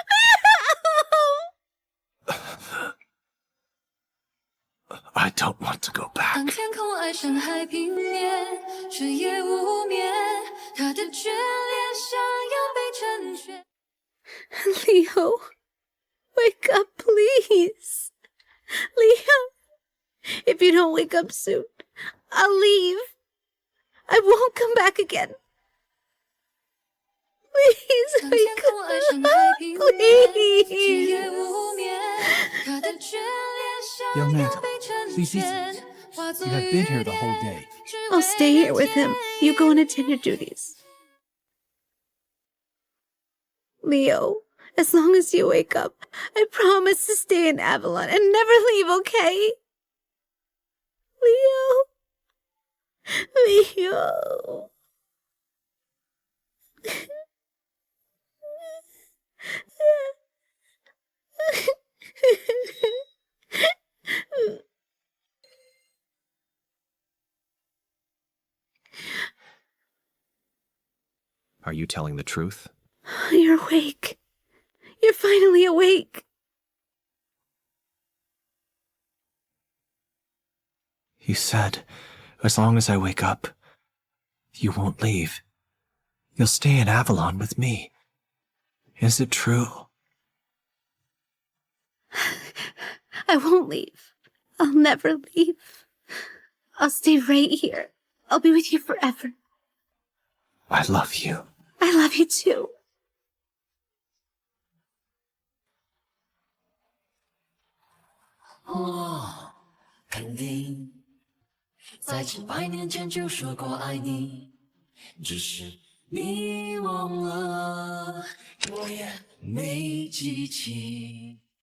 I don't want to go back. 当天空爱上海平面，却也无眠，他的眷恋想要被成全。 Leo, wake up, please. Leo, if you don't wake up soon, I'll leave. I won't come back again. Please 当 wake 天空爱上海平面，却也 up, 无眠，他的眷恋想 Young man, 要被成 please easy. 全。化 You 作 have been here the whole day. I'll stay here with him. You go and attend your duties. Leo, as long as you wake up, I promise to stay in Avalon and never leave, okay? Leo. Leo. Are you telling the truth? You're awake. You're finally awake. You said, as long as I wake up, you won't leave. You'll stay in Avalon with me. Is it true? I won't leave. I'll never leave. I'll stay right here. I'll be with you forever. I love you. I love you too. 我肯定在几百年前就说过爱你，只是你忘了，我也没记起。